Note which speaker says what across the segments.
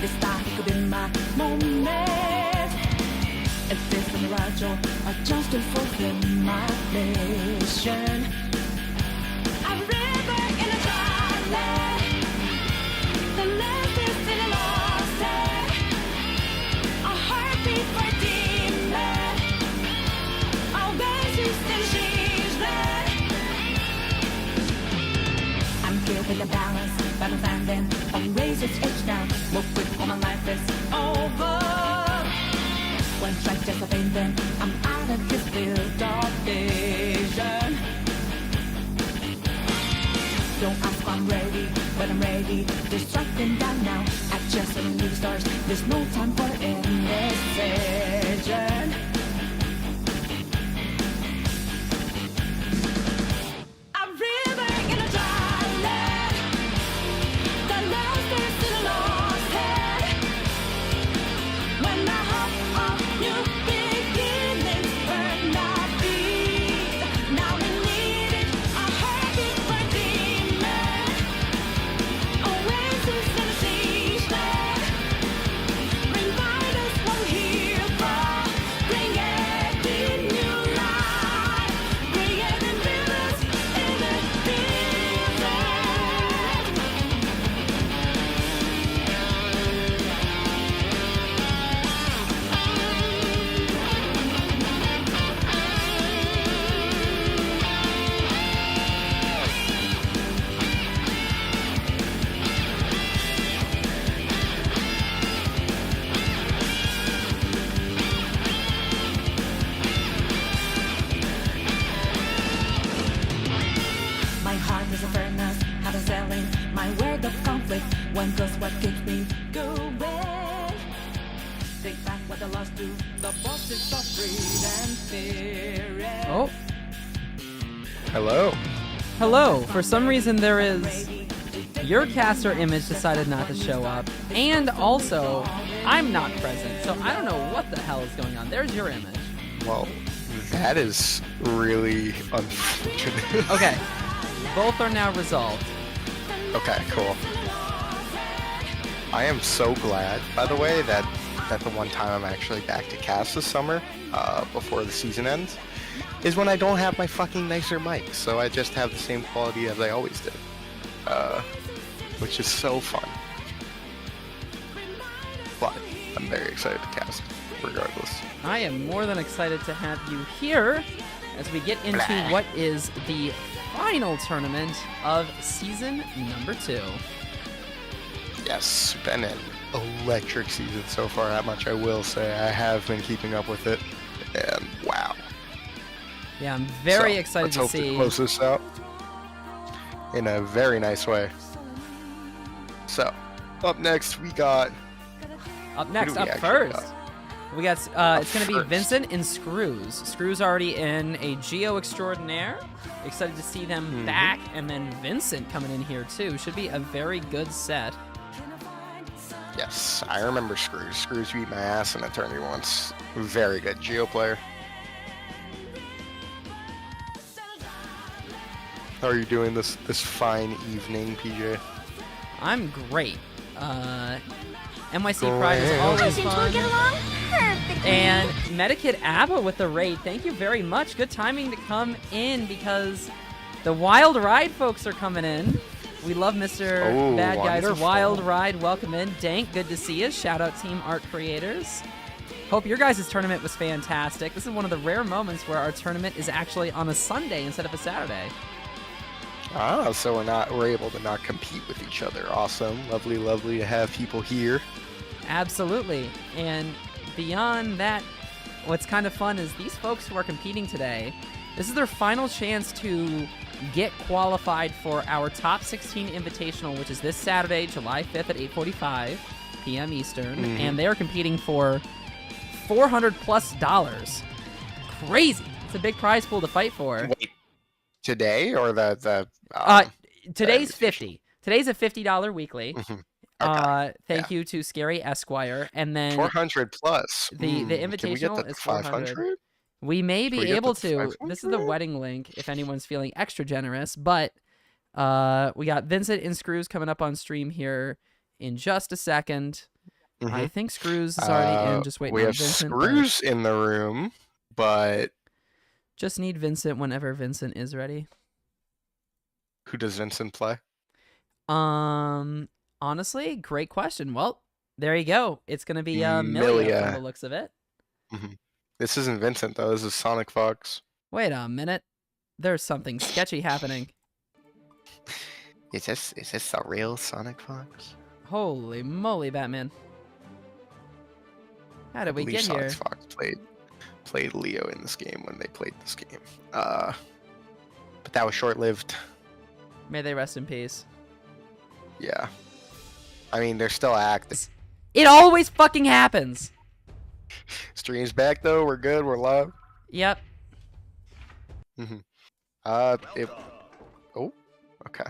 Speaker 1: This time it could be my moment. If this is right, I just to fulfill my mission. A river in a dry land, the land is in a lost land. A heartbeat for a demon, always used in she's land. I'm here with the balance, balance and then on razor's edge now. Look quick when my life is over. One strike just a pain, then I'm out of this field of vision. Don't ask if I'm ready, but I'm ready to strike them down now. I just want to leave stars, there's no time for indecision. A river in a dry land, the lost is in a lost head. When I hop on new beginnings, burn my feet. Now we need it, a heartbeat for demon. Oasis in a sea land. Remind us what we're here for. Bring every new life. Bring every rivers in the desert. My heart is a furnace, how to selling my word of conflict. One plus what keeps me going. Take back what the lost do. The boss is so free and fear.
Speaker 2: Oh,
Speaker 3: Hello.
Speaker 2: hello. For some reason, there is your caster image decided not to show up, and also I'm not present, so I don't know what the hell is going on. There's your image.
Speaker 3: Well, that is really unfortunate.
Speaker 2: Okay, both are now resolved.
Speaker 3: Okay, cool. I am so glad, by the way, that the one time I'm actually back to cast this summer, before the season ends, is when I don't have my fucking nicer mic, so I just have the same quality as I always did. Which is so fun. But I'm very excited to cast, regardless.
Speaker 2: I am more than excited to have you here as we get into
Speaker 3: Blah.
Speaker 2: what is the final tournament of season number 2.
Speaker 3: Yes, been an electric season so far, that much I will say. I have been keeping up with it, and wow.
Speaker 2: Yeah, I'm very
Speaker 3: So,
Speaker 2: excited
Speaker 3: let's
Speaker 2: to
Speaker 3: hope
Speaker 2: see.
Speaker 3: to close this out in a very nice way. So, up next we got...
Speaker 2: Up next,
Speaker 3: do we
Speaker 2: up
Speaker 3: actually
Speaker 2: first,
Speaker 3: got?
Speaker 2: we got it's going to be
Speaker 3: first.
Speaker 2: Vincent and Screws. Screws already in a Geo Extraordinaire. Excited to see them back, and then Vincent coming in here too. Should be a very good set.
Speaker 3: Yes, I remember Screws. Screws beat my ass in a tourney once. Very good Geo player. How are you doing this fine evening, PJ?
Speaker 2: I'm great. NYC Pride is always fun.
Speaker 4: Get along perfectly.
Speaker 2: And Medikit ABBA with the raid. Thank you very much. Good timing to come in because the Wild Ride folks are coming in. We love Mr.
Speaker 3: Oh,
Speaker 2: Bad Guys.
Speaker 3: wonderful.
Speaker 2: Wild Ride, welcome in. Dank, good to see you. Shout out Team Art Creators. Hope your guys' tournament was fantastic. This is one of the rare moments where our tournament is actually on a Sunday instead of a Saturday.
Speaker 3: Ah, so we're able to not compete with each other. Awesome. Lovely, lovely to have people here.
Speaker 2: Absolutely. And beyond that, what's kind of fun is these folks who are competing today, this is their final chance to get qualified for our Top 16 Invitational, which is this Saturday, July 5th at 8:45 p.m. Eastern. And they are competing for $400+. Crazy. It's a big prize pool to fight for.
Speaker 3: Wait, today or
Speaker 2: Today's 50. Today's a $50 weekly.
Speaker 3: Okay.
Speaker 2: Thank you to Scary Esquire, and then
Speaker 3: 400 plus.
Speaker 2: the
Speaker 3: Can we get
Speaker 2: invitational
Speaker 3: the
Speaker 2: is 400.
Speaker 3: 500?
Speaker 2: We may
Speaker 3: Can we
Speaker 2: be
Speaker 3: get
Speaker 2: able
Speaker 3: the
Speaker 2: to.
Speaker 3: 500?
Speaker 2: This is the wedding link if anyone's feeling extra generous. But we got Vincent and Screws coming up on stream here in just a second. I think Screws is already in. Just waiting
Speaker 3: we
Speaker 2: on
Speaker 3: have
Speaker 2: Vincent.
Speaker 3: Screws in the room, but
Speaker 2: Just need Vincent whenever Vincent is ready.
Speaker 3: who does Vincent play?
Speaker 2: Honestly, great question. Well, there you go. It's gonna be Milia from the looks of it.
Speaker 3: This isn't Vincent though. This is Sonic Fox.
Speaker 2: Wait a minute. There's something sketchy happening.
Speaker 3: Is this the real Sonic Fox?
Speaker 2: Holy moly, Batman. How did we get here?
Speaker 3: Sonic Fox played Leo in this game when they played this game. But that was short-lived.
Speaker 2: May they rest in peace.
Speaker 3: Yeah. I mean, they're still active.
Speaker 2: It always fucking happens.
Speaker 3: Stream's back though. We're good. We're live.
Speaker 2: Yep.
Speaker 3: Oh, okay.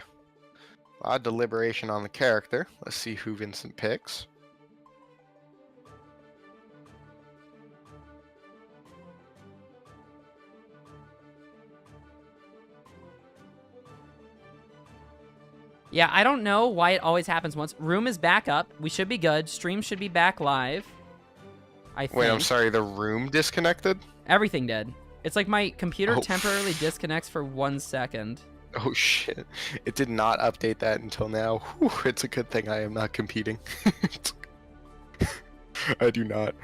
Speaker 3: A lot of deliberation on the character. Let's see who Vincent picks.
Speaker 2: Yeah, I don't know why it always happens once. Room is back up. We should be good. Stream should be back live. I think.
Speaker 3: Wait, I'm sorry. The room disconnected?
Speaker 2: Everything did. It's like my computer temporarily disconnects for 1 second.
Speaker 3: Oh shit. It did not update that until now. Whew, it's a good thing I am not competing. I do not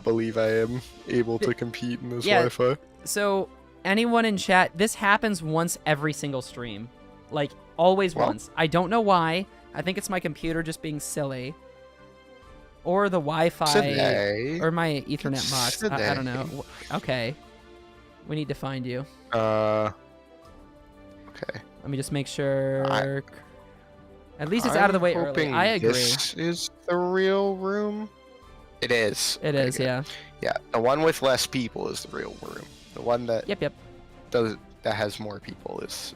Speaker 3: believe I am able to compete in this Wi-Fi.
Speaker 2: So, anyone in chat, this happens once every single stream. Like, always once. I don't know why. I think it's my computer just being silly. Or the Wi-Fi. Or my Ethernet box. I don't know. Okay. We need to find you.
Speaker 3: Okay.
Speaker 2: Let me just make sure. At least it's out of the way early. I agree.
Speaker 3: This is the real room. It is.
Speaker 2: It is, yeah.
Speaker 3: Yeah, the one with less people is the real room. The one that that has more people is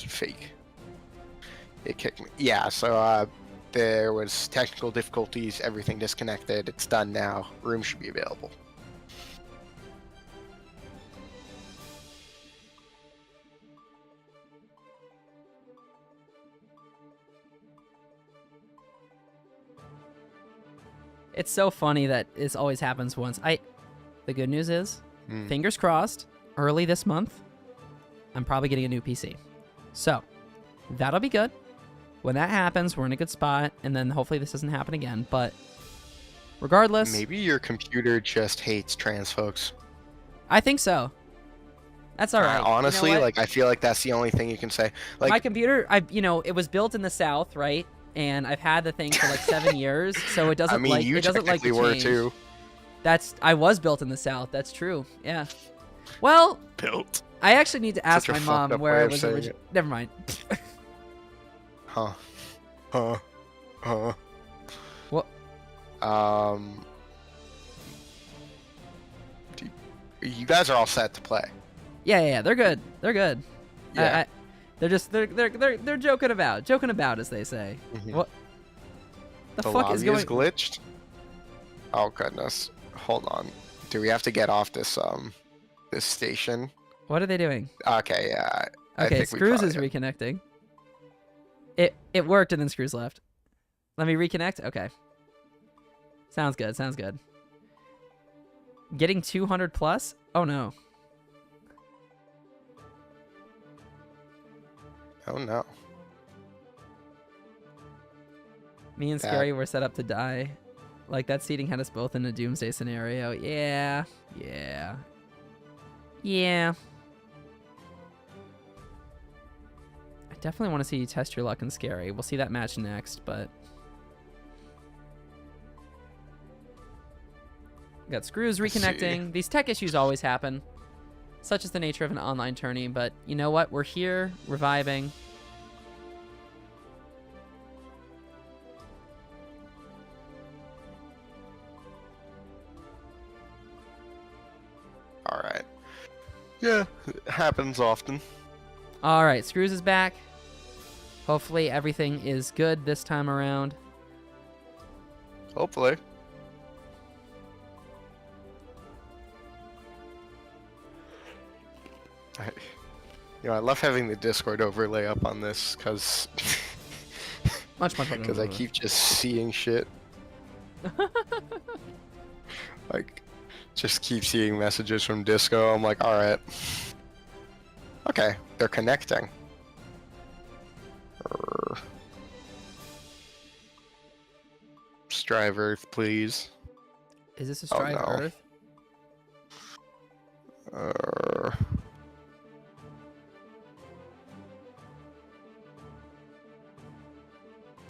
Speaker 3: fake. It kicked me. Yeah, so there was technical difficulties. Everything disconnected. It's done now. Room should be available.
Speaker 2: It's so funny that this always happens once. The good news is, fingers crossed, early this month, I'm probably getting a new PC. So, that'll be good. When that happens, we're in a good spot, and then hopefully this doesn't happen again. But regardless...
Speaker 3: Maybe your computer just hates trans folks.
Speaker 2: I think so. That's all right.
Speaker 3: Honestly,
Speaker 2: you know
Speaker 3: like I feel like that's the only thing you can say. Like
Speaker 2: my computer, it was built in the South, right? And I've had the thing for like 7 years, so it doesn't
Speaker 3: you
Speaker 2: it doesn't like the
Speaker 3: were
Speaker 2: change.
Speaker 3: too.
Speaker 2: I was built in the South. That's true. Yeah. Well,
Speaker 3: built.
Speaker 2: I actually need to ask
Speaker 3: Such a
Speaker 2: my mom
Speaker 3: fucked up
Speaker 2: where
Speaker 3: way
Speaker 2: I
Speaker 3: of
Speaker 2: was
Speaker 3: saying
Speaker 2: originally.
Speaker 3: it.
Speaker 2: Never mind. What?
Speaker 3: You guys are all set to play.
Speaker 2: Yeah. They're good. They're good.
Speaker 3: Yeah.
Speaker 2: They're just they're joking about, as they say. What? The fuck is going?
Speaker 3: Is glitched. Oh goodness! Hold on. Do we have to get off this this station?
Speaker 2: What are they doing?
Speaker 3: Okay, yeah.
Speaker 2: Okay, Screws is reconnecting. It worked, and then Screws left. Let me reconnect. Okay. Sounds good. Sounds good. Getting 200 plus? Oh no.
Speaker 3: Oh no.
Speaker 2: Me and Scary were set up to die. Like, that seating had us both in a doomsday scenario. Yeah. I definitely want to see you test your luck in Scary. We'll see that match next, but... Got Screws reconnecting. These tech issues always happen. Such is the nature of an online tourney, but you know what? We're here, reviving.
Speaker 3: Alright. Yeah, it happens often.
Speaker 2: Alright, Screws is back. Hopefully everything is good this time around.
Speaker 3: Hopefully. I love having the Discord overlay up on this, because...
Speaker 2: Much.
Speaker 3: Because I keep just seeing shit. Like, just keep seeing messages from Disco. I'm like, all right. Okay, they're connecting. Strive Earth, please.
Speaker 2: Is this a Strive
Speaker 3: no.
Speaker 2: Earth?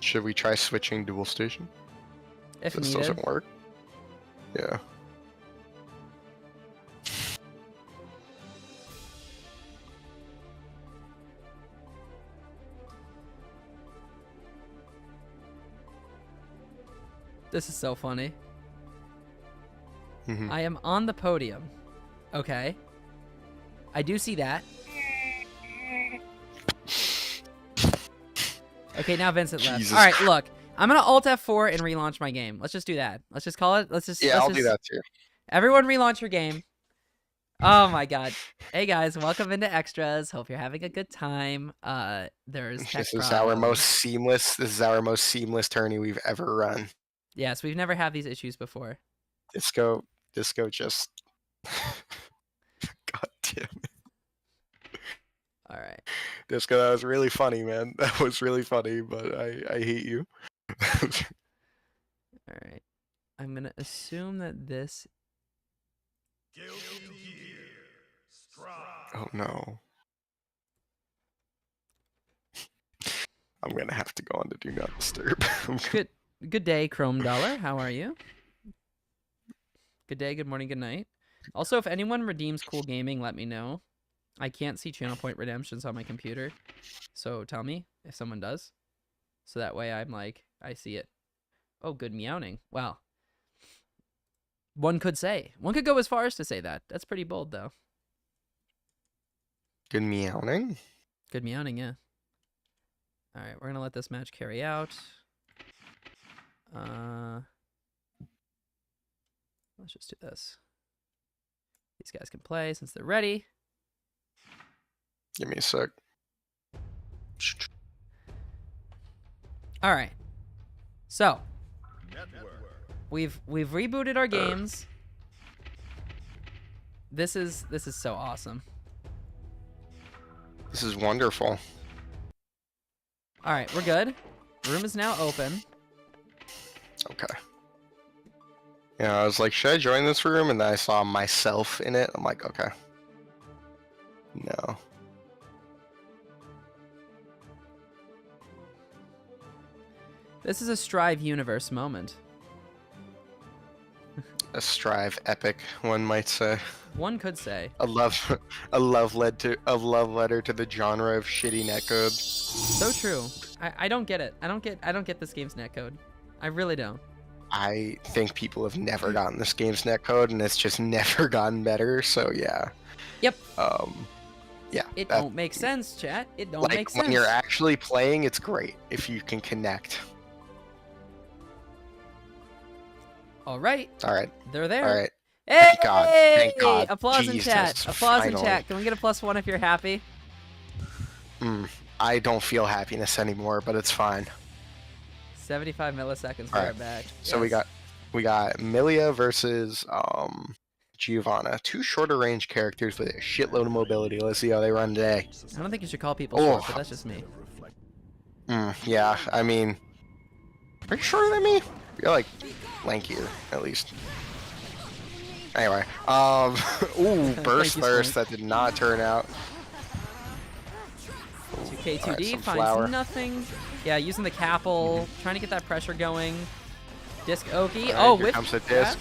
Speaker 3: Should we try switching dual station?
Speaker 2: If
Speaker 3: This
Speaker 2: needed.
Speaker 3: doesn't work. Yeah.
Speaker 2: This is so funny.
Speaker 3: Mhm.
Speaker 2: I am on the podium. Okay. I do see that. Okay, now Vincent left.
Speaker 3: Jesus
Speaker 2: All right,
Speaker 3: Christ.
Speaker 2: look. I'm going to Alt F4 and relaunch my game. Let's just do that. Let's just call it.
Speaker 3: Yeah, I'll do that too.
Speaker 2: Everyone relaunch your game. Oh my god. Hey guys, welcome into Extras. Hope you're having a good time. There's tech
Speaker 3: This is our
Speaker 2: problems.
Speaker 3: most seamless. This is our most seamless tourney we've ever run.
Speaker 2: Yes, we've never had these issues before.
Speaker 3: Disco just. God damn it.
Speaker 2: All right.
Speaker 3: Disco, that was really funny, man. That was really funny, but I hate you.
Speaker 2: All right. I'm going to assume that this...
Speaker 3: Oh no. I'm gonna have to go on to Do Not Disturb.
Speaker 2: Good day, Chrome Dollar. How are you? Good day, good morning, good night. Also, if anyone redeems Cool Gaming, let me know. I can't see channel point redemptions on my computer. So tell me if someone does. So that way I'm like, I see it. Oh, good meowing. Wow. One could go as far as to say that. That's pretty bold, though.
Speaker 3: Good meowing.
Speaker 2: Good meowing, yeah. All right, we're going to let this match carry out. Let's just do this. These guys can play since they're ready.
Speaker 3: Give me a sec.
Speaker 2: All right. So, we've rebooted our games. This is so awesome.
Speaker 3: This is wonderful.
Speaker 2: All right, we're good. Room is now open.
Speaker 3: Okay. Yeah, I was like, should I join this room? And then I saw myself in it. I'm like, okay. No.
Speaker 2: This is a Strive Universe moment.
Speaker 3: A Strive epic, one might say.
Speaker 2: One could say.
Speaker 3: A love letter to the genre of shitty netcode.
Speaker 2: So true. I don't get it. I don't get this game's netcode. I really don't.
Speaker 3: I think people have never gotten this game's netcode, and it's just never gotten better. So yeah.
Speaker 2: Yep.
Speaker 3: Yeah.
Speaker 2: It don't make sense, chat. It don't make sense.
Speaker 3: When you're actually playing, it's great if you can connect.
Speaker 2: All right.
Speaker 3: All right.
Speaker 2: They're there.
Speaker 3: All right.
Speaker 2: Hey!
Speaker 3: Thank God. Thank God.
Speaker 2: Applause in
Speaker 3: Jesus,
Speaker 2: chat. Applause in
Speaker 3: finally.
Speaker 2: chat. Can we get a +1 if you're happy?
Speaker 3: I don't feel happiness anymore, but it's fine.
Speaker 2: 75 milliseconds for
Speaker 3: All
Speaker 2: our
Speaker 3: right.
Speaker 2: back.
Speaker 3: So
Speaker 2: Yes.
Speaker 3: we got Milia versus Giovanna. Two shorter range characters with a shitload of mobility. Let's see how they run today.
Speaker 2: I don't think you should call people
Speaker 3: Oh.
Speaker 2: short, but that's just me.
Speaker 3: Yeah, I mean, are you shorter than me? You're like lankier, at least. Anyway, ooh, burst
Speaker 2: you,
Speaker 3: thirst.
Speaker 2: Slink.
Speaker 3: That did not turn out.
Speaker 2: 2K2D
Speaker 3: Alright, some
Speaker 2: finds
Speaker 3: flour.
Speaker 2: nothing. Yeah, using the Capel, trying to get that pressure going. Disc Oki.
Speaker 3: Alright,
Speaker 2: Oh,
Speaker 3: here
Speaker 2: whip.
Speaker 3: comes the disc.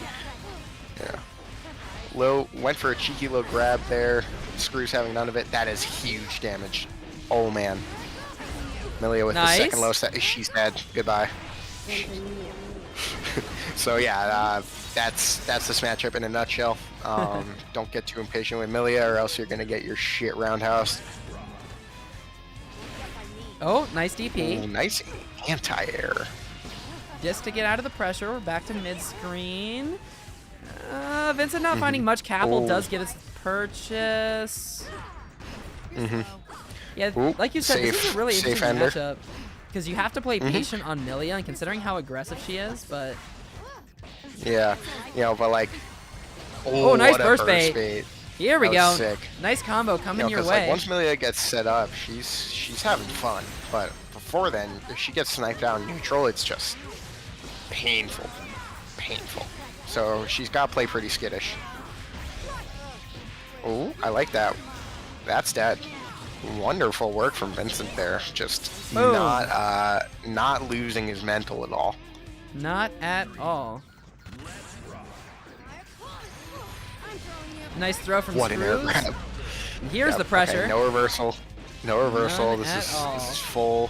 Speaker 3: Yeah. Low went for a cheeky little grab there. Screw's having none of it. That is huge damage. Oh man. Milia with
Speaker 2: Nice.
Speaker 3: the second low set. She's dead. Goodbye. So yeah, that's this matchup in a nutshell. Don't get too impatient with Milia, or else you're gonna get your shit roundhouse.
Speaker 2: Oh, nice DP.
Speaker 3: Ooh, nice anti-air.
Speaker 2: Disc to get out of the pressure. We're back to mid-screen. Vincent not finding much. Capel
Speaker 3: Oh.
Speaker 2: does get his purchase. Yeah,
Speaker 3: Ooh,
Speaker 2: like you said, this is
Speaker 3: safe-
Speaker 2: a really
Speaker 3: safe
Speaker 2: interesting
Speaker 3: ender.
Speaker 2: matchup. Because you have to play patient on Milia, and considering how aggressive she is, but
Speaker 3: Yeah, but like,
Speaker 2: Oh, nice
Speaker 3: what a
Speaker 2: burst bait. Here we
Speaker 3: That
Speaker 2: go.
Speaker 3: was sick.
Speaker 2: Nice combo coming your
Speaker 3: 'cause,
Speaker 2: way.
Speaker 3: like, once Milia gets set up, she's having fun. But before then, if she gets sniped down neutral, it's just painful. So she's got to play pretty skittish. Oh, I like that. That's dead. Wonderful work from Vincent there. Just
Speaker 2: Boom.
Speaker 3: not losing his mental at all.
Speaker 2: Not at all. Nice throw from
Speaker 3: What an air
Speaker 2: Screws.
Speaker 3: grab.
Speaker 2: Here's
Speaker 3: Yep,
Speaker 2: the pressure.
Speaker 3: okay, no reversal. No reversal.
Speaker 2: None
Speaker 3: This
Speaker 2: at
Speaker 3: is
Speaker 2: all.
Speaker 3: full.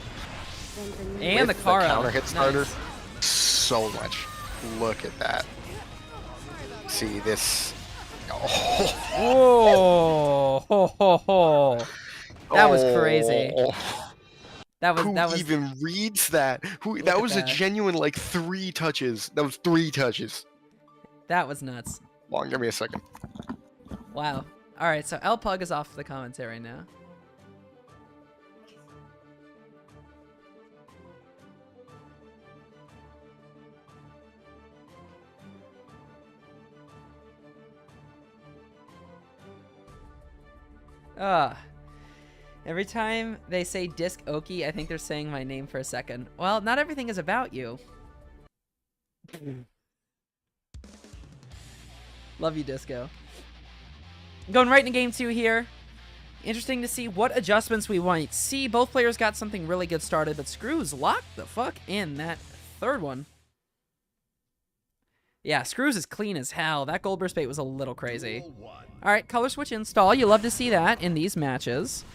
Speaker 2: And the
Speaker 3: With
Speaker 2: Kara.
Speaker 3: counter hit starter.
Speaker 2: Nice.
Speaker 3: So much. Look at that. See this. Oh.
Speaker 2: Whoa! Ho, ho, ho. That was crazy.
Speaker 3: Who
Speaker 2: That was
Speaker 3: even reads that? That
Speaker 2: at
Speaker 3: was
Speaker 2: that.
Speaker 3: a genuine like 3 touches. That was 3 touches.
Speaker 2: That was nuts.
Speaker 3: Hold on, give me a second.
Speaker 2: Wow. All right, so L Pug is off the commentary now. Every time they say Disc Oki, I think they're saying my name for a second. Well, not everything is about you. Love you, Disco. Going right into game 2 here. Interesting to see what adjustments we might see. Both players got something really good started, but Screws locked the fuck in that third one. Yeah, Screws is clean as hell. That gold burst bait was a little crazy. All right, color switch install. You love to see that in these matches.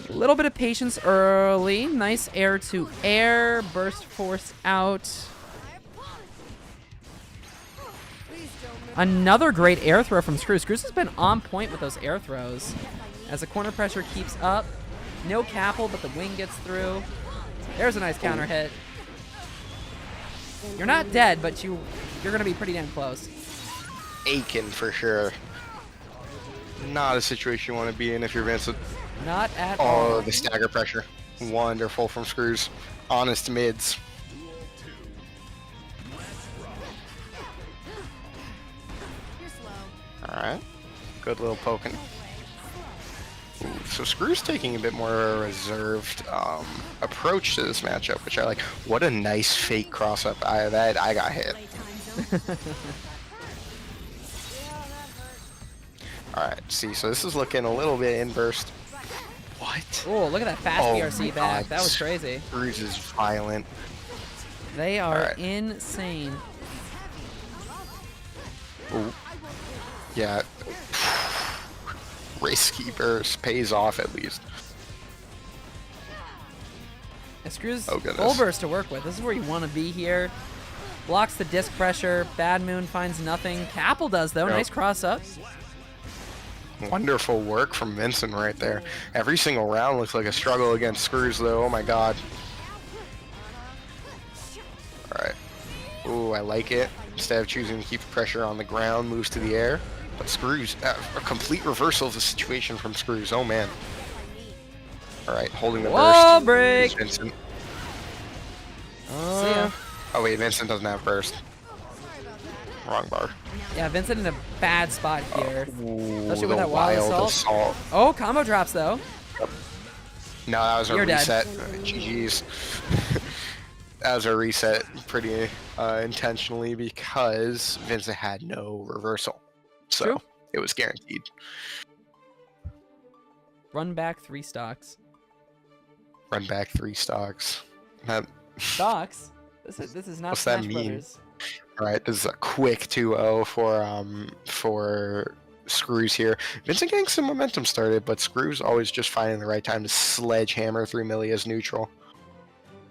Speaker 2: A little bit of patience early. Nice air to air. Burst force out. Another great air throw from Screws. Screws has been on point with those air throws. As the corner pressure keeps up. No capple, but the wing gets through. There's a nice counter hit. You're not dead, but you're going to be pretty damn close.
Speaker 3: Aiken for sure. Not a situation you want to be in if you're Vincent.
Speaker 2: Not at all.
Speaker 3: Oh, the stagger pressure. Wonderful from Screws. Honest mids. Alright. Good little poking. Ooh, so Screws taking a bit more of a reserved approach to this matchup, which I like. What a nice fake cross-up. I got hit. Alright, see, so this is looking a little bit inburst. What?
Speaker 2: Oh, look at that fast
Speaker 3: Oh
Speaker 2: BRC
Speaker 3: my
Speaker 2: back.
Speaker 3: God.
Speaker 2: That was crazy.
Speaker 3: Screws is violent.
Speaker 2: They are
Speaker 3: Alright.
Speaker 2: insane.
Speaker 3: Ooh. Yeah. Risky burst pays off at least.
Speaker 2: Screws
Speaker 3: Oh, goodness.
Speaker 2: full burst to work with. This is where you want to be here. Blocks the disc pressure. Bad Moon finds nothing. Capple does, though.
Speaker 3: Yep.
Speaker 2: Nice cross up.
Speaker 3: Wonderful work from Vincent right there. Every single round looks like a struggle against Screws, though. Oh my god. Alright. Ooh, I like it. Instead of choosing to keep pressure on the ground, moves to the air. But Screws, a complete reversal of the situation from Screws. Oh man. Alright, holding the
Speaker 2: Wall
Speaker 3: burst.
Speaker 2: break.
Speaker 3: Vincent.
Speaker 2: See ya.
Speaker 3: Oh wait, Vincent doesn't have burst. Wrong bar.
Speaker 2: Yeah, Vincent in a bad spot here.
Speaker 3: Ooh,
Speaker 2: Especially
Speaker 3: the
Speaker 2: with that wild assault. Oh, combo drops, though.
Speaker 3: No, that was a
Speaker 2: You're dead.
Speaker 3: reset. GG's. That was a reset pretty intentionally because Vincent had no reversal. So
Speaker 2: True.
Speaker 3: it was guaranteed.
Speaker 2: Run back 3 stocks.
Speaker 3: Run back 3 stocks. That,
Speaker 2: Stocks? This is not
Speaker 3: What's that
Speaker 2: Smash
Speaker 3: mean?
Speaker 2: Brothers.
Speaker 3: Alright, this is a quick 2-0 for Screws here. Vincent getting some momentum started, but Screws always just finding the right time to sledgehammer through Milia's neutral.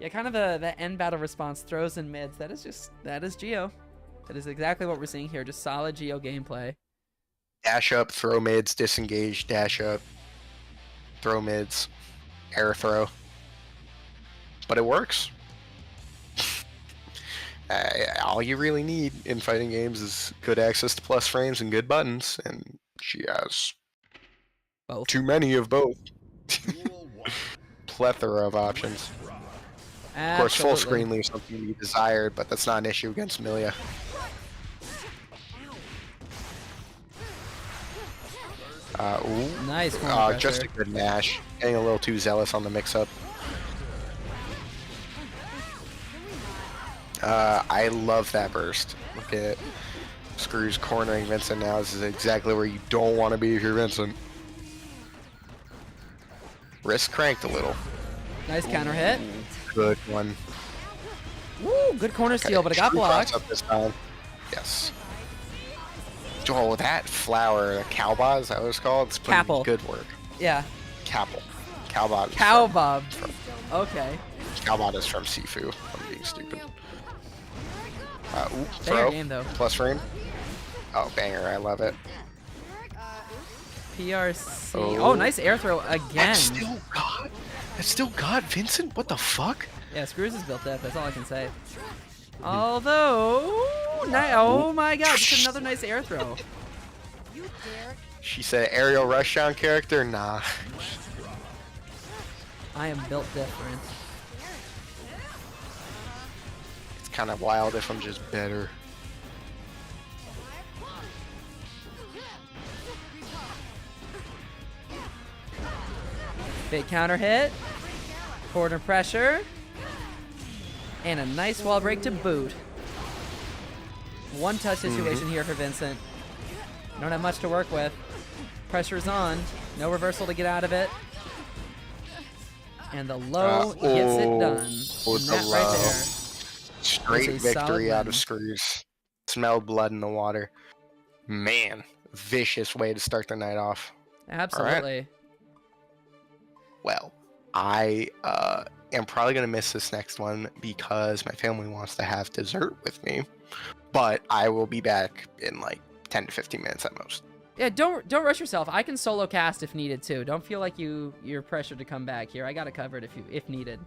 Speaker 2: Yeah, kind of the end battle response, throws in mids. That is Geo. That is exactly what we're seeing here. Just solid Geo gameplay.
Speaker 3: Dash up, throw mids, disengage, dash up, throw mids, air throw. But it works. All you really need in fighting games is good access to plus frames and good buttons, and she has
Speaker 2: Both.
Speaker 3: too many of both. Plethora of options. Of course, full
Speaker 2: Absolutely.
Speaker 3: screen leaves something to be desired, but that's not an issue against Milia. Ooh.
Speaker 2: Nice corner
Speaker 3: Just a
Speaker 2: pressure.
Speaker 3: good mash. Getting a little too zealous on the mix-up. I love that burst. Look at Screws cornering Vincent now. This is exactly where you don't want to be if you're Vincent. Wrist cranked a little.
Speaker 2: Nice counter hit.
Speaker 3: Good one.
Speaker 2: Woo, good corner steal, but it got
Speaker 3: True cross
Speaker 2: blocked.
Speaker 3: up this time. Yes. Oh, that flower, the cowbot, is that what it's called? It's pretty
Speaker 2: Capel.
Speaker 3: good work.
Speaker 2: Yeah.
Speaker 3: Capel. Cowbot.
Speaker 2: Cowbob. Okay.
Speaker 3: Cowbot is from Sifu. I'm being stupid. Ooh,
Speaker 2: Banger
Speaker 3: throw.
Speaker 2: game, though.
Speaker 3: Plus frame. Oh, banger. I love it.
Speaker 2: PRC.
Speaker 3: Oh.
Speaker 2: Oh, nice air throw again.
Speaker 3: That's still God. Vincent, what the fuck?
Speaker 2: Yeah, Screws is built up. That's all I can say. Although, oh my god, just another nice air throw.
Speaker 3: She said aerial rushdown character? Nah.
Speaker 2: I am built different.
Speaker 3: It's kind of wild if I'm just better.
Speaker 2: Big counter hit. Corner pressure. And a nice wall break to boot. One touch situation here for Vincent. Don't have much to work with. Pressure's on. No reversal to get out of it. And the low gets it done. And that right there.
Speaker 3: Straight
Speaker 2: is a solid
Speaker 3: victory out
Speaker 2: win.
Speaker 3: of Screws. Smelled blood in the water. Man, vicious way to start the night off.
Speaker 2: Absolutely.
Speaker 3: Well, I am probably going to miss this next one because my family wants to have dessert with me. But I will be back in like 10 to 15 minutes at most.
Speaker 2: Yeah, don't rush yourself. I can solo cast if needed too. Don't feel like you're pressured to come back here. I got it covered if needed.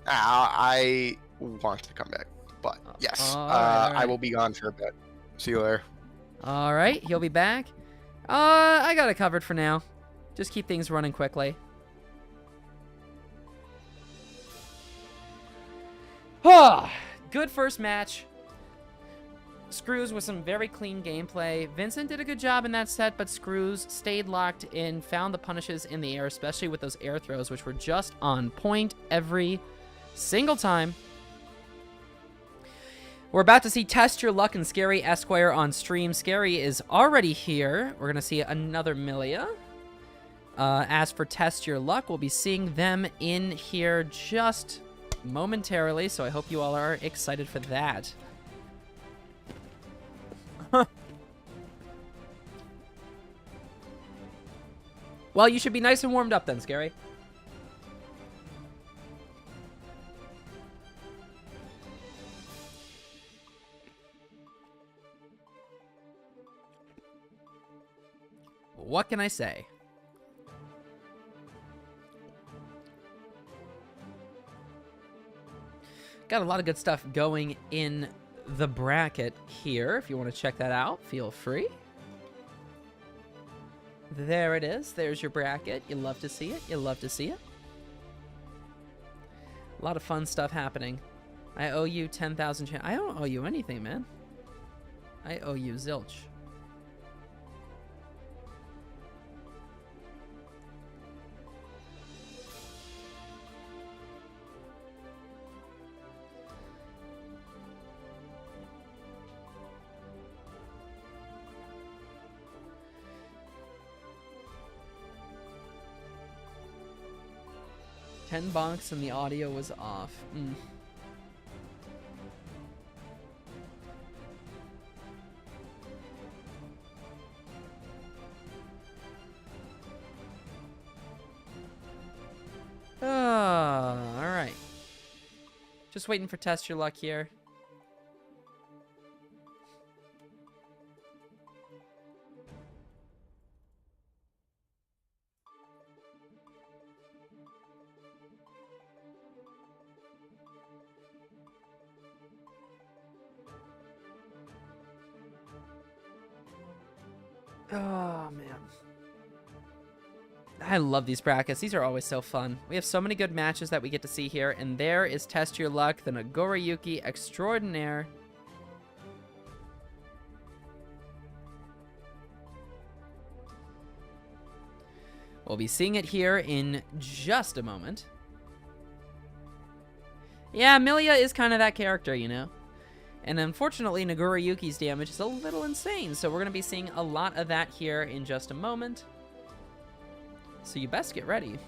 Speaker 3: I want to come back, but yes,
Speaker 2: all right.
Speaker 3: I will be gone for a bit. See you later.
Speaker 2: All right, he'll be back. I got it covered for now. Just keep things running quickly. Good first match. Screws with some very clean gameplay. Vincent did a good job in that set, but Screws stayed locked in, found the punishes in the air, especially with those air throws, which were just on point every single time. We're about to see Test Your Luck and Scary Esquire on stream. Scary is already here. We're going to see another Milia. As for Test Your Luck, we'll be seeing them in here just momentarily, so I hope you all are excited for that. Well, you should be nice and warmed up then, Scary. What can I say? Got a lot of good stuff going in the bracket here. If you want to check that out, feel free. There it is. There's your bracket. You love to see it. You love to see it. A lot of fun stuff happening. I owe you 10,000. I don't owe you anything, man. I owe you zilch. $10 and the audio was off. All right. Just waiting for Test Your Luck here. Oh, man. I love these brackets. These are always so fun. We have so many good matches that we get to see here. And there is Test Your Luck, the Nagoriyuki Extraordinaire. We'll be seeing it here in just a moment. Yeah, Milia is kind of that character, you know? And unfortunately, Nagoriyuki's damage is a little insane, so we're going to be seeing a lot of that here in just a moment. So you best get ready.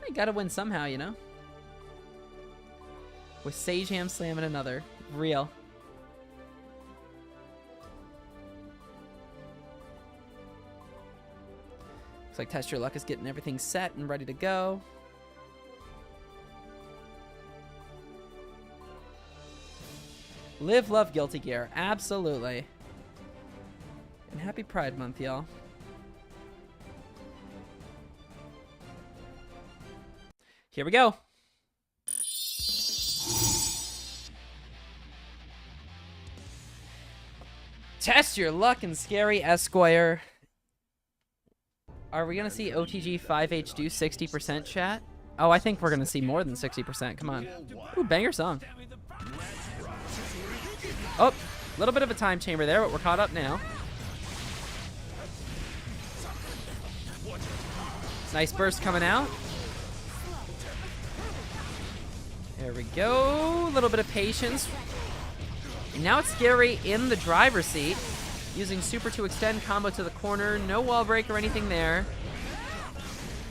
Speaker 2: You gotta win somehow, you know? With Sage Ham slamming another. Real. Looks like Test Your Luck is getting everything set and ready to go. Live, love, Guilty Gear. Absolutely. And happy Pride Month, y'all. Here we go. Test your luck in Scary Esquire. Are we going to see OTG 5H do 60% chat? Oh, I think we're going to see more than 60%. Come on. Ooh, banger song. Oh, a little bit of a time chamber there, but we're caught up now. Nice burst coming out. There we go. A little bit of patience. And now it's Scary in the driver's seat. Using super to extend combo to the corner. No wall break or anything there.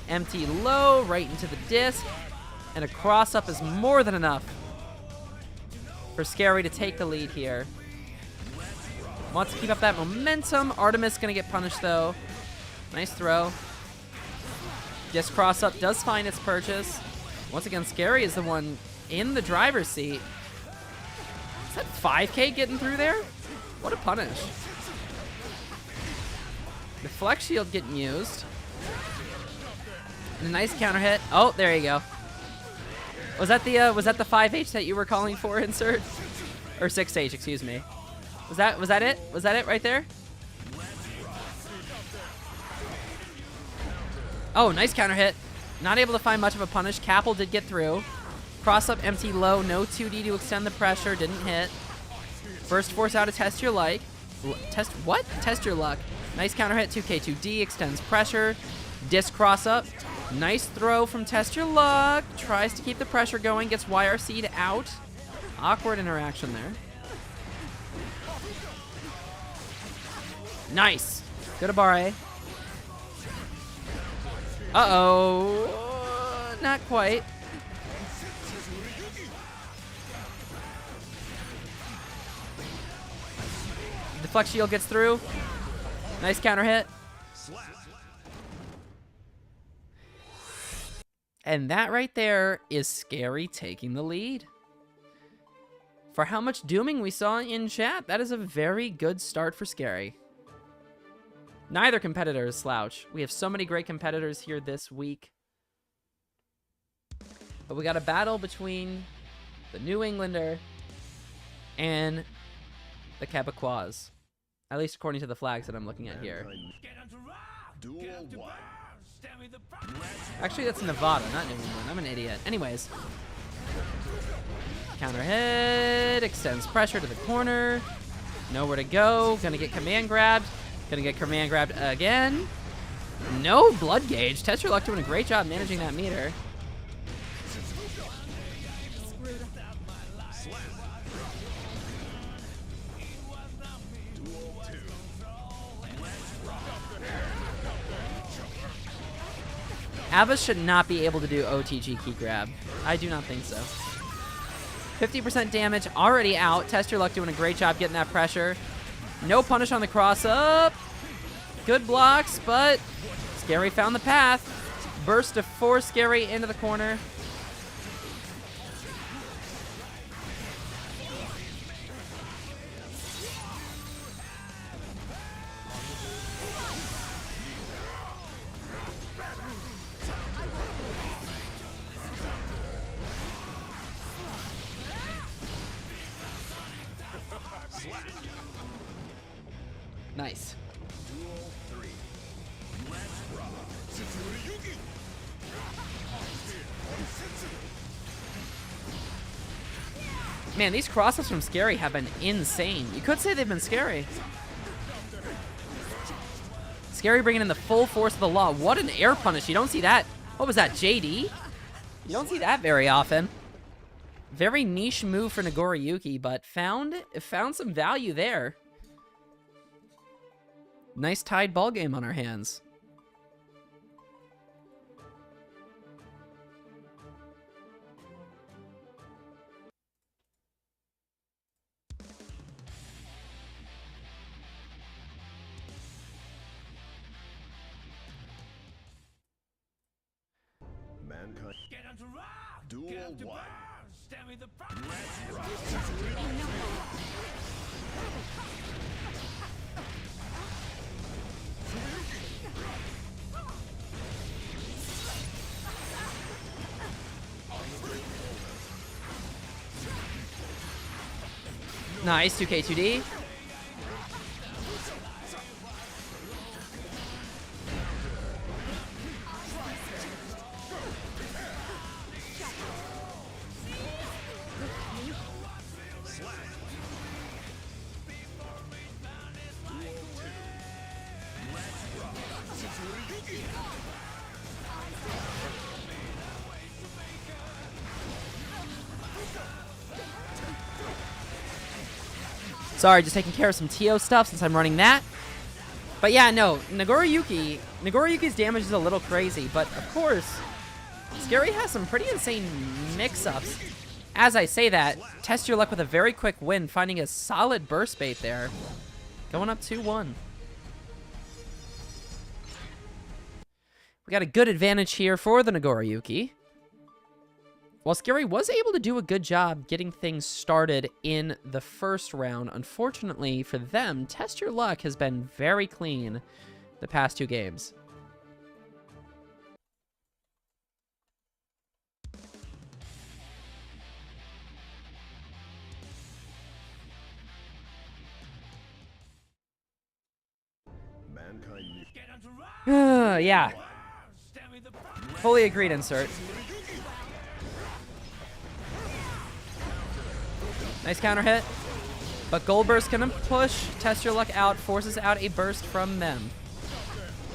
Speaker 2: Empty low right into the disc. And a cross up is more than enough for Scary to take the lead here. Wants to keep up that momentum. Artemis going to get punished though. Nice throw. Disc cross up does find its purchase. Once again, Scary is the one in the driver's seat. Is that 5K getting through there? What a punish. The flex shield getting used. And a nice counter hit. Oh, there you go. Was that the 5H that you were calling for, Insert? Or 6H, excuse me. Was that it? Was that it right there? Oh, nice counter hit. Not able to find much of a punish. Capel did get through. Cross up empty low. No 2D to extend the pressure. Didn't hit. First force out to Test Your Luck. Test Your Luck. Nice counter hit. 2K2D extends pressure. Disc cross up. Nice throw from Test Your Luck. Tries to keep the pressure going. Gets YRC'd out. Awkward interaction there. Nice. Good Abare. Uh-oh. Not quite. Deflect shield gets through. Nice counter hit. And that right there is Scary taking the lead. For how much dooming we saw in chat, that is a very good start for Scary. Neither competitor is slouch. We have so many great competitors here this week. But we got a battle between the New Englander and the Quebecois. At least according to the flags that I'm looking at here. Actually, that's Nevada, not New England. I'm an idiot. Anyways. Counter hit. Extends pressure to the corner. Nowhere to go. Gonna get command grabbed. Gonna get command grabbed again. No blood gauge. Test Your Luck doing a great job managing that meter. Ava should not be able to do OTG key grab. I do not think so. 50% damage already out. Test Your Luck doing a great job getting that pressure. No punish on the cross up. Good blocks, but Scary found the path. Burst to force Scary into the corner. Nice. Man, these crosses from Scary have been insane. You could say they've been scary. Scary bringing in the full force of the law. What an air punish. You don't see that. What was that, JD? You don't see that very often. Very niche move for Nagoriyuki, but found some value there. Nice tied ball game on our hands.
Speaker 4: Mankind.
Speaker 1: Get on to rock.
Speaker 4: Duel
Speaker 1: Get up to
Speaker 4: one.
Speaker 1: burn. Stand with the
Speaker 2: Nice, 2K2D. Sorry, just taking care of some TO stuff since I'm running that. But yeah, no, Nagoriyuki's damage is a little crazy, but of course, Scary has some pretty insane mix-ups. As I say that, test your luck with a very quick win, finding a solid burst bait there. Going up 2-1. We got a good advantage here for the Nagoriyuki. While Scary was able to do a good job getting things started in the first round, unfortunately for them, Test Your Luck has been very clean the past 2 games.
Speaker 4: Mankind.
Speaker 1: Get on to rock.
Speaker 2: Yeah,
Speaker 1: Stand with the
Speaker 2: fully agreed, insert. Nice counter hit. But Gold Burst can push Test Your Luck out, forces out a burst from them.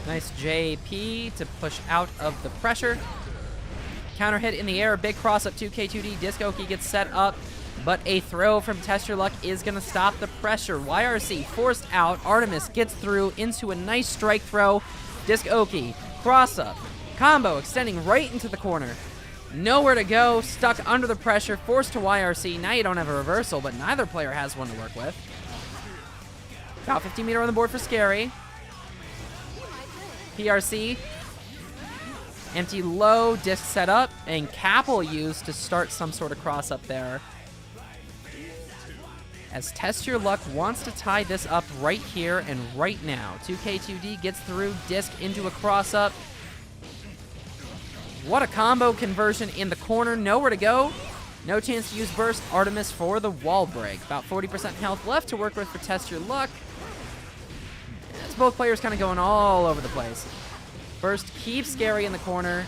Speaker 2: Nice JP to push out of the pressure. Counter hit in the air, big cross up 2K2D. Disc-Oki gets set up, but a throw from Test Your Luck is going to stop the pressure. YRC forced out. Artemis gets through into a nice strike throw. Disc-Oki, cross up, combo extending right into the corner. Nowhere to go, stuck under the pressure, forced to YRC. Now you don't have a reversal, but neither player has one to work with. About 15 meter on the board for Scary. PRC. Empty low, disc set up, and Capel used to start some sort of cross up there. As Test Your Luck wants to tie this up right here and right now. 2K2D gets through, disc into a cross up. What a combo conversion in the corner. Nowhere to go. No chance to use burst. Artemis for the wall break. About 40% health left to work with for Test Your Luck. It's both players kind of going all over the place. Burst keeps Scary in the corner.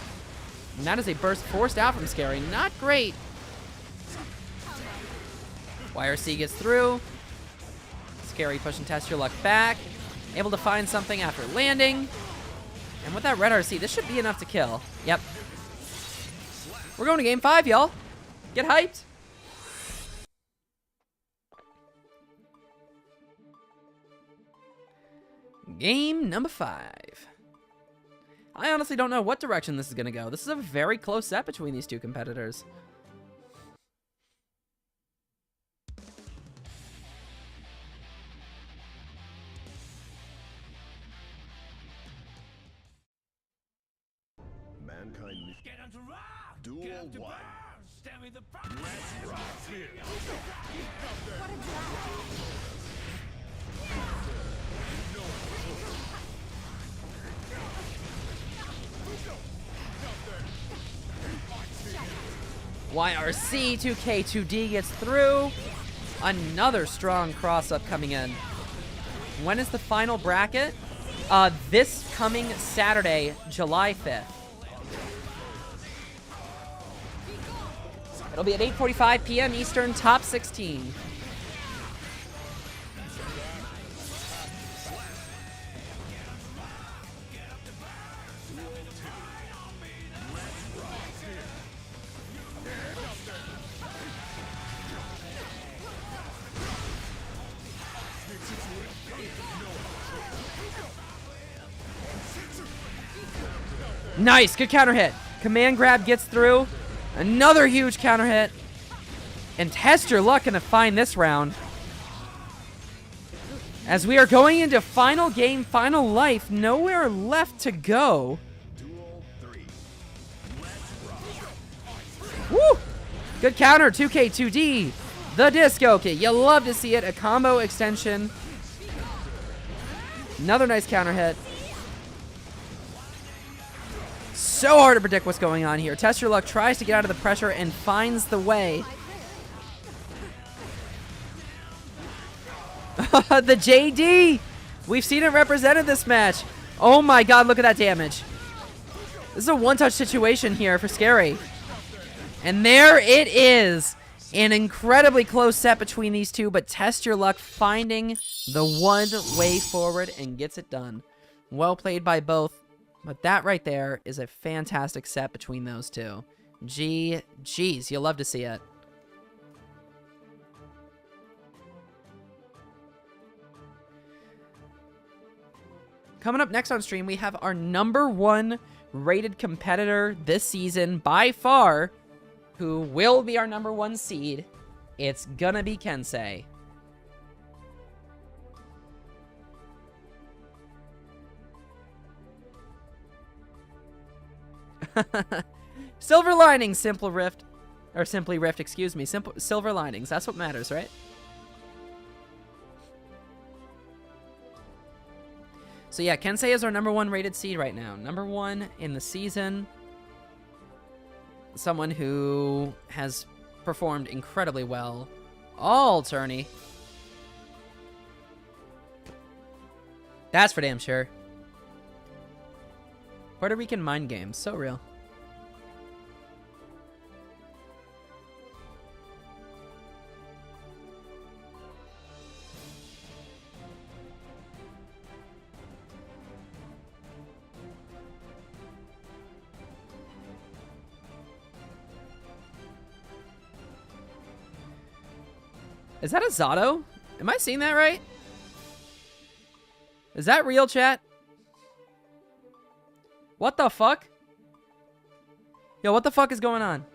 Speaker 2: And that is a burst forced out from Scary. Not great. YRC gets through. Scary pushing Test Your Luck back. Able to find something after landing. And with that red RC, this should be enough to kill. Yep. We're going to game 5, y'all. Get hyped. Game number 5. I honestly don't know what direction this is going to go. This is a very close set between these two competitors.
Speaker 4: Mankind.
Speaker 1: Get on to rock.
Speaker 4: Duel
Speaker 1: Get up to
Speaker 4: one.
Speaker 1: burn. Stand with the
Speaker 2: YRC 2K2D gets through. Another strong cross-up coming in. When is the final bracket? This coming Saturday, July 5th. It'll be at 8:45 p.m. Eastern, top 16. Nice, good counter hit. Command grab gets through. Another huge counter hit. And test your luck gonna find this round. As we are going into final game, final life, nowhere left to go. Woo! Good counter, 2K2D. The disco kick. You love to see it. A combo extension. Another nice counter hit. So hard to predict what's going on here. Test your luck tries to get out of the pressure and finds the way. The JD! We've seen it represented this match. Oh my god, look at that damage. This is a one-touch situation here for Scary. And there it is. An incredibly close set between these two, but Test Your Luck finding the one way forward and gets it done. Well played by both. But that right there is a fantastic set between those two. Geez, you'll love to see it. Coming up next on stream, we have our #1 rated competitor this season by far, who will be our #1 seed. It's gonna be Kensei. Silver linings, Simply Rift, excuse me. Silver linings, that's what matters, right? So yeah, Kensei is our #1 rated seed right now. #1 in the season. Someone who has performed incredibly well all tourney. That's for damn sure. Puerto Rican mind games, so real. Is that a Zato? Am I seeing that right? Is that real, chat? What the fuck? Yo, what the fuck is going on?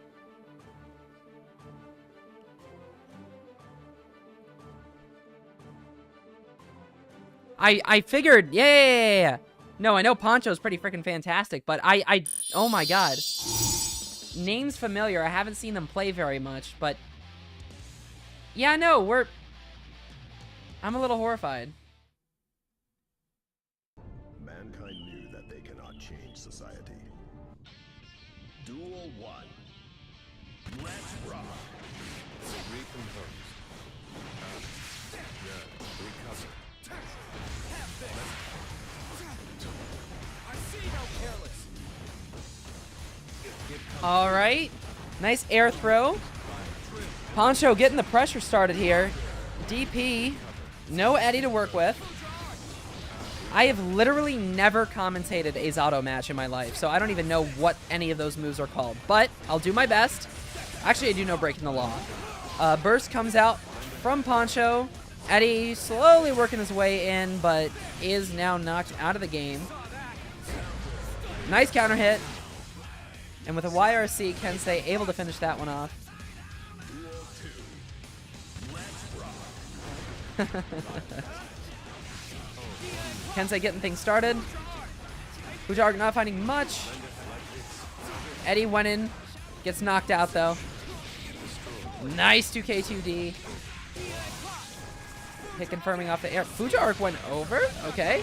Speaker 2: I figured, yeah. No, I know Poncho's pretty freaking fantastic, but oh my god. Name's familiar. I haven't seen them play very much, but yeah, no, I'm a little horrified.
Speaker 4: Mankind knew that they cannot change society. Duel 1. Let's rock. Recompose. Recover. I see how careless.
Speaker 2: All right. Nice air throw. Poncho getting the pressure started here. DP. No Eddie to work with. I have literally never commentated a Zato match in my life, so I don't even know what any of those moves are called. But I'll do my best. Actually, I do know Breaking the Law. Burst comes out from Poncho. Eddie slowly working his way in, but is now knocked out of the game. Nice counter hit. And with a YRC, Kensei able to finish that one off. Kensei getting things started. Fujarg not finding much. Eddie went in. Gets knocked out, though. Nice 2K2D. Hit confirming off the air. Fujarg went over. Okay.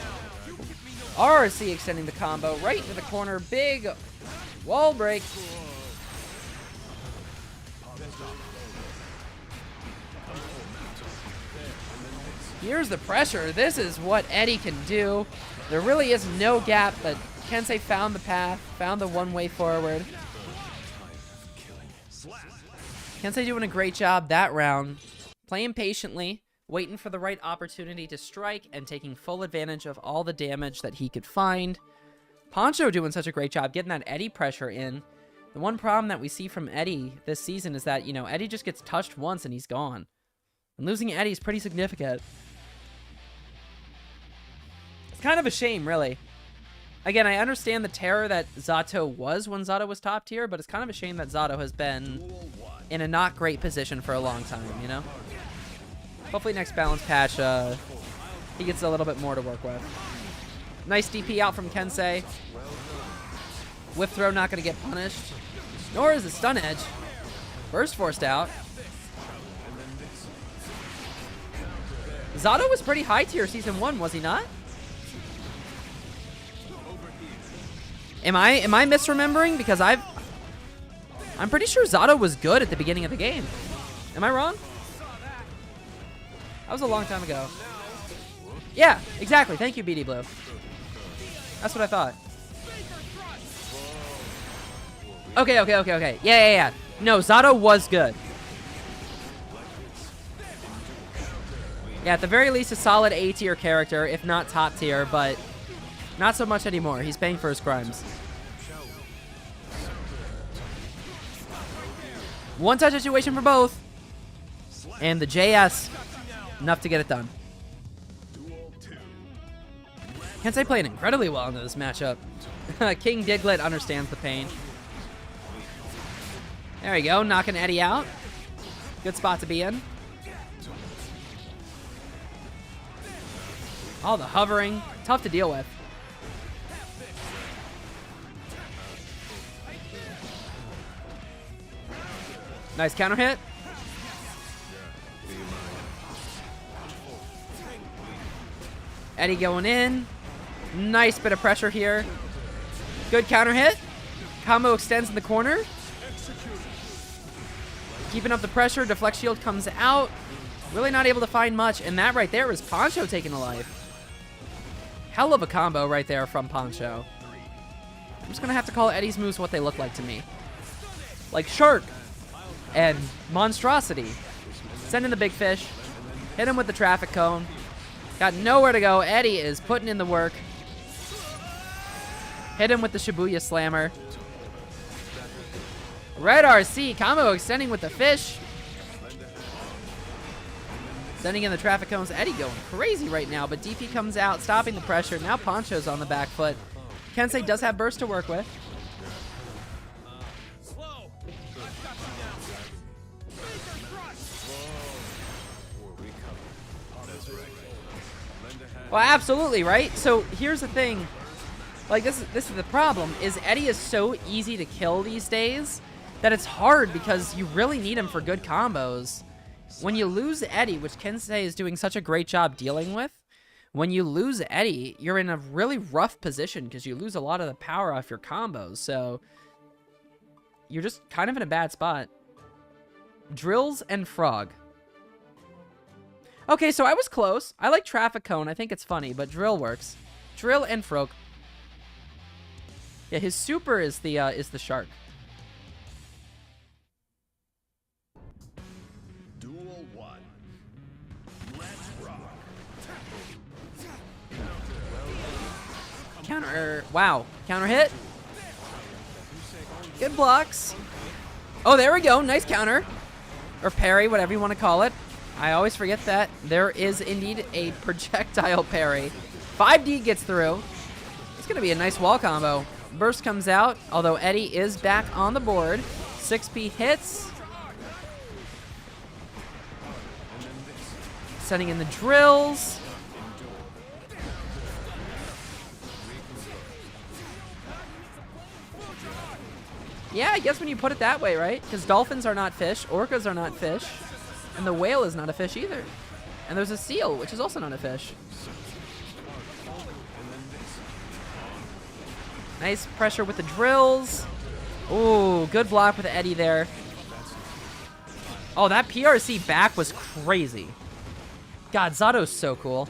Speaker 2: RRC extending the combo right into the corner. Big wall break. Here's the pressure. This is what Eddie can do. There really is no gap, but Kensei found the path, found the one way forward. Kensei doing a great job that round. Playing patiently, waiting for the right opportunity to strike, and taking full advantage of all the damage that he could find. Poncho doing such a great job getting that Eddie pressure in. The one problem that we see from Eddie this season is that, you know, Eddie just gets touched once and he's gone. And losing Eddie is pretty significant. It's kind of a shame, really. Again, I understand the terror that Zato was when Zato was top tier, but it's kind of a shame that Zato has been in a not great position for a long time, you know? Hopefully next balance patch, he gets a little bit more to work with. Nice DP out from Kensei. Whip throw not going to get punished. Nor is the stun edge. Burst forced out. Zato was pretty high tier season 1, was he not? Am I misremembering? Because I'm pretty sure Zato was good at the beginning of the game. Am I wrong? That was a long time ago. Yeah, exactly. Thank you, BD Blue. That's what I thought. Okay. Yeah. No, Zato was good. Yeah, at the very least, a solid A tier character, if not top tier, but not so much anymore. He's paying for his crimes. One-touch situation for both. And the JS, enough to get it done. Kensei playing incredibly well in this matchup. King Diglett understands the pain. There we go, knocking Eddie out. Good spot to be in. All the hovering, tough to deal with. Nice counter hit. Eddie going in. Nice bit of pressure here. Good counter hit. Combo extends in the corner. Keeping up the pressure. Deflect shield comes out. Really not able to find much. And that right there is Poncho taking a life. Hell of a combo right there from Poncho. I'm just going to have to call Eddie's moves what they look like to me. Like Shark and Monstrosity. Send in the big fish. Hit him with the traffic cone. Got nowhere to go. Eddie is putting in the work. Hit him with the Shibuya Slammer. Red RC. Combo extending with the fish. Sending in the traffic cones. Eddie going crazy right now, but DP comes out, stopping the pressure. Now Poncho's on the back foot. Kensei does have burst to work with. Well, absolutely, right? So here's the thing. Like, this is the problem, is Eddie is so easy to kill these days that it's hard because you really need him for good combos. When you lose Eddie, which Kensei is doing such a great job dealing with, when you lose Eddie, you're in a really rough position because you lose a lot of the power off your combos. So you're just kind of in a bad spot. Drills and Frog. Okay, so I was close. I like Traffic Cone. I think it's funny, but Drill works. Drill and Frog. Yeah, his super is the shark.
Speaker 4: Duel 1. Let's rock.
Speaker 2: Counter. Wow. Counter hit. Good blocks. Oh, there we go. Nice counter. Or parry, whatever you want to call it. I always forget that there is indeed a projectile parry. 5D gets through. It's going to be a nice wall combo. Burst comes out, although Eddie is back on the board. 6P hits. Sending in the drills. Yeah, I guess when you put it that way, right? Because dolphins are not fish, orcas are not fish, and the whale is not a fish either. And there's a seal, which is also not a fish. Nice pressure with the drills. Ooh, good block with Eddie there. Oh, that PRC back was crazy. God, Zato's so cool.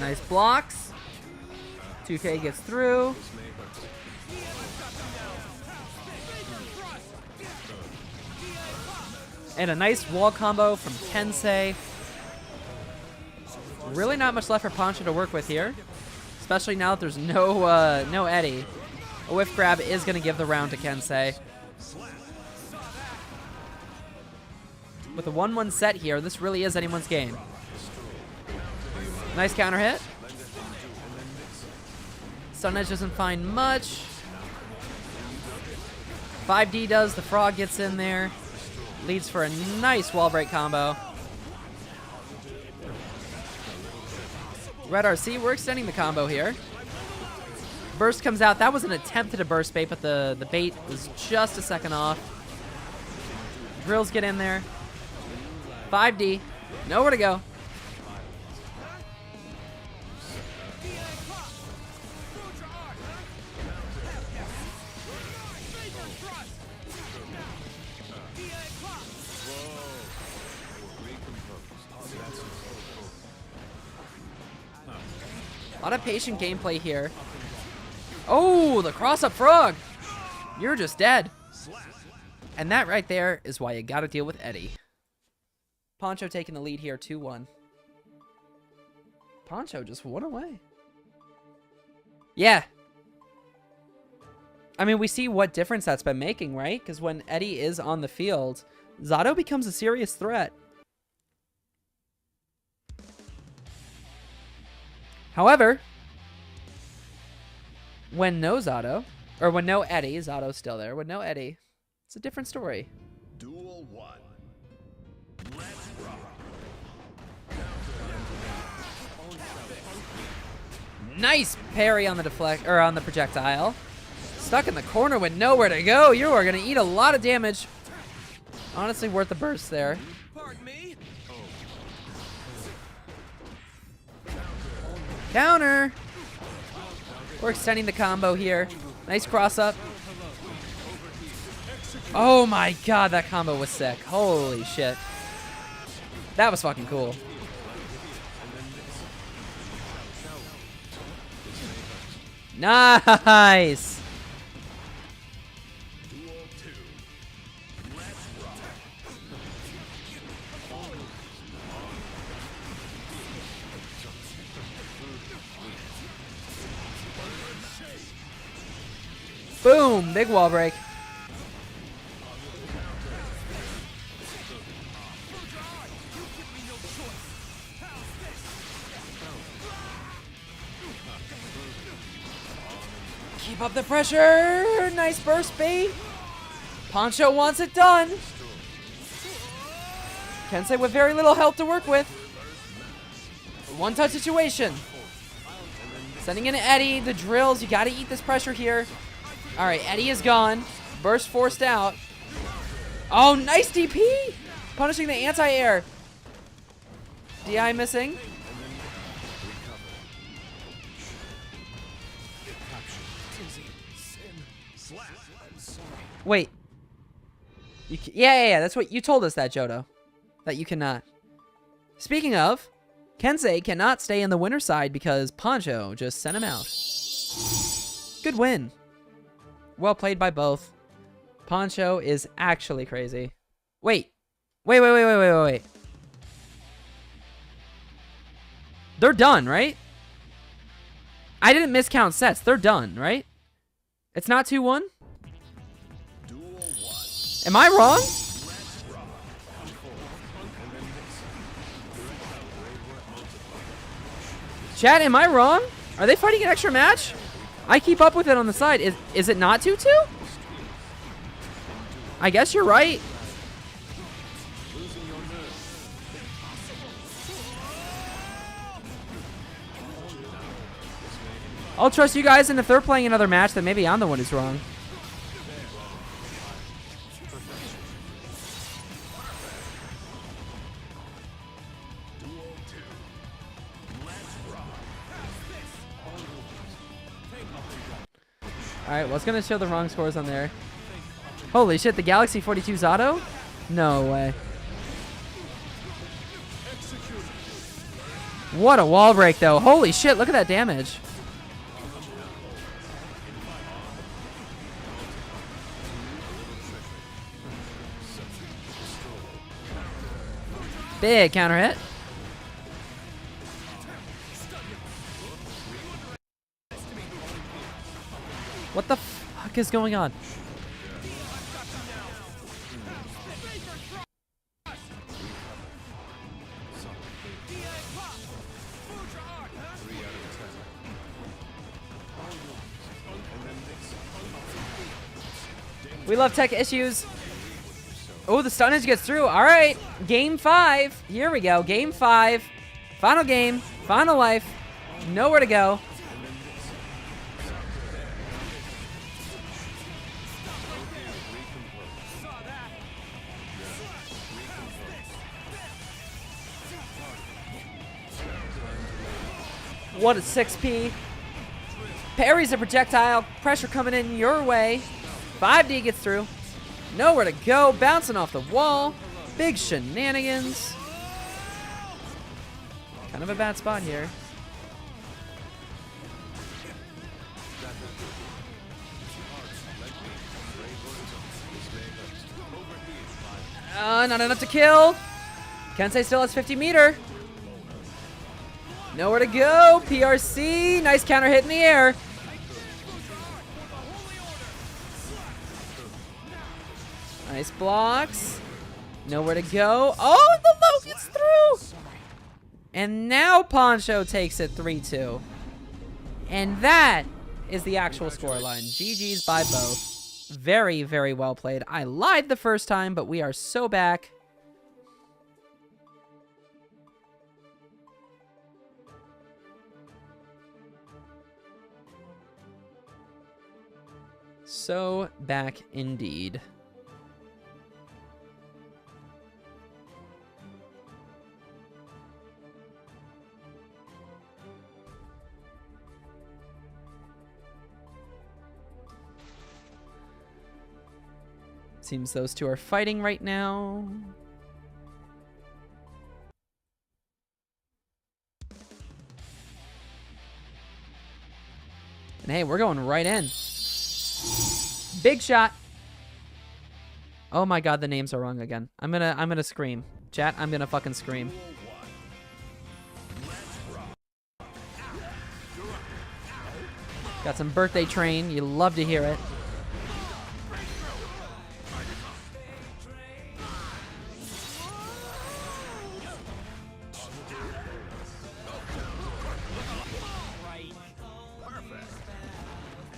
Speaker 2: Nice blocks. 2K gets through. And a nice wall combo from Kensei. Really not much left for Poncho to work with here. Especially now that there's no Eddie. A whiff grab is going to give the round to Kensei. With a 1-1 set here, this really is anyone's game. Nice counter hit. Sun Edge doesn't find much. 5D does. The frog gets in there. Leads for a nice wall break combo. Red RC, we're extending the combo here. Burst comes out. That was an attempt at a burst bait, but the bait was just a second off. Drills get in there. 5D. Nowhere to go. A lot of patient gameplay here. Oh, the cross-up frog. You're just dead. And that right there is why you got to deal with Eddie. Poncho taking the lead here, 2-1. Poncho just won away. Yeah. I mean, we see what difference that's been making, right? Because when Eddie is on the field, Zato becomes a serious threat. However, when no Zato, or when no Eddie, Zato's still there. When no Eddie, it's a different story.
Speaker 4: Duel 1. Let's rock.
Speaker 2: Nice parry on the deflect or on the projectile. Stuck in the corner with nowhere to go. You are gonna eat a lot of damage. Honestly, worth the burst there.
Speaker 1: Pardon me?
Speaker 2: Counter. We're extending the combo here. Nice cross up. Oh my god, that combo was sick. Holy shit. That was fucking cool. Nice. Boom! Big wall break. Keep up the pressure. Nice burst bait. Poncho wants it done. Kensei with very little help to work with. One touch situation. Sending in Eddie. The drills. You got to eat this pressure here. All right, Eddie is gone. Burst forced out. Oh, nice DP. Punishing the anti-air. DI missing. Wait. Yeah. That's what you told us that, Jodo. That you cannot. Speaking of, Kensei cannot stay in the winner's side because Poncho just sent him out. Good win. Well played by both. Poncho is actually crazy. Wait. They're done, right? I didn't miscount sets. They're done, right? It's not 2-1? Am I wrong? Chat, am I wrong? Are they fighting an extra match? I keep up with it on the side. Is it not 2-2? I guess you're right. I'll trust you guys, and if they're playing another match, then maybe I'm the one who's wrong. Alright, well, it's going to show the wrong scores on there. Holy shit, the Galaxy 42 Zato? No way. What a wall break, though. Holy shit, look at that damage. Big counter hit. What the fuck is going on? We love tech issues. Oh, the stun edge gets through. All right, game 5. Here we go, game 5. Final game, final life. Nowhere to go. What a 6P. Parries a projectile. Pressure coming in your way. 5D gets through. Nowhere to go. Bouncing off the wall. Big shenanigans. Kind of a bad spot here. Not enough to kill. Kensei still has 50 meter. Nowhere to go. PRC. Nice counter hit in the air. Nice blocks. Nowhere to go. Oh, the low gets through. And now Poncho takes it 3-2. And that is the actual scoreline. GG's by both. Very, very well played. I lied the first time, but we are so back. So back indeed. Seems those two are fighting right now. And hey, we're going right in. Big shot. Oh my god, the names are wrong again. I'm gonna scream. Chat, I'm gonna fucking scream. Got some birthday train. You love to hear it.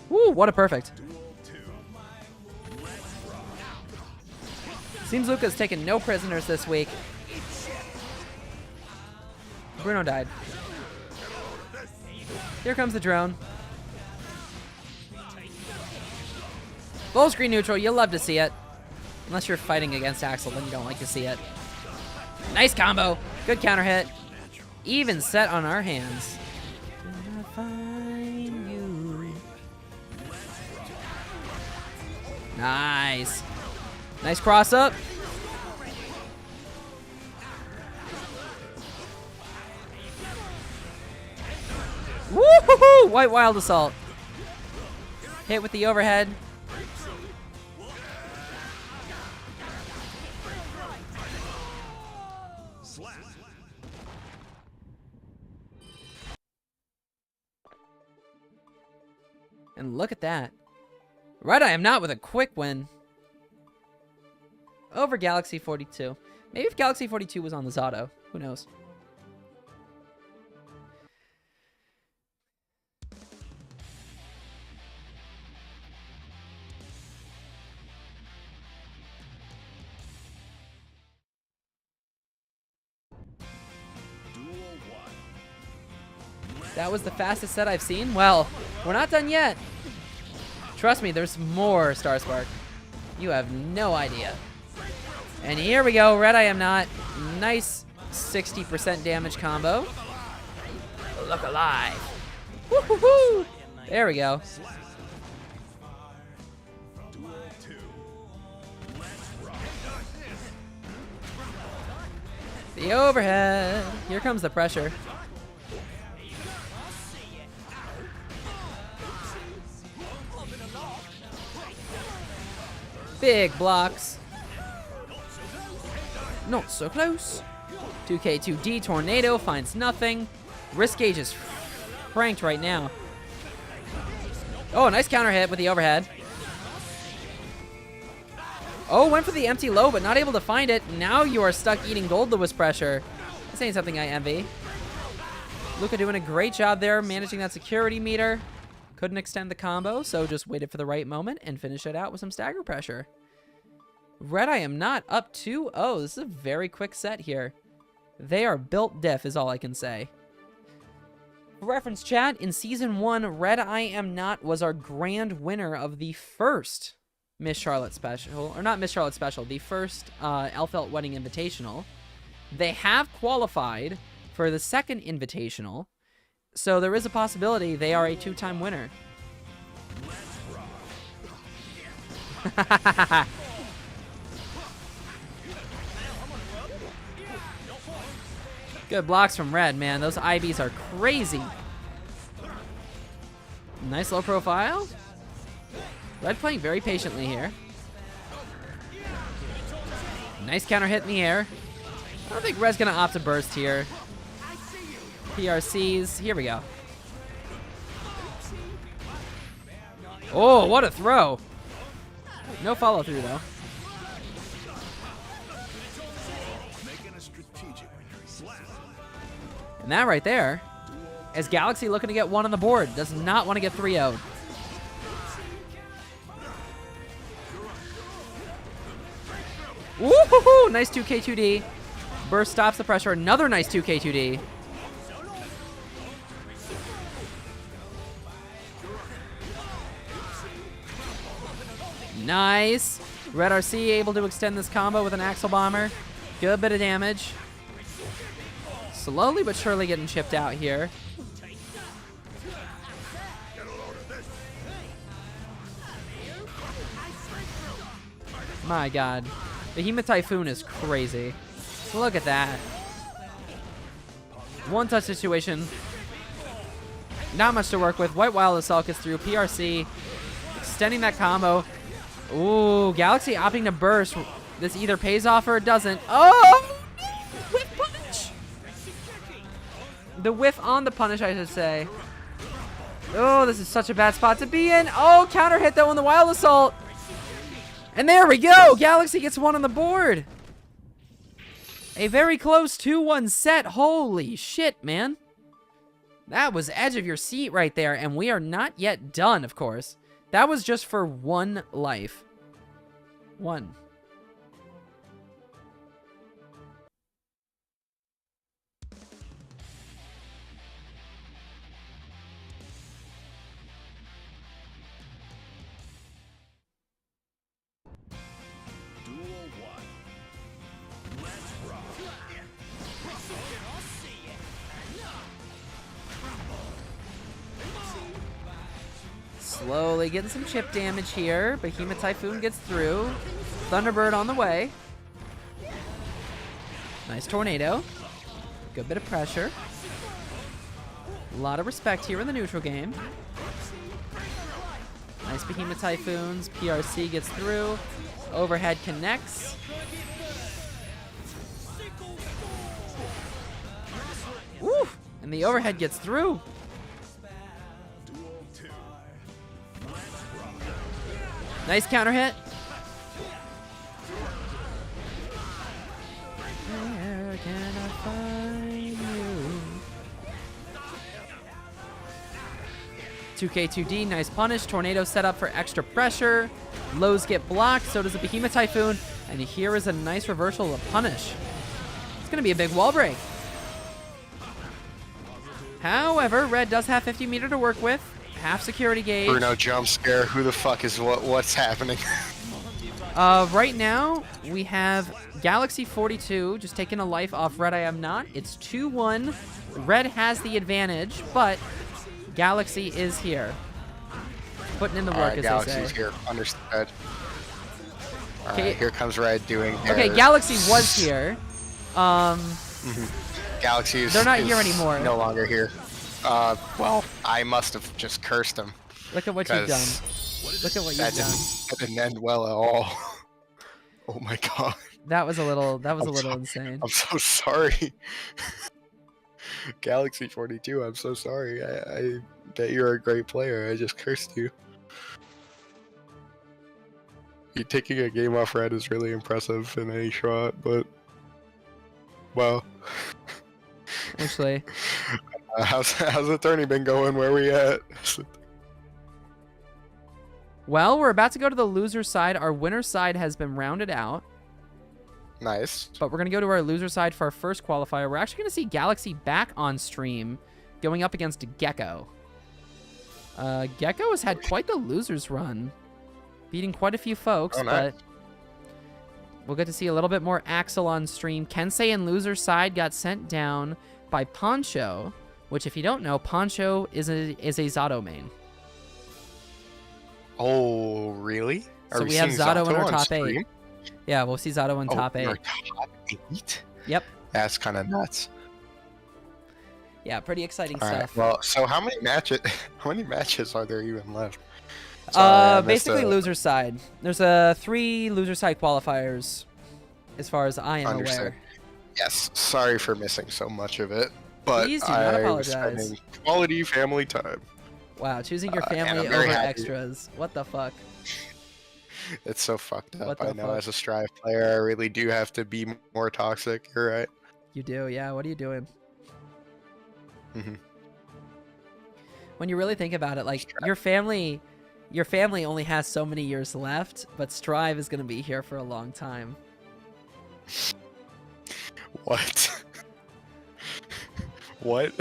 Speaker 2: Woo, what a perfect. Seems Luca's taken no prisoners this week. Bruno died. Here comes the drone. Full screen neutral, you'll love to see it. Unless you're fighting against Axel, then you don't like to see it. Nice combo. Good counter hit. Even set on our hands. Nice. Nice cross up. Woo-hoo-hoo! White Wild Assault. Hit with the overhead. And look at that. Right, I am not with a quick win. Over Galaxy 42. Maybe if Galaxy 42 was on the Zato. Who knows? That was the fastest set I've seen? Well, we're not done yet. Trust me, there's more, Starspark. You have no idea. And here we go, Red I Am Not. Nice 60% damage combo. Look alive. Woo-hoo-hoo! There we go. The overhead. Here comes the pressure. Big blocks. Not so close. 2K2D tornado finds nothing. Risk gauge is franked right now. Oh, nice counter hit with the overhead. Oh, went for the empty low, but not able to find it. Now you are stuck eating gold Lewis pressure. This ain't something I envy. Luca doing a great job there, managing that security meter. Couldn't extend the combo, so just waited for the right moment and finished it out with some stagger pressure. Red, I am not up 2-0. This is a very quick set here. They are built diff is all I can say. For reference chat, in Season 1, Red I Am Not was our grand winner of the first Miss Charlotte Special. Or not Miss Charlotte Special, the first Elfelt Wedding Invitational. They have qualified for the second Invitational, so there is a possibility they are a 2-time winner. Good blocks from Red, man. Those IBs are crazy. Nice low profile. Red playing very patiently here. Nice counter hit in the air. I don't think Red's going to opt to burst here. PRCs. Here we go. Oh, what a throw. No follow through, though. And that right there is Galaxy looking to get 1 on the board. Does not want to get 3-0'd. Woohoo! Nice 2K2D. Burst stops the pressure. Another nice 2K2D. Nice. Red RC able to extend this combo with an Axle Bomber. Good bit of damage. Slowly but surely getting chipped out here. My god. Behemoth Typhoon is crazy. Look at that. One touch situation. Not much to work with. White Wild Assault gets through. PRC extending that combo. Ooh, Galaxy opting to burst. This either pays off or it doesn't. Oh! Whiff punish! The whiff on the punish, I should say. Oh, this is such a bad spot to be in. Oh, counter hit though on the Wild Assault. And there we go. Galaxy gets 1 on the board. A very close 2-1 set. Holy shit, man. That was edge of your seat right there. And we are not yet done, of course. That was just for 1 life. 1. Slowly getting some chip damage here. Behemoth Typhoon gets through. Thunderbird on the way. Nice tornado. Good bit of pressure. A lot of respect here in the neutral game. Nice Behemoth Typhoons. PRC gets through. Overhead connects. Woo! And the overhead gets through. Nice counter hit. Where can I find you? 2K2D, nice punish. Tornado set up for extra pressure. Lows get blocked, so does the Behemoth Typhoon. And here is a nice reversal of punish. It's going to be a big wall break. However, Red does have 50 meter to work with. Half security gauge.
Speaker 3: Bruno jump scare. Who the fuck is what's happening?
Speaker 2: Right now, we have Galaxy 42 just taking a life off Red I Am Not. It's 2-1. Red has the advantage, but Galaxy is here. Putting in the work, as
Speaker 3: Galaxy's
Speaker 2: they say.
Speaker 3: here. Understood. Alright, here comes Red doing their...
Speaker 2: Okay, Galaxy was here.
Speaker 3: Galaxy is...
Speaker 2: They're not here anymore.
Speaker 3: No longer here. Well, I must have just cursed him.
Speaker 2: Look at what you've done. Look at what you've done.
Speaker 3: That didn't end well at all. Oh my god.
Speaker 2: That was a little
Speaker 3: I'm
Speaker 2: insane.
Speaker 3: I'm so sorry. Galaxy 42, I'm so sorry. I bet you're a great player. I just cursed you. You taking a game off red is really impressive in any shot, but well.
Speaker 2: Actually,
Speaker 3: How's the tourney been going? Where we at?
Speaker 2: well, we're about to go to the loser side. Our winner side has been rounded out,
Speaker 3: Nice.
Speaker 2: but we're going to go to our loser side for our first qualifier. We're actually going to see Galaxy back on stream going up against Gecko. Gecko has had quite the losers run, beating quite a few folks,
Speaker 3: Oh, nice.
Speaker 2: but we'll get to see a little bit more Axel on stream. Kensei in loser side got sent down by Poncho, which if you don't know, Poncho is a Zato main.
Speaker 3: Oh, really?
Speaker 2: So we have
Speaker 3: seeing
Speaker 2: Zato in our
Speaker 3: on
Speaker 2: top
Speaker 3: stream?
Speaker 2: 8. Yeah, we'll see Zato in top 8.
Speaker 3: Our top 8?
Speaker 2: Yep.
Speaker 3: That's kind of nuts.
Speaker 2: Yeah, pretty exciting
Speaker 3: All right.
Speaker 2: stuff.
Speaker 3: Well, so how many matches? How many matches are there even left? Sorry, I missed
Speaker 2: Basically loser side. There's 3 loser side qualifiers, as far as I am
Speaker 3: Understood.
Speaker 2: aware.
Speaker 3: Yes. Sorry for missing so much of it, but
Speaker 2: Please do not
Speaker 3: I was
Speaker 2: apologize.
Speaker 3: spending quality family time.
Speaker 2: Wow, choosing your
Speaker 3: and
Speaker 2: family
Speaker 3: I'm very
Speaker 2: over
Speaker 3: happy.
Speaker 2: extras. What the fuck?
Speaker 3: It's so fucked
Speaker 2: What
Speaker 3: up.
Speaker 2: the
Speaker 3: I know
Speaker 2: fuck?
Speaker 3: as a Strive player, I really do have to be more toxic. You're right.
Speaker 2: You do, yeah. What are you doing?
Speaker 3: Mhm.
Speaker 2: When you really think about it, like your family only has so many years left, but Strive is going to be here for a long time.
Speaker 3: What? What?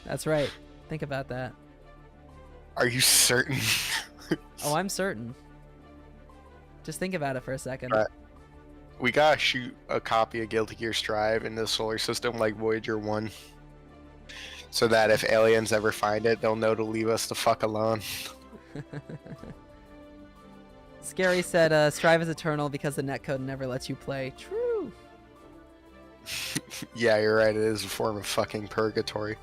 Speaker 2: That's right. Think about that.
Speaker 3: Are you certain?
Speaker 2: Oh, I'm certain. Just think about it for a second.
Speaker 3: Right. We gotta shoot a copy of Guilty Gear Strive into the solar system like Voyager 1. So that if aliens ever find it, they'll know to leave us the fuck alone.
Speaker 2: Scary said, Strive is eternal because the netcode never lets you play. True.
Speaker 3: Yeah, you're right. It is a form of fucking purgatory.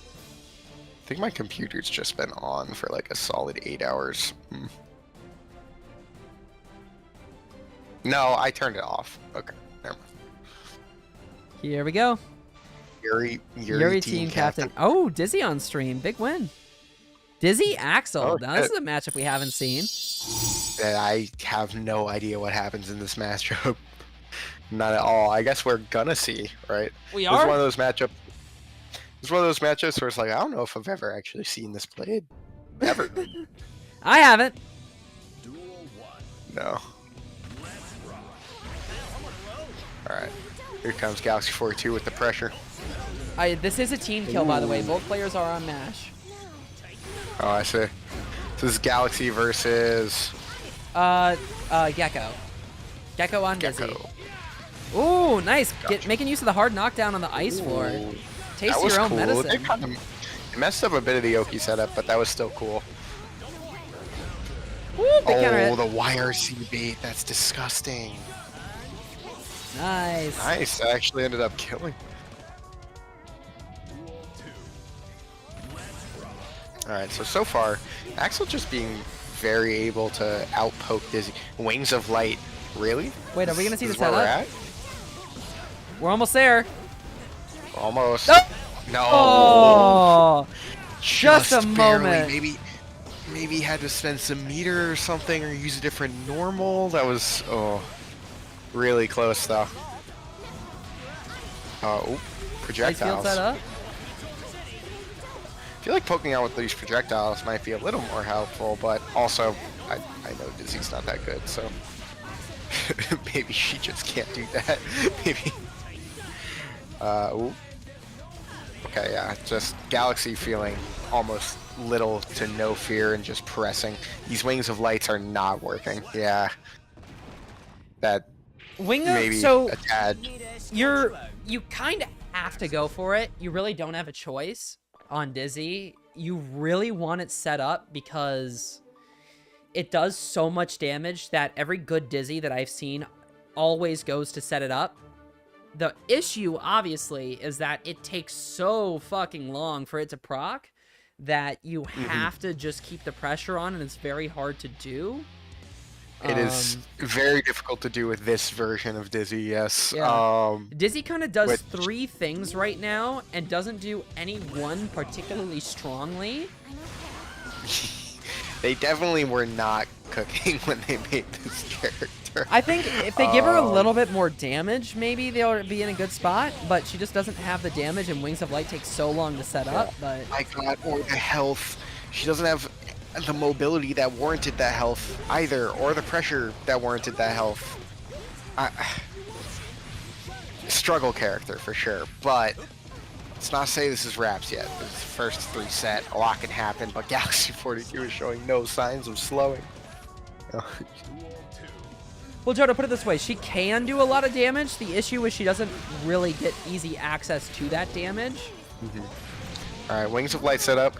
Speaker 3: I think my computer's just been on for like a solid 8 hours. No, I turned it off. Okay, never mind.
Speaker 2: Here we go.
Speaker 3: Yuri
Speaker 2: team captain. Oh, Dizzy on stream. Big win. Dizzy Axel.
Speaker 3: Oh,
Speaker 2: now, this
Speaker 3: shit.
Speaker 2: is a matchup we haven't seen.
Speaker 3: I have no idea what happens in this matchup. Not at all. I guess we're gonna see, right?
Speaker 2: We
Speaker 3: It's
Speaker 2: are?
Speaker 3: one of those matchups. It's one of those matchups where it's like I don't know if I've ever actually seen this played. Ever.
Speaker 2: I haven't.
Speaker 3: No. Alright. Here comes Galaxy 42 with the pressure.
Speaker 2: This is a team kill, by the way. Both players are on MASH.
Speaker 3: Oh, I see. This is Galaxy versus
Speaker 2: Gecko. Gecko on Dizzy.
Speaker 3: Gecko.
Speaker 2: Ooh, nice.
Speaker 3: Gotcha.
Speaker 2: Making use of the hard knockdown on the ice floor.
Speaker 3: Ooh,
Speaker 2: Taste
Speaker 3: that was
Speaker 2: your own
Speaker 3: cool.
Speaker 2: medicine.
Speaker 3: They kind of messed up a bit of the Oki setup, but that was still cool.
Speaker 2: Ooh, big counter
Speaker 3: Oh,
Speaker 2: hit.
Speaker 3: the YRC bait. That's disgusting.
Speaker 2: Nice.
Speaker 3: Nice. That actually ended up killing. Alright, so far, Axel just being very able to outpoke Dizzy. Wings of Light. Really?
Speaker 2: Wait, are we going to see the
Speaker 3: This is where we're
Speaker 2: setup?
Speaker 3: at?
Speaker 2: We're almost there.
Speaker 3: Almost.
Speaker 2: No!
Speaker 3: No.
Speaker 2: Oh, just a
Speaker 3: barely.
Speaker 2: moment.
Speaker 3: Maybe he had to spend some meter or something, or use a different normal. That was really close though. Oh,
Speaker 2: Nice
Speaker 3: projectiles.
Speaker 2: field set up.
Speaker 3: I feel like poking out with these projectiles might be a little more helpful, but also I know Dizzy's not that good, so maybe she just can't do that. Maybe. Ooh. Okay, yeah, just Galaxy feeling almost little to no fear and just pressing. These Wings of Lights are not working. Yeah. That maybe
Speaker 2: So
Speaker 3: a tad.
Speaker 2: you kind of have to go for it. You really don't have a choice on Dizzy. You really want it set up because it does so much damage that every good Dizzy that I've seen always goes to set it up. The issue, obviously, is that it takes so fucking long for it to proc that you have to just keep the pressure on, and it's very hard to do.
Speaker 3: It is very difficult to do with this version of Dizzy, yes.
Speaker 2: Yeah. Dizzy kind of does
Speaker 3: which-
Speaker 2: 3 things right now and doesn't do any one particularly strongly.
Speaker 3: They definitely were not cooking when they made this character.
Speaker 2: I think if they give her a little bit more damage, maybe they'll be in a good spot, but she just doesn't have the damage, and Wings of Light takes so long to set up. But
Speaker 3: My god, or the health. She doesn't have the mobility that warranted that health either, or the pressure that warranted that health. Struggle character for sure, but let's not say this is wraps yet. This is the first 3 set. A lot can happen, but Galaxy 42 is showing no signs of slowing.
Speaker 2: well, Joe, to put it this way, she can do a lot of damage. The issue is she doesn't really get easy access to that damage.
Speaker 3: Alright, Wings of Light set up.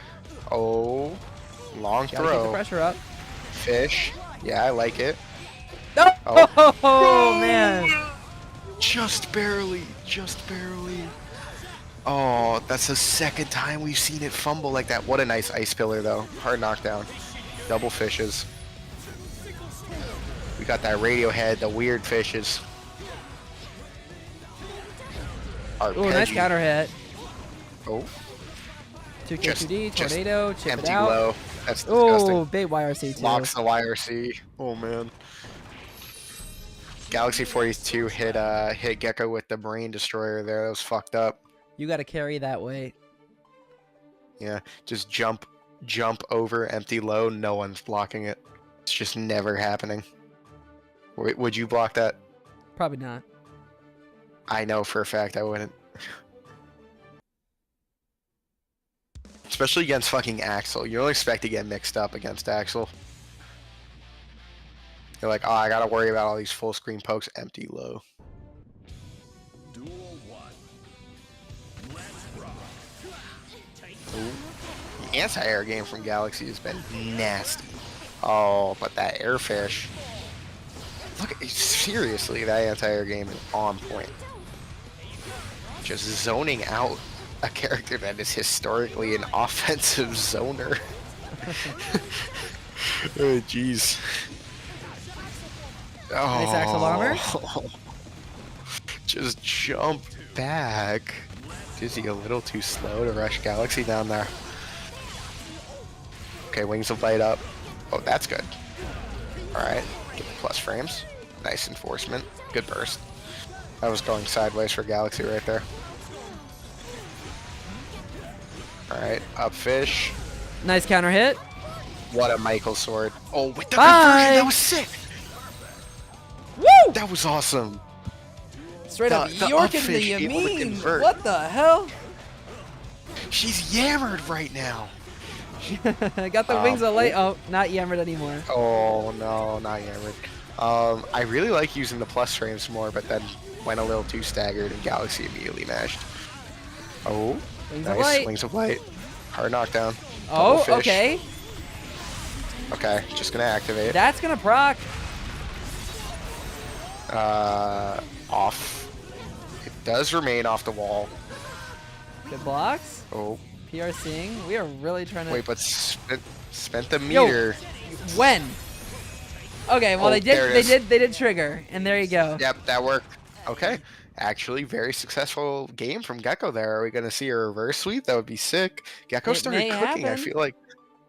Speaker 3: Oh, long
Speaker 2: Gotta keep the
Speaker 3: throw.
Speaker 2: pressure up.
Speaker 3: Fish. Yeah, I like it.
Speaker 2: Oh, man.
Speaker 3: Just barely. Just barely. Oh, that's the second time we've seen it fumble like that. What a nice ice pillar, though. Hard knockdown. Double fishes. We got that radio head, the weird fishes.
Speaker 2: Oh, nice counter hit.
Speaker 3: Oh,
Speaker 2: 2K2D, tornado, chip
Speaker 3: empty
Speaker 2: it out.
Speaker 3: low. That's disgusting.
Speaker 2: Oh, bait YRC too.
Speaker 3: Locks the YRC. Oh, man. Galaxy 42 hit Gecko with the brain destroyer there. That was fucked up.
Speaker 2: You got to carry that weight.
Speaker 3: Yeah, just jump over empty low. No one's blocking it. It's just never happening. Would you block that?
Speaker 2: Probably not.
Speaker 3: I know for a fact I wouldn't. Especially against fucking Axel. You don't expect to get mixed up against Axel. You're like, oh, I gotta worry about all these full screen pokes. Empty low.
Speaker 4: Duel 1. Let's rock.
Speaker 3: Ooh. The anti-air game from Galaxy has been nasty. Oh, but that airfish. Look, seriously, that anti-air game is on point. Just zoning out a character that is historically an offensive zoner. Oh, jeez. Oh,
Speaker 2: Nice Axel armor.
Speaker 3: Just jump back. Dizzy a little too slow to rush Galaxy down there. Okay, Wings of Light up. Oh, that's good. Alright, get the plus frames. Nice enforcement. Good burst. That was going sideways for Galaxy right there. Alright, up fish.
Speaker 2: Nice counter hit.
Speaker 3: What a Michael sword. Oh, with the
Speaker 2: Bye.
Speaker 3: conversion, that was sick!
Speaker 2: Woo!
Speaker 3: That was awesome.
Speaker 2: Straight up,
Speaker 3: the
Speaker 2: York
Speaker 3: up
Speaker 2: and the
Speaker 3: fish able to
Speaker 2: Yamin.
Speaker 3: convert.
Speaker 2: What the hell?
Speaker 3: She's yammered right now.
Speaker 2: Got the Wings of Light. Oh, not yammered anymore.
Speaker 3: Oh, no, not yammered. I really like using the plus frames more, but then went a little too staggered and Galaxy immediately mashed. Oh,
Speaker 2: Wings of
Speaker 3: nice.
Speaker 2: Light.
Speaker 3: Wings of Light. Hard knockdown.
Speaker 2: Oh,
Speaker 3: Double fish.
Speaker 2: okay.
Speaker 3: Okay, just gonna activate.
Speaker 2: That's gonna proc.
Speaker 3: Off. It does remain off the wall.
Speaker 2: Good blocks.
Speaker 3: Oh,
Speaker 2: PRCing. We are really trying to.
Speaker 3: wait, but spent the meter.
Speaker 2: When? Okay, well
Speaker 3: Oh,
Speaker 2: they
Speaker 3: there it is.
Speaker 2: did trigger, and there you go.
Speaker 3: Yep, that worked. Okay. Actually, very successful game from Gecko there. Are we gonna see a reverse sweep? That would be sick. Gecko
Speaker 2: It
Speaker 3: started
Speaker 2: may
Speaker 3: cooking. I
Speaker 2: happen.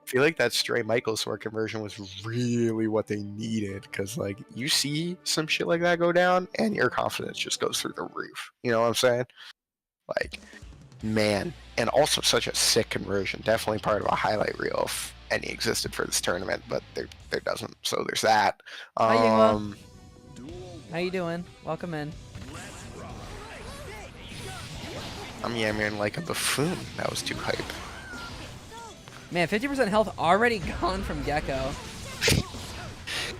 Speaker 3: feel like that stray Michael sword conversion was really what they needed, because like you see some shit like that go down and your confidence just goes through the roof. You know what I'm saying? Like, man. And also such a sick conversion. Definitely part of a highlight reel if any existed for this tournament, but there doesn't. So there's that.
Speaker 2: Hi, Yingwa. How you doing? Welcome in.
Speaker 3: I'm yammering like a buffoon. That was too hype.
Speaker 2: Man, 50% health already gone from Gecko.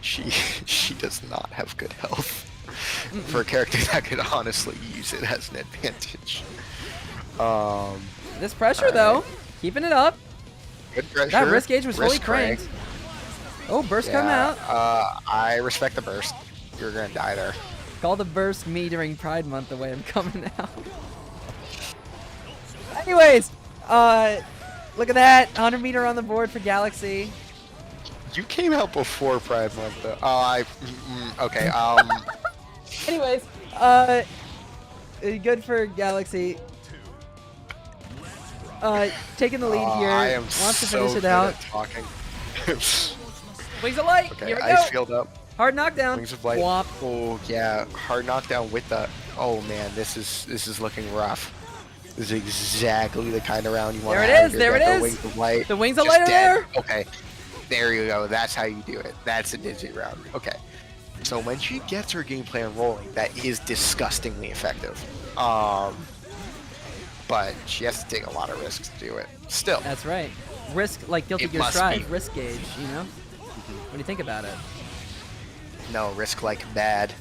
Speaker 3: She does not have good health for a character that could honestly use it as an advantage.
Speaker 2: This pressure though, keeping it up.
Speaker 3: Good pressure.
Speaker 2: That wrist gauge was fully
Speaker 3: wrist crank.
Speaker 2: cranked. Oh, burst come out.
Speaker 3: I respect the burst. You're gonna die there.
Speaker 2: Call the burst me during Pride Month the way I'm coming out. Anyways, Look at that. 100-meter on the board for Galaxy.
Speaker 3: You came out before Pride Month, though. Oh, okay.
Speaker 2: Anyways, good for Galaxy. Taking the lead here.
Speaker 3: I am
Speaker 2: Wants to
Speaker 3: so
Speaker 2: finish it
Speaker 3: good
Speaker 2: out.
Speaker 3: at talking.
Speaker 2: Wings of Light.
Speaker 3: Okay,
Speaker 2: Here we
Speaker 3: ice
Speaker 2: go.
Speaker 3: filled up.
Speaker 2: Hard knockdown.
Speaker 3: Wings of Light.
Speaker 2: Womp.
Speaker 3: Oh yeah, hard knockdown with the. Oh man, this is looking rough. This is exactly the kind of round you want
Speaker 2: There
Speaker 3: to
Speaker 2: it
Speaker 3: have.
Speaker 2: is,
Speaker 3: Your
Speaker 2: there it
Speaker 3: Deco
Speaker 2: is.
Speaker 3: Wings of Light.
Speaker 2: The Wings of
Speaker 3: just
Speaker 2: Light are
Speaker 3: dead.
Speaker 2: there.
Speaker 3: Okay, there you go. That's how you do it. That's a digit round. Okay. So when she gets her game plan rolling, that is disgustingly effective. But she has to take a lot of risks to do it. Still.
Speaker 2: That's right. Risk, like Guilty
Speaker 3: It
Speaker 2: Gear
Speaker 3: must
Speaker 2: Strive.
Speaker 3: be.
Speaker 2: Risk gauge, you know? What do you think about it?
Speaker 3: No, risk like bad.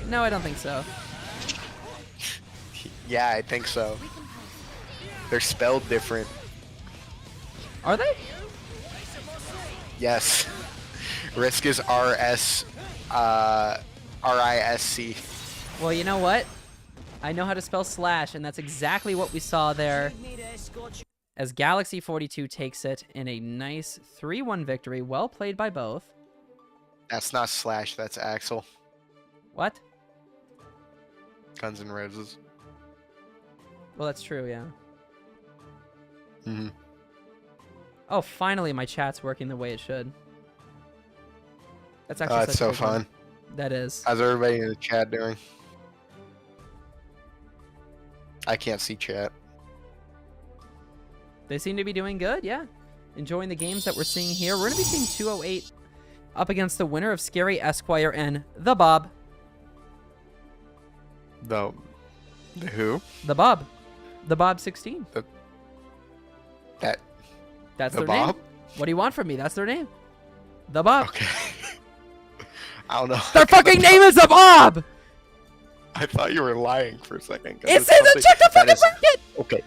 Speaker 2: No, I don't think so.
Speaker 3: Yeah, I think so. They're spelled different.
Speaker 2: Are they?
Speaker 3: Yes. Risk is R-S, R-I-S-C.
Speaker 2: Well, you know what? I know how to spell slash, and that's exactly what we saw there. As Galaxy 42 takes it in a nice 3-1 victory. Well played by both.
Speaker 3: That's not slash, that's Axel.
Speaker 2: What?
Speaker 3: Guns N' Roses.
Speaker 2: Well, that's true, yeah.
Speaker 3: Mm-hmm.
Speaker 2: Oh, finally my chat's working the way it should. That's actually
Speaker 3: Oh, it's
Speaker 2: such a
Speaker 3: so
Speaker 2: good one.
Speaker 3: fun.
Speaker 2: That is.
Speaker 3: How's everybody in the chat doing? I can't see chat.
Speaker 2: They seem to be doing good, yeah. Enjoying the games that we're seeing here. We're going to be seeing 208 up against the winner of Scary Esquire and the Bob.
Speaker 3: The who?
Speaker 2: The Bob. The Bob 16.
Speaker 3: That.
Speaker 2: That's
Speaker 3: The
Speaker 2: their
Speaker 3: Bob?
Speaker 2: name. What do you want from me? That's their name. The Bob.
Speaker 3: Okay. I don't know.
Speaker 2: Their fucking name is the Bob!
Speaker 3: I thought you were lying for a second. 'Cause
Speaker 2: It
Speaker 3: it's
Speaker 2: says it,
Speaker 3: something
Speaker 2: check the
Speaker 3: that
Speaker 2: fucking
Speaker 3: is-
Speaker 2: bracket!
Speaker 3: Okay.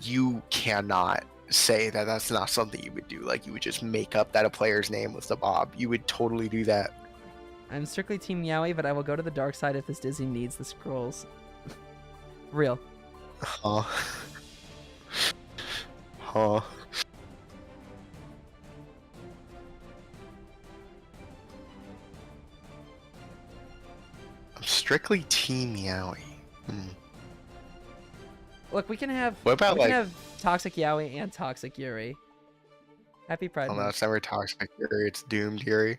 Speaker 3: You cannot say that that's not something you would do. Like, you would just make up that a player's name was the Bob. You would totally do that.
Speaker 2: I'm strictly Team Yowie, but I will go to the dark side if this Disney needs the scrolls. Real.
Speaker 3: Huh. Huh. I'm strictly Team Yowie. Hmm.
Speaker 2: Look, we can have
Speaker 3: What about,
Speaker 2: we can
Speaker 3: like-
Speaker 2: have Toxic Yowie and Toxic Yuri. Happy Pride
Speaker 3: Oh no,
Speaker 2: Month.
Speaker 3: it's never Toxic Yuri, it's Doomed Yuri.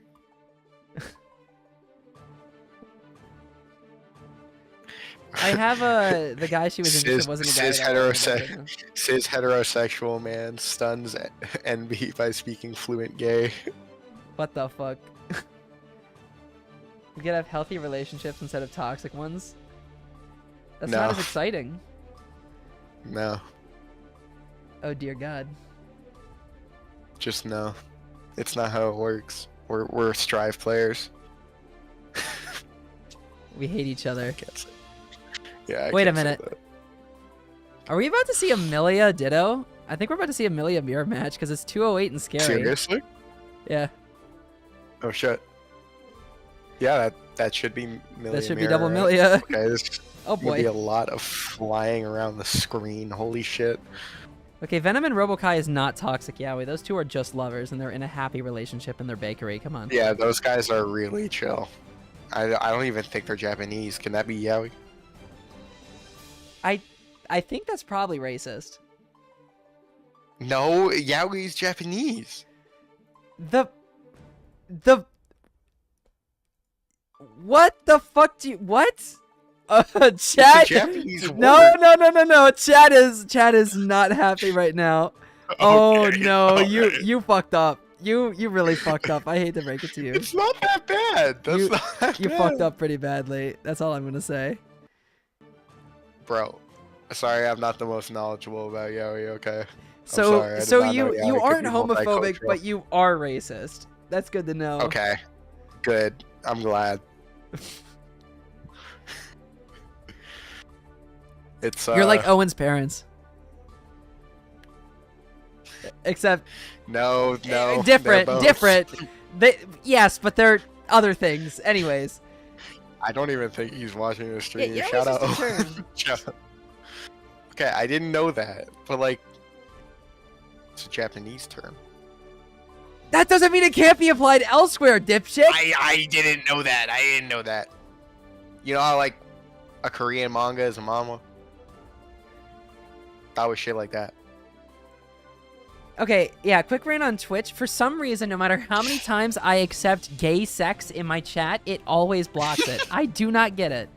Speaker 2: I have the guy she was interested wasn't a guy.
Speaker 3: cis
Speaker 2: that I wanted to go
Speaker 3: heterosexual,
Speaker 2: to.
Speaker 3: cis heterosexual man stuns envy by speaking fluent gay.
Speaker 2: What the fuck? We could have healthy relationships instead of toxic ones. That's not
Speaker 3: No.
Speaker 2: as exciting.
Speaker 3: No,
Speaker 2: Oh dear God.
Speaker 3: just no. It's not how it works. We're Strive players.
Speaker 2: We hate each other.
Speaker 3: Can't say. Yeah. I
Speaker 2: Wait a
Speaker 3: can't say
Speaker 2: minute.
Speaker 3: that.
Speaker 2: Are we about to see Amelia Ditto? I think we're about to see Amelia mirror match because it's 208 and scary.
Speaker 3: Seriously?
Speaker 2: Yeah,
Speaker 3: Oh shit. Yeah, that should be Millia
Speaker 2: that should be
Speaker 3: Mirror,
Speaker 2: double
Speaker 3: right?
Speaker 2: Amelia.
Speaker 3: Okay, this
Speaker 2: Oh
Speaker 3: gonna be
Speaker 2: boy.
Speaker 3: a lot of flying around the screen. Holy shit.
Speaker 2: Okay, Venom and Robokai is not toxic Yaoi. Those two are just lovers and they're in a happy relationship in their bakery. Come on.
Speaker 3: Yeah, those guys are really chill. I don't even think they're Japanese. Can that be Yaoi?
Speaker 2: I think that's probably racist.
Speaker 3: No, Yaoi's Japanese.
Speaker 2: The what the fuck do you what? Chat.
Speaker 3: Japanese
Speaker 2: No,
Speaker 3: word.
Speaker 2: no. Chat is not happy right now. Oh
Speaker 3: Okay,
Speaker 2: no,
Speaker 3: alright.
Speaker 2: you fucked up. You really fucked up. I hate to break it to you.
Speaker 3: It's not that bad. That's
Speaker 2: You-
Speaker 3: not that
Speaker 2: You
Speaker 3: bad.
Speaker 2: fucked up pretty badly. That's all I'm gonna say.
Speaker 3: Bro. Sorry, I'm not the most knowledgeable about Yaoi, okay?
Speaker 2: So
Speaker 3: sorry, I did
Speaker 2: so
Speaker 3: not know
Speaker 2: you
Speaker 3: Yaoi could
Speaker 2: aren't
Speaker 3: be
Speaker 2: homophobic,
Speaker 3: multicultural.
Speaker 2: but you are racist. That's good to know.
Speaker 3: Okay. Good. I'm glad. It's
Speaker 2: You're like Owen's parents. Except
Speaker 3: no, they're
Speaker 2: different.
Speaker 3: both.
Speaker 2: Yes, but they're other things. Anyways.
Speaker 3: I don't even think he's watching the stream.
Speaker 2: Yeah,
Speaker 3: Shout
Speaker 2: it's
Speaker 3: out.
Speaker 2: just a term.
Speaker 3: Shout out. Okay, I didn't know that, but like, It's a Japanese term.
Speaker 2: That doesn't mean it can't be applied elsewhere, dipshit.
Speaker 3: I didn't know that. I didn't know that. You know how, like, a Korean manga is a mama? That was shit like that.
Speaker 2: Okay, yeah, quick rant on Twitch. For some reason, no matter how many times I accept gay sex in my chat, it always blocks it. I do not get it.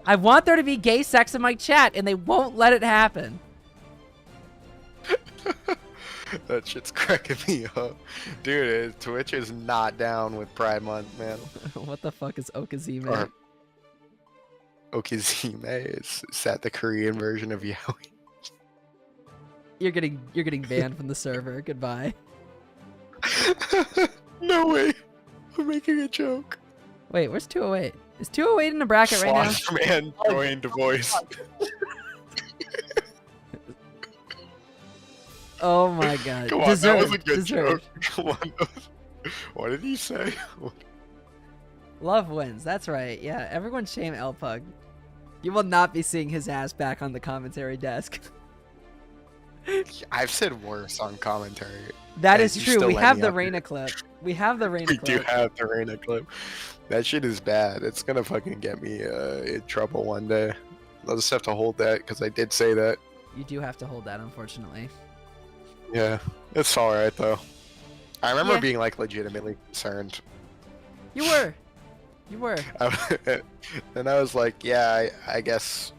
Speaker 2: I want there to be gay sex in my chat, and they won't let it happen.
Speaker 3: That shit's cracking me up. Dude, Twitch is not down with Pride Month, man.
Speaker 2: What the fuck is Okazime?
Speaker 3: Or Okizime is that the Korean version of yaoi?
Speaker 2: You're getting banned from the server. Goodbye.
Speaker 3: No way. I'm making a joke.
Speaker 2: Wait, where's 208? Is 208 in the bracket right now?
Speaker 3: Man joined voice.
Speaker 2: Oh my god.
Speaker 3: Come on, that was a good
Speaker 2: Deserved.
Speaker 3: joke. Come on. What did he say?
Speaker 2: Love wins. That's right. Yeah, everyone shame Elpug. You will not be seeing his ass back on the commentary desk.
Speaker 3: I've said worse on commentary.
Speaker 2: That
Speaker 3: and
Speaker 2: is
Speaker 3: you
Speaker 2: true.
Speaker 3: still
Speaker 2: We
Speaker 3: let
Speaker 2: have
Speaker 3: me
Speaker 2: the
Speaker 3: up
Speaker 2: Reina
Speaker 3: here.
Speaker 2: clip. We have the Reina
Speaker 3: We
Speaker 2: clip.
Speaker 3: do have the Reina clip. That shit is bad. It's gonna fucking get me in trouble one day. I'll just have to hold that because I did say that.
Speaker 2: You do have to hold that, unfortunately.
Speaker 3: Yeah, it's all right though. I remember
Speaker 2: Yeah.
Speaker 3: being like legitimately concerned.
Speaker 2: You were. You were.
Speaker 3: And I was like, yeah, I guess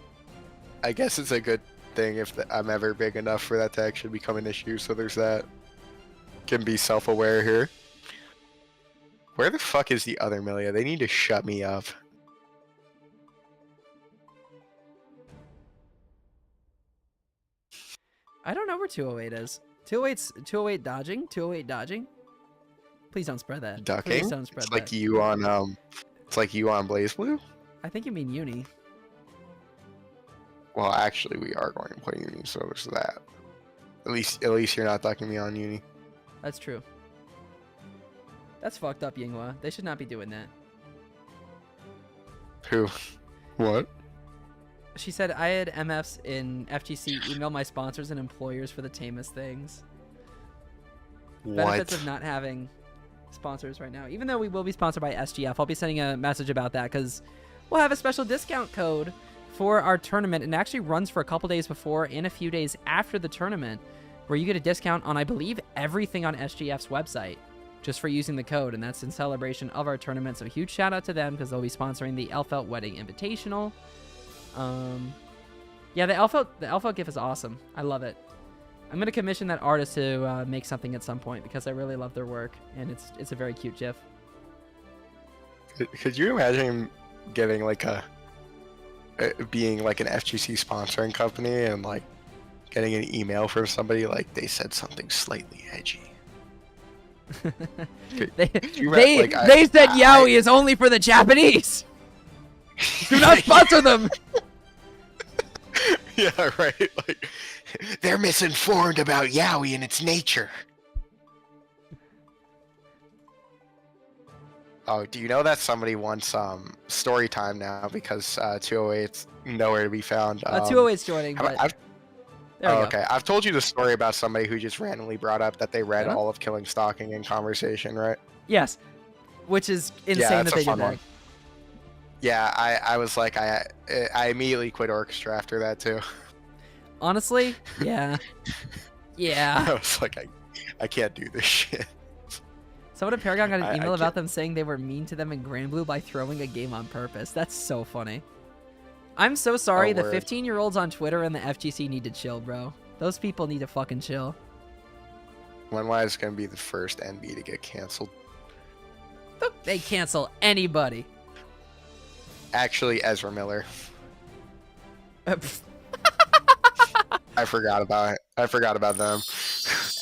Speaker 3: it's a good thing if I'm ever big enough for that to actually become an issue. So there's that. Can be self-aware here. Where the fuck is the other Milia? They need to shut me up.
Speaker 2: I don't know where 208 is. 208 dodging? 208 dodging? Please don't spread that.
Speaker 3: Ducking?
Speaker 2: Please don't spread
Speaker 3: It's like
Speaker 2: that.
Speaker 3: you on it's like you on Blaze Blue?
Speaker 2: I think you mean uni.
Speaker 3: Well, actually we are going to play Uni, so there's that. At least you're not ducking me on Uni.
Speaker 2: That's true. That's fucked up, Yinghua. They should not be doing that.
Speaker 3: Who? What?
Speaker 2: She said, I had MFs in FGC email my sponsors and employers for the tamest things. Benefits
Speaker 3: What?
Speaker 2: of not having sponsors right now. Even though we will be sponsored by SGF, I'll be sending a message about that because we'll have a special discount code for our tournament. And it actually runs for a couple days before and a few days after the tournament, where you get a discount on, I believe, everything on SGF's website just for using the code. And that's in celebration of our tournament. So a huge shout out to them because they'll be sponsoring the Elfelt Wedding Invitational. Yeah, the Elfelt GIF is awesome. I love it. I'm gonna commission that artist to make something at some point because I really love their work and it's a very cute GIF.
Speaker 3: Could you imagine getting like being like an FGC sponsoring company and like getting an email from somebody like they said something slightly edgy?
Speaker 2: They
Speaker 3: They
Speaker 2: said yaoi is only for the Japanese. Do not sponsor them.
Speaker 3: Yeah, right. Like they're misinformed about yaoi and its nature. Oh, do you know that somebody wants story time now because 208's nowhere to be found?
Speaker 2: 208's joining, but there we go.
Speaker 3: okay. I've told you the story about somebody who just randomly brought up that they read
Speaker 2: Yeah.
Speaker 3: all of Killing Stalking in conversation, right?
Speaker 2: Yes, which is insane
Speaker 3: Yeah,
Speaker 2: that
Speaker 3: that's
Speaker 2: they
Speaker 3: a
Speaker 2: did
Speaker 3: fun
Speaker 2: that.
Speaker 3: one. Yeah, I was like, I immediately quit Orchestra after that too.
Speaker 2: Honestly, yeah, yeah.
Speaker 3: I was like, I can't do this shit.
Speaker 2: Someone at Paragon got an
Speaker 3: I
Speaker 2: email about
Speaker 3: can't-
Speaker 2: them saying they were mean to them in Grand Blue by throwing a game on purpose. That's so funny. I'm so sorry.
Speaker 3: Oh,
Speaker 2: The
Speaker 3: word.
Speaker 2: 15-year-olds on Twitter and the FGC need to chill, bro. Those people need to fucking chill.
Speaker 3: onewise is gonna be the first NB to get canceled.
Speaker 2: They cancel anybody.
Speaker 3: Actually, Ezra Miller. I forgot about it. I forgot about them.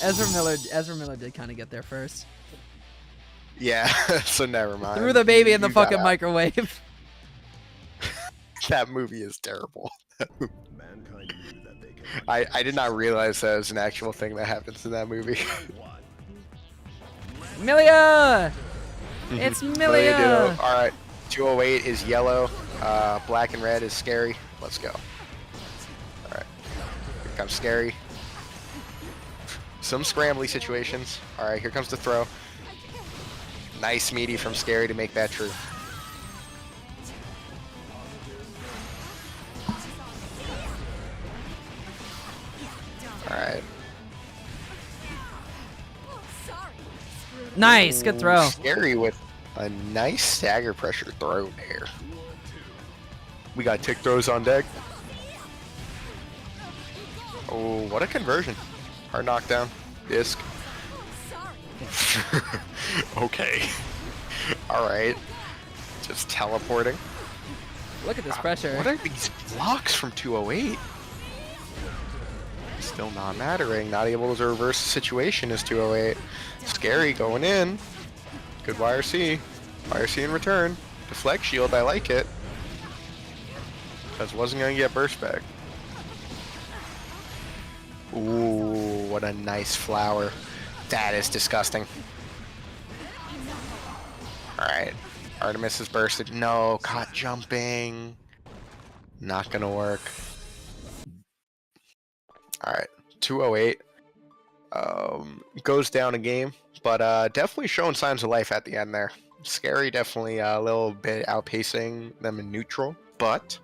Speaker 2: Ezra Miller did kind of get there first.
Speaker 3: Yeah, so never mind.
Speaker 2: Threw the baby in the
Speaker 3: You got
Speaker 2: fucking
Speaker 3: out.
Speaker 2: microwave.
Speaker 3: That movie is terrible.
Speaker 4: Mankind knew that they could
Speaker 3: I did not realize that was an actual thing that happens in that movie.
Speaker 2: Milia! It's
Speaker 3: Milia Ditto.
Speaker 2: Milia!
Speaker 3: All right, 208 is yellow. Black and red is scary. Let's go. All right, here comes scary. some scrambly situations. All right, here comes the throw. Nice meaty from Scary to make that true. All right.
Speaker 2: Nice, good throw.
Speaker 3: Scary with a nice stagger pressure throw there. We got tick throws on deck. Oh, what a conversion. Hard knockdown. Disc. Okay. Alright. Just teleporting.
Speaker 2: Look at this pressure.
Speaker 3: What are these blocks from 208? Still not mattering. Not able to reverse the situation is 208. Scary going in. Good YRC. YRC in return. Deflect shield, I like it. Because wasn't going to get burst back. Ooh, what a nice flower. That is disgusting. Alright. Artemis is bursted. No, caught jumping. Not gonna work. Alright. 208. Goes down a game. But definitely showing signs of life at the end there. Scary definitely a little bit outpacing them in neutral. But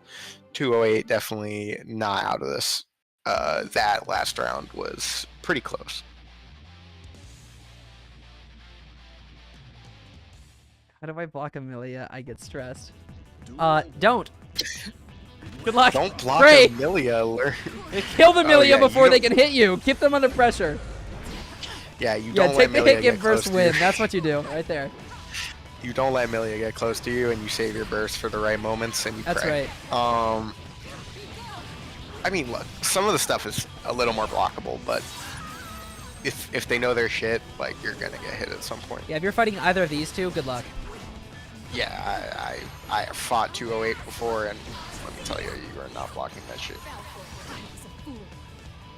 Speaker 3: 208 definitely not out of this. That last round was pretty close.
Speaker 2: How do I block Amelia? I get stressed. Don't. Good luck.
Speaker 3: Don't block
Speaker 2: Great.
Speaker 3: Amelia.
Speaker 2: Kill the Amelia
Speaker 3: yeah,
Speaker 2: before
Speaker 3: you
Speaker 2: they can hit you. Keep them under pressure.
Speaker 3: Yeah, you
Speaker 2: Yeah,
Speaker 3: don't
Speaker 2: take
Speaker 3: let
Speaker 2: the
Speaker 3: Amelia
Speaker 2: hit, give
Speaker 3: get close
Speaker 2: first
Speaker 3: to
Speaker 2: win.
Speaker 3: you.
Speaker 2: That's what you do, right there.
Speaker 3: You don't let Amelia get close to you, and you save your burst for the right moments, and you
Speaker 2: That's
Speaker 3: pray.
Speaker 2: right.
Speaker 3: I mean, look, some of the stuff is a little more blockable, but if they know their shit, like, you're gonna get hit at some point.
Speaker 2: Yeah, if you're fighting either of these two, good luck.
Speaker 3: Yeah, I fought 208 before, and let me tell you, you are not blocking that shit.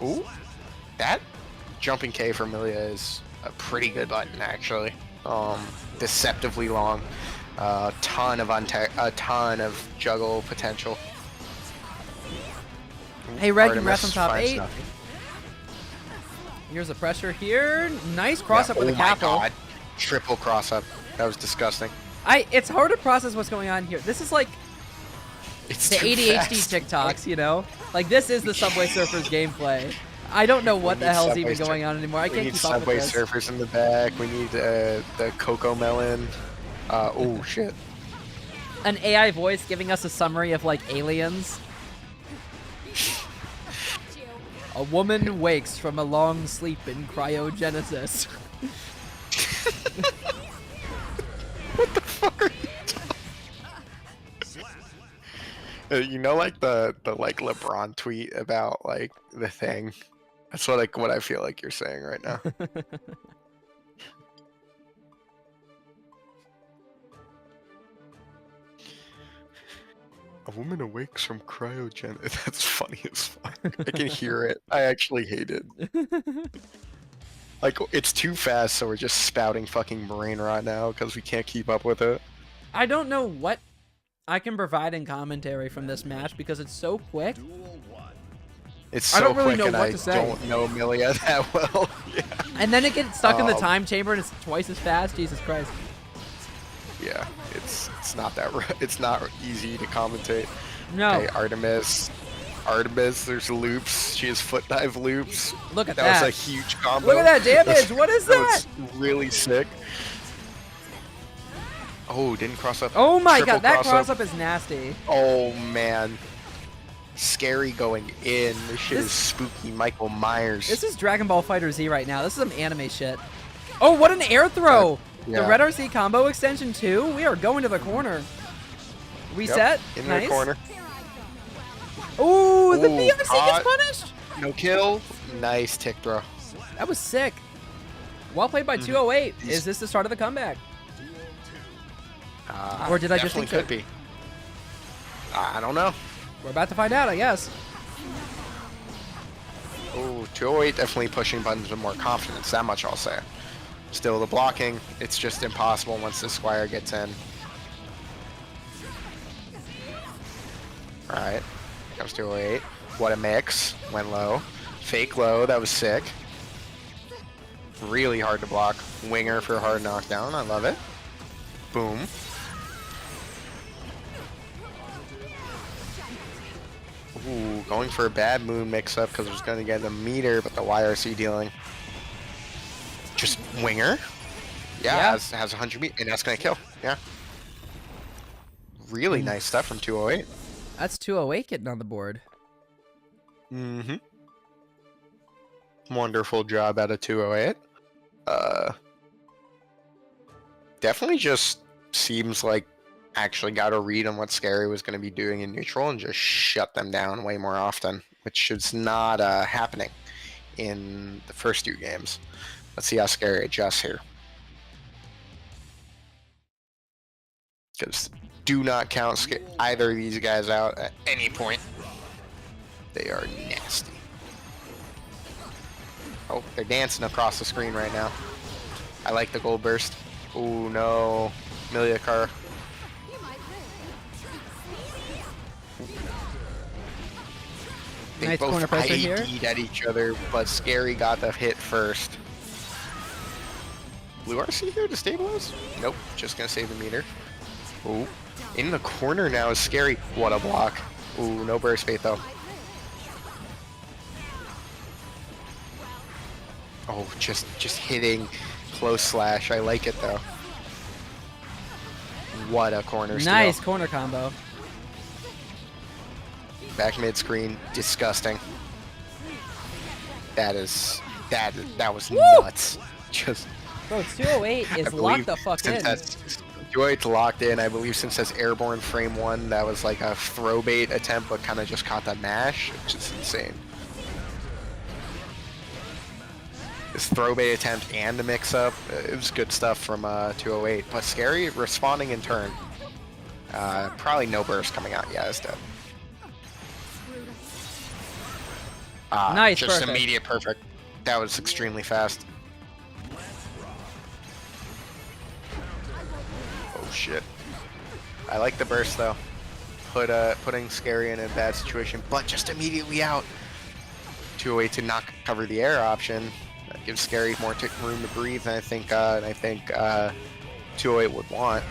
Speaker 3: Ooh, that jumping K for Amelia is a pretty good button, actually. Deceptively long, a ton of juggle potential.
Speaker 2: Hey, Red,
Speaker 3: Artemis
Speaker 2: congrats on top
Speaker 3: finds
Speaker 2: 8.
Speaker 3: nothing.
Speaker 2: Here's the pressure here. Nice cross up with
Speaker 3: Oh
Speaker 2: a
Speaker 3: my
Speaker 2: capital.
Speaker 3: god, triple cross up. That was disgusting.
Speaker 2: It's hard to process what's going on here. This is like
Speaker 3: It's
Speaker 2: the
Speaker 3: too
Speaker 2: ADHD
Speaker 3: fast.
Speaker 2: TikToks, you know? Like, this is the Subway Surfers gameplay. I don't know what
Speaker 3: We
Speaker 2: the
Speaker 3: need
Speaker 2: hell's
Speaker 3: Subway
Speaker 2: even going on anymore. I
Speaker 3: We
Speaker 2: can't
Speaker 3: need
Speaker 2: keep up
Speaker 3: Subway
Speaker 2: with this.
Speaker 3: Surfers in the back. We need the Cocoa Melon. Oh shit.
Speaker 2: An AI voice giving us a summary of, like, aliens. A woman wakes from a long sleep in cryogenesis.
Speaker 3: What the fuck are you talking? You know, like the like LeBron tweet about like the thing. That's what I feel like you're saying right now. A woman awakes from cryogenesis. That's funny as fuck. I can hear it. I actually hate it. Like, it's too fast, so we're just spouting fucking brain rot now because we can't keep up with it.
Speaker 2: I don't know what I can provide in commentary from this match because it's so quick.
Speaker 3: It's so
Speaker 2: I don't really
Speaker 3: quick,
Speaker 2: know
Speaker 3: and
Speaker 2: what
Speaker 3: I
Speaker 2: to say.
Speaker 3: don't know Amelia that well. Yeah.
Speaker 2: And then it gets stuck in the time chamber and it's twice as fast. Jesus Christ.
Speaker 3: Yeah, it's not that it's not easy to commentate.
Speaker 2: No.
Speaker 3: Okay, Artemis, there's loops. She has foot dive loops.
Speaker 2: Look at
Speaker 3: That
Speaker 2: that.
Speaker 3: was a huge combo.
Speaker 2: Look at that damage. What is that?
Speaker 3: was really sick. Oh, didn't cross up.
Speaker 2: Oh my
Speaker 3: Triple
Speaker 2: god, that cross up is nasty.
Speaker 3: Oh man, scary going in. This shit
Speaker 2: This-
Speaker 3: is spooky. Michael Myers.
Speaker 2: This is Dragon Ball Fighter Z right now. This is some anime shit. Oh, what an air throw. The
Speaker 3: yeah.
Speaker 2: Red RC combo extension too. We are going to the corner. Reset.
Speaker 3: In
Speaker 2: Nice.
Speaker 3: the corner.
Speaker 2: Ooh, the
Speaker 3: Ooh,
Speaker 2: BRC gets
Speaker 3: caught.
Speaker 2: punished.
Speaker 3: No kill. Nice tick throw.
Speaker 2: That was sick. Well played by 208. Is this the start of the comeback? Or did I just
Speaker 3: definitely
Speaker 2: think
Speaker 3: could be. I don't know.
Speaker 2: We're about to find out, I guess.
Speaker 3: Ooh, 208 definitely pushing buttons with more confidence. That much I'll say. Still, the blocking, it's just impossible once the Squire gets in. Alright. Comes 208. What a mix. Went low. Fake low. That was sick. Really hard to block. Winger for hard knockdown. I love it. Boom. Ooh, going for a bad moon mix-up because it's going to get a meter, but the YRC dealing. Just winger. Yeah, has 100 meters, and that's going to kill. Yeah. Really nice stuff from 208.
Speaker 2: That's 208 getting on the board.
Speaker 3: Mm-hmm. Wonderful job out of 208. Definitely just seems like actually got a read on what Scary was going to be doing in neutral and just shut them down way more often, which is not happening in the first 2 games. Let's see how Scary adjusts here. Because do not count either of these guys out at any point. They are nasty. Oh, they're dancing across the screen right now. I like the gold burst. Oh no, Miliakar. They
Speaker 2: Nice
Speaker 3: both
Speaker 2: corner pressure here.
Speaker 3: ID'd at each other, but Scary got the hit first. Blue RC here to stabilize? Nope, just gonna save the meter. Ooh, in the corner now is Scary. What a block. Ooh, no burst bait though. Oh, just hitting close slash. I like it though. What a corner steal.
Speaker 2: Nice corner combo.
Speaker 3: Back mid screen, disgusting. That was nuts. Just
Speaker 2: Bro, 208 is locked the fuck in.
Speaker 3: 208's locked in. I believe since that's airborne frame 1, that was like a throw bait attempt, but kind of just caught the mash, which is insane. This throw bait attempt and the mix up, it was good stuff from 208. But Scary responding in turn. Probably no burst coming out. Yeah, it's dead.
Speaker 2: Nice,
Speaker 3: just
Speaker 2: perfect.
Speaker 3: immediate perfect. That was extremely fast. Oh shit. I like the burst though. Putting Scary in a bad situation, but just immediately out. 208 to not cover the air option. That gives Scary more room to breathe than I think 208 would want.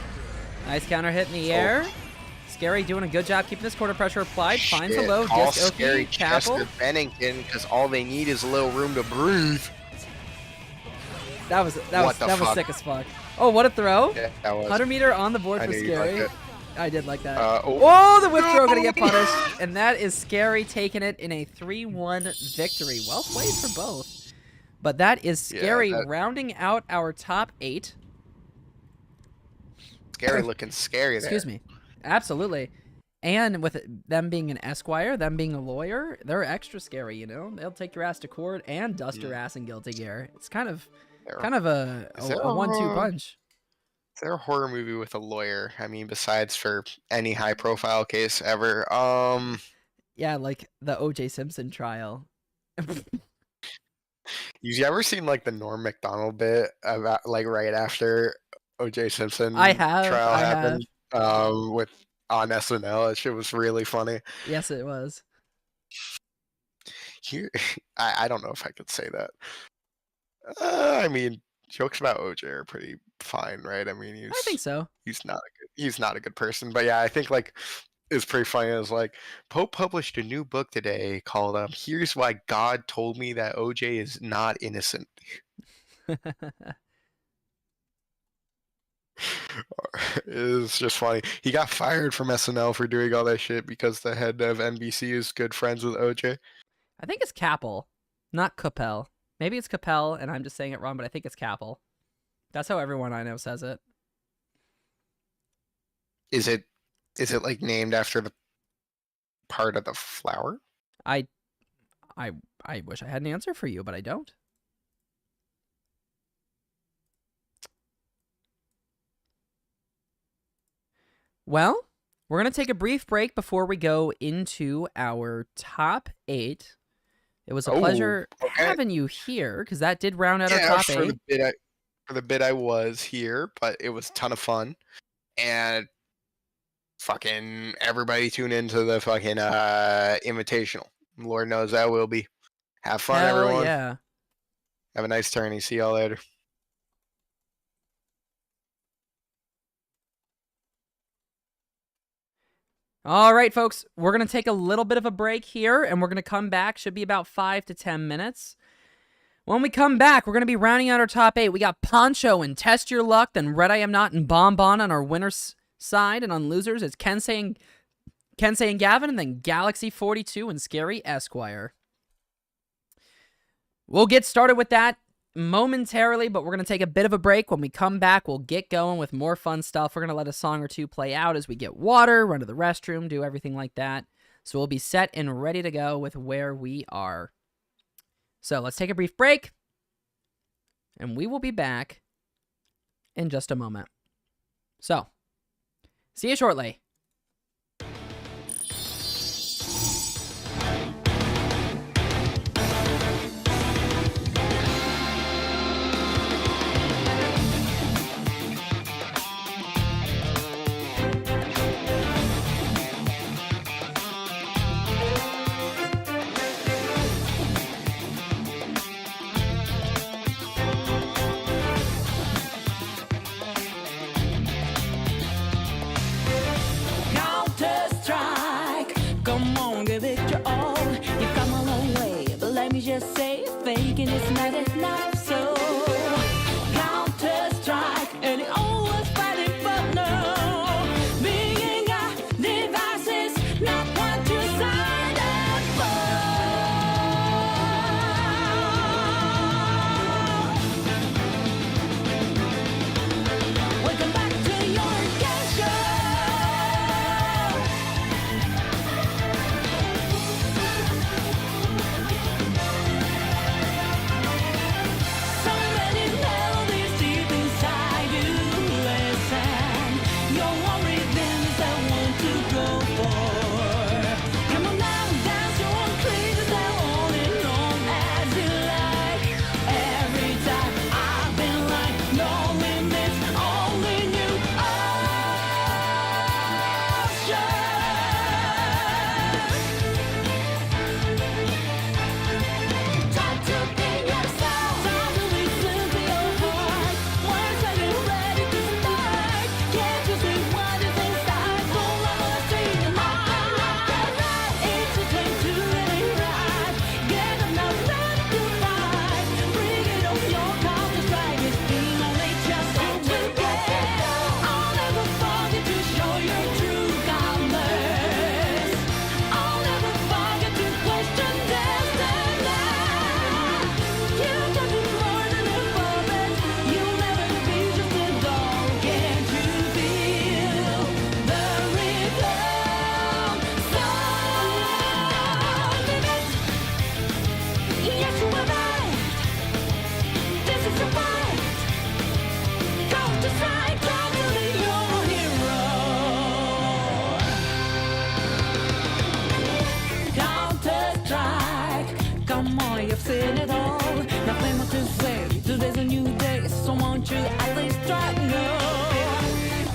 Speaker 2: Nice counter hit in the air. Scary doing a good job keeping this corner pressure applied. Finds a low
Speaker 3: Call
Speaker 2: disc
Speaker 3: Scary
Speaker 2: OP Chapel.
Speaker 3: Chester Bennington because all they need is a little room to breathe.
Speaker 2: That was
Speaker 3: fuck?
Speaker 2: sick as fuck. Oh, what a throw!
Speaker 3: Yeah, that was.
Speaker 2: 100 meter on the board
Speaker 3: I
Speaker 2: for
Speaker 3: knew you'd like
Speaker 2: Scary.
Speaker 3: it.
Speaker 2: I did like that.
Speaker 3: Oh,
Speaker 2: the whip throw gonna get punished, and that is Scary taking it in a 3-1 victory. Well played for both. But that is Scary rounding out our top 8.
Speaker 3: Scary looking scary there.
Speaker 2: Excuse me. Absolutely. And with them being an esquire, them being a lawyer, they're extra scary, you know? They'll take your ass to court and dust your ass in guilty gear. It's kind of a 1-2 punch.
Speaker 3: Is there a horror movie with a lawyer? I mean, besides for any high profile case ever.
Speaker 2: Yeah, like the O.J. Simpson trial.
Speaker 3: You ever seen like the Norm Macdonald bit about like right after O.J. Simpson
Speaker 2: I have.
Speaker 3: happened? With on SNL, that shit was really funny.
Speaker 2: Yes, it was.
Speaker 3: Here, I don't know if I could say that. I mean, jokes about OJ are pretty fine, right? I mean,
Speaker 2: I think so.
Speaker 3: He's not a good person, but yeah, I think like it's pretty funny. It's like Pope published a new book today called "Here's Why God Told Me That OJ Is Not Innocent." It's just funny. He got fired from SNL for doing all that shit because the head of NBC is good friends with OJ.
Speaker 2: I think it's Capel, not Capel. Maybe it's Capel, and I'm just saying it wrong, but I think it's Capel. That's how everyone I know says it.
Speaker 3: Is it like named after the part of the flower?
Speaker 2: I wish I had an answer for you, but I don't. Well, we're going to take a brief break before we go into our top 8. It was a pleasure having you here, because that did round out our top 8.
Speaker 3: For the bit I was here, but it was a ton of fun. And fucking everybody tune into the fucking invitational. Lord knows that will be. Have fun,
Speaker 2: Hell
Speaker 3: everyone.
Speaker 2: yeah.
Speaker 3: Have a nice tourney. See y'all later.
Speaker 2: All right, folks, we're going to take a little bit of a break here, and we're going to come back. Should be about 5 to 10 minutes. When we come back, we're going to be rounding out our top 8. We got Poncho and Test Your Luck, then Red I Am Not and Bonbon on our winners' side, and on losers, it's Kensei and Gavin, and then Galaxy 42 and Scary Esquire. We'll get started with that momentarily, but we're going to take a bit of a break. When we come back, we'll get going with more fun stuff. We're going to let a song or two play out as we get water, run to the restroom, do everything like that. So we'll be set and ready to go with where we are. So let's take a brief break, and we will be back in just a moment. So, see you shortly.
Speaker 1: Just say faking it's not enough, so Counter-Strike and it always fighting for no being a devices, not what you signed up for. Welcome back to your game show. You've seen it all, nothing more to say. Today's a new day, so won't you at least try? No,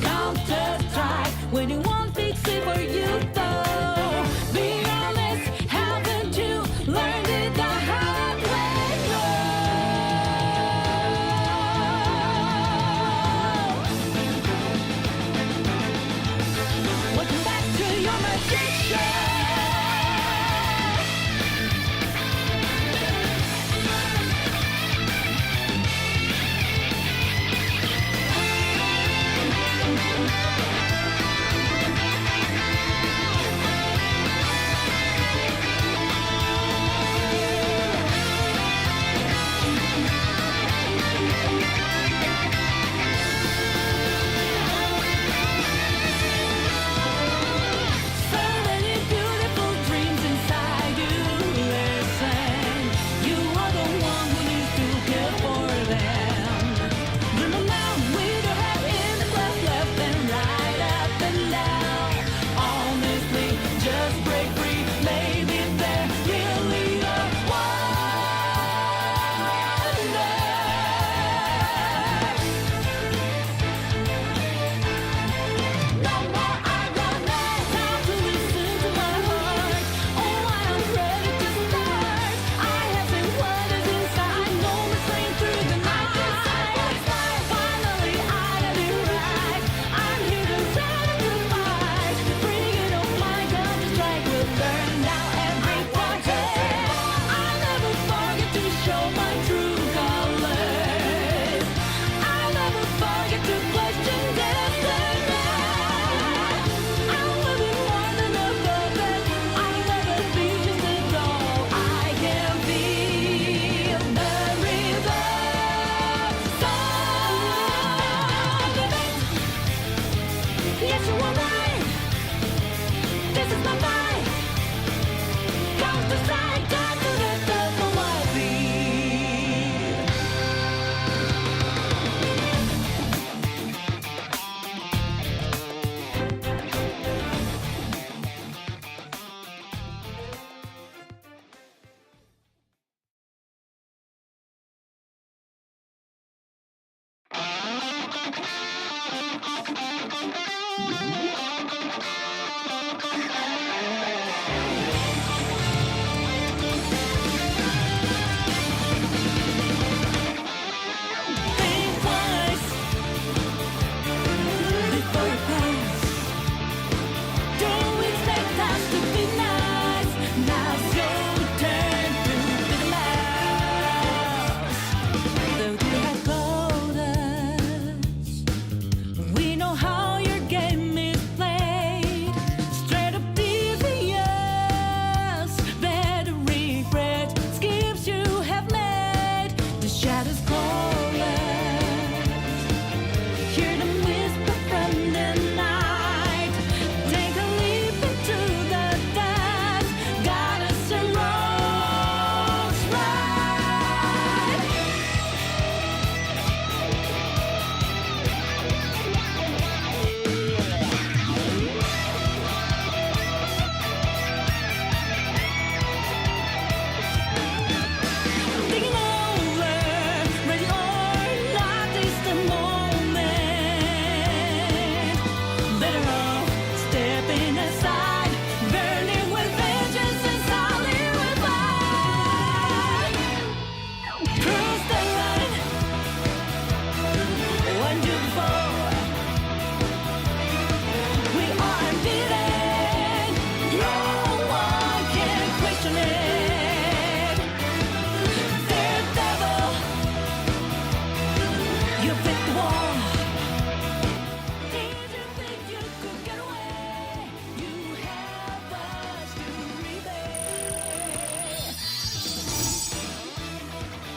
Speaker 1: Counter-Strike, when you want fix it for you though. Be honest, haven't you learned it the hard way? No. Welcome back to your magic show.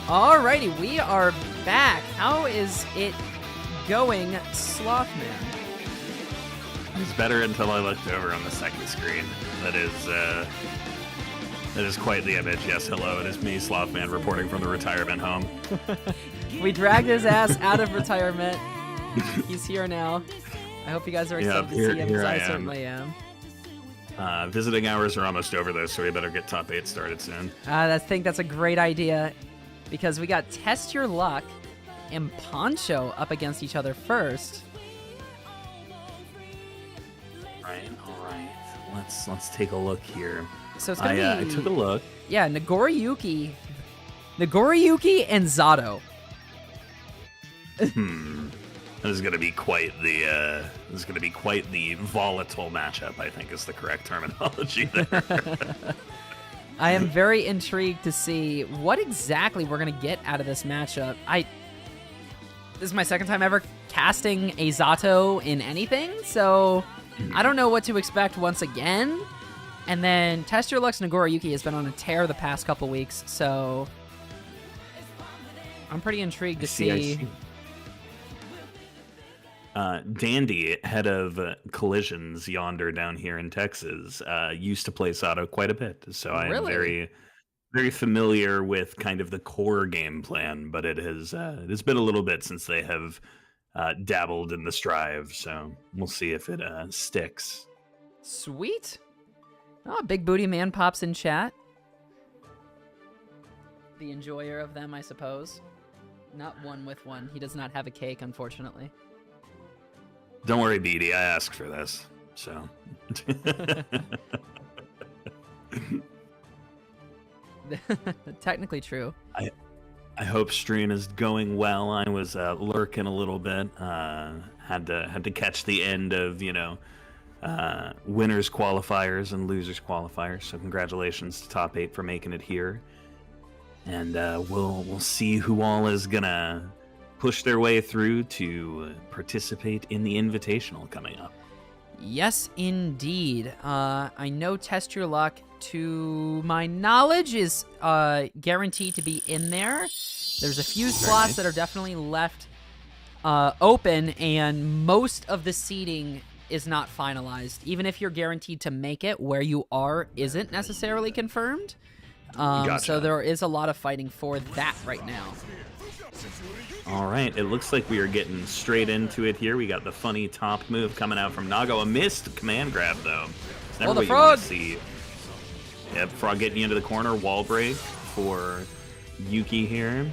Speaker 2: Alrighty, we are back. How is it going, Slothman?
Speaker 5: It was better until I looked over on the second screen. That is quite the image. Yes, hello, it is me, Slothman, reporting from the retirement home.
Speaker 2: We dragged his ass out of retirement. He's here now. I hope you guys are excited to see him, because I certainly am.
Speaker 5: Visiting hours are almost over, though, so we better get top 8 started soon.
Speaker 2: I think that's a great idea, because we got Test Your Luck and Poncho up against each other first.
Speaker 5: All right. Let's take a look here.
Speaker 2: So it's gonna be.
Speaker 5: I took a look.
Speaker 2: Yeah, Nagoriyuki and Zato.
Speaker 5: This is gonna be quite the volatile matchup, I think is the correct terminology there.
Speaker 2: I am very intrigued to see what exactly we're gonna get out of this matchup. This is my second time ever casting a Zato in anything, so I don't know what to expect once again. And then Test Your Luck's Nagoriyuki has been on a tear the past couple weeks, so I'm pretty intrigued to see.
Speaker 5: Dandy, head of Collisions yonder down here in Texas, used to play Zato quite a bit, so I am very, very familiar with kind of the core game plan. But it's been a little bit since they have dabbled in the Strive, so we'll see if it sticks.
Speaker 2: Sweet. Oh, Big Booty Man pops in chat. The enjoyer of them, I suppose. Not one with one. He does not have a cake, unfortunately.
Speaker 5: Don't worry, Beatty. I asked for this, so.
Speaker 2: Technically true.
Speaker 5: I hope stream is going well. I was lurking a little bit. Had to catch the end of winners qualifiers and losers qualifiers. So congratulations to top 8 for making it here. And we'll see who all is gonna push their way through to participate in the Invitational coming up.
Speaker 2: Yes, indeed. I know Test Your Luck, to my knowledge, is guaranteed to be in there. There's a few slots that are definitely left open, and most of the seating is not finalized. Even if you're guaranteed to make it, where you are isn't necessarily confirmed.
Speaker 5: Gotcha.
Speaker 2: So there is a lot of fighting for that right now.
Speaker 5: All right, it looks like we are getting straight into it here. We got the funny top move coming out from Nago. A missed command grab, though. It's never
Speaker 2: the
Speaker 5: what you
Speaker 2: frog!
Speaker 5: want to see. Yep, frog getting you into the corner. Wall break for Yuki here.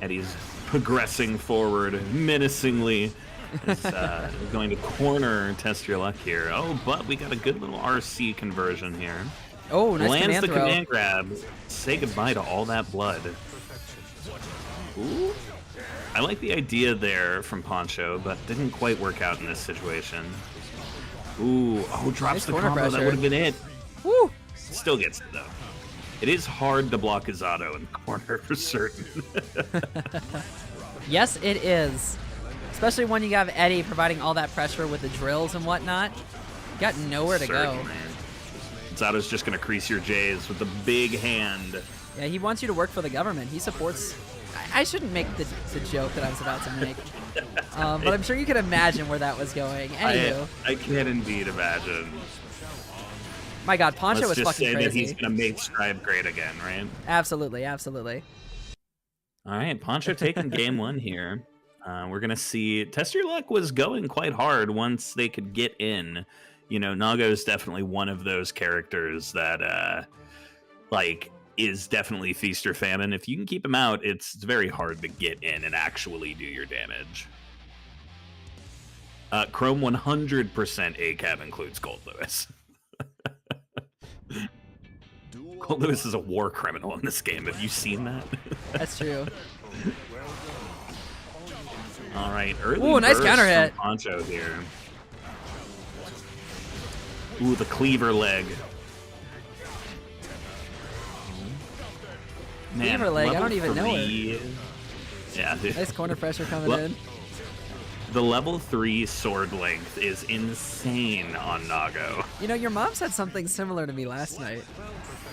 Speaker 5: And he's progressing forward menacingly. Is going to corner Test Your Luck here. Oh, but we got a good little RC conversion here.
Speaker 2: Oh, nice
Speaker 5: Lands
Speaker 2: command
Speaker 5: the
Speaker 2: throw.
Speaker 5: command grab. Say goodbye to all that blood. Ooh. I like the idea there from Poncho, but didn't quite work out in this situation. Ooh, drops
Speaker 2: Nice
Speaker 5: the
Speaker 2: corner
Speaker 5: combo. That
Speaker 2: pressure.
Speaker 5: would have been it.
Speaker 2: Woo!
Speaker 5: Still gets it, though. It is hard to block Zato in the corner for certain.
Speaker 2: Yes, it is. Especially when you have Eddie providing all that pressure with the drills and whatnot. You got nowhere to go.
Speaker 5: Certainly. Zato's just going to crease your J's with the big hand.
Speaker 2: Yeah, he wants you to work for the government. He supports... I shouldn't make the joke that I was about to make. But I'm sure you can imagine where that was going. Anywho.
Speaker 5: I can indeed imagine.
Speaker 2: My God, Poncho
Speaker 5: Let's
Speaker 2: was
Speaker 5: just
Speaker 2: fucking
Speaker 5: say
Speaker 2: crazy.
Speaker 5: that he's going to make Strive great again, right?
Speaker 2: Absolutely, absolutely.
Speaker 5: All right, Poncho taking game 1 here. We're going to see... Test Your Luck was going quite hard once they could get in. Nago is definitely one of those characters that, is definitely feast or famine. If you can keep him out, it's very hard to get in and actually do your damage. Chrome 100% ACAB includes Gold Lewis. Gold Lewis is a war criminal in this game. Have you seen that?
Speaker 2: That's true.
Speaker 5: All right, early
Speaker 2: Ooh, nice
Speaker 5: burst
Speaker 2: counter
Speaker 5: from
Speaker 2: hit.
Speaker 5: Poncho here. Ooh, the cleaver leg. Man,
Speaker 2: Cleaver leg, I
Speaker 5: level
Speaker 2: don't even know
Speaker 5: 3. Yeah, dude.
Speaker 2: Nice corner pressure coming in.
Speaker 5: The level 3 sword length is insane on Nago.
Speaker 2: You know, your mom said something similar to me last night.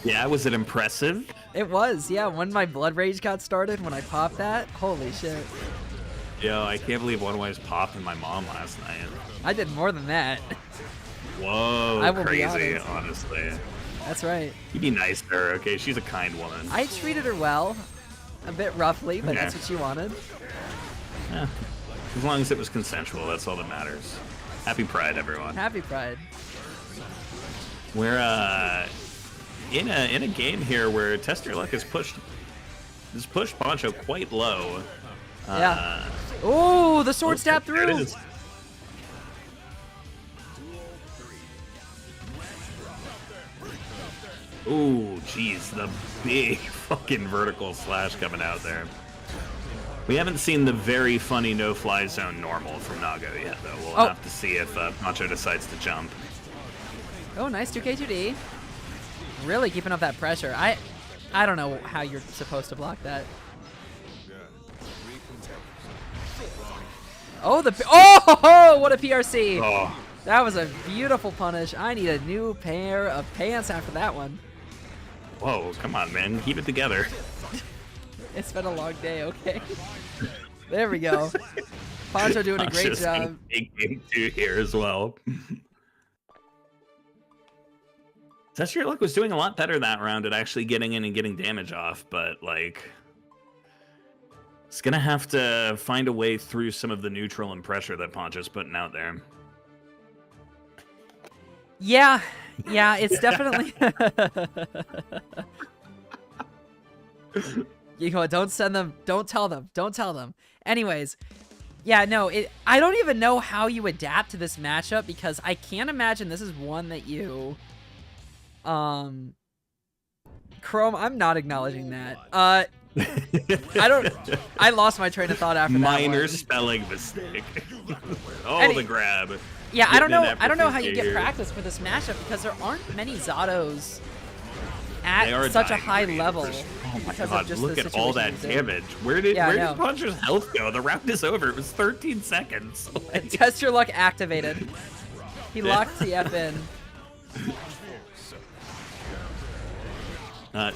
Speaker 5: Yeah, was it impressive?
Speaker 2: It was, yeah. When my blood rage got started, when I popped that, holy shit.
Speaker 5: Yo, I can't believe onewise popped in my mom last night.
Speaker 2: I did more than that.
Speaker 5: Whoa,
Speaker 2: I will be
Speaker 5: crazy,
Speaker 2: honest.
Speaker 5: honestly.
Speaker 2: That's right.
Speaker 5: You be nice to her, okay? She's a kind woman.
Speaker 2: I treated her well, a bit roughly, but
Speaker 5: Okay.
Speaker 2: that's what she wanted.
Speaker 5: Yeah. As long as it was consensual, that's all that matters. Happy Pride, everyone.
Speaker 2: Happy Pride.
Speaker 5: We're in a game here where Test Your Luck has pushed Poncho quite low.
Speaker 2: Yeah. Oh, the sword stab
Speaker 5: There it
Speaker 2: through.
Speaker 5: is. Ooh, jeez, the big fucking vertical slash coming out there. We haven't seen the very funny no-fly zone normal from Nago yet, though. We'll
Speaker 2: Oh.
Speaker 5: have to see if Poncho decides to jump.
Speaker 2: Oh, nice 2K2D. Really keeping up that pressure. I don't know how you're supposed to block that. Oh, what a PRC.
Speaker 5: Oh,
Speaker 2: That was a beautiful punish. I need a new pair of pants after that one.
Speaker 5: whoa, come on, man. Keep it together.
Speaker 2: It's been a long day, okay? There we go. Poncho doing a great
Speaker 5: Poncho's in
Speaker 2: job.
Speaker 5: big game 2 here as well. Test Your Luck was doing a lot better that round at actually getting in and getting damage off, but, like, it's going to have to find a way through some of the neutral and pressure that Poncho's putting out there.
Speaker 2: Yeah, it's definitely. You know, don't send them. Don't tell them. Don't tell them. Anyways, yeah, no, I don't even know how you adapt to this matchup because I can't imagine this is one that you. Chrome, I'm not acknowledging that. I lost my train of thought after that
Speaker 5: Minor
Speaker 2: one.
Speaker 5: spelling mistake. Oh,
Speaker 2: Any-
Speaker 5: the grab.
Speaker 2: Yeah, I don't
Speaker 5: Getting
Speaker 2: know.
Speaker 5: in
Speaker 2: I don't know how you
Speaker 5: effortlessly
Speaker 2: get
Speaker 5: here.
Speaker 2: practice for this matchup because there aren't many Zados
Speaker 5: They are
Speaker 2: at such a
Speaker 5: dying
Speaker 2: high
Speaker 5: green.
Speaker 2: level.
Speaker 5: Oh my
Speaker 2: because
Speaker 5: god,
Speaker 2: of just
Speaker 5: look
Speaker 2: the
Speaker 5: at all that
Speaker 2: situation he's in.
Speaker 5: damage. Where did
Speaker 2: Yeah, I know.
Speaker 5: Poncho's health go? The round is over. It was 13 seconds. Like,
Speaker 2: Test Your Luck activated. He locked TF in.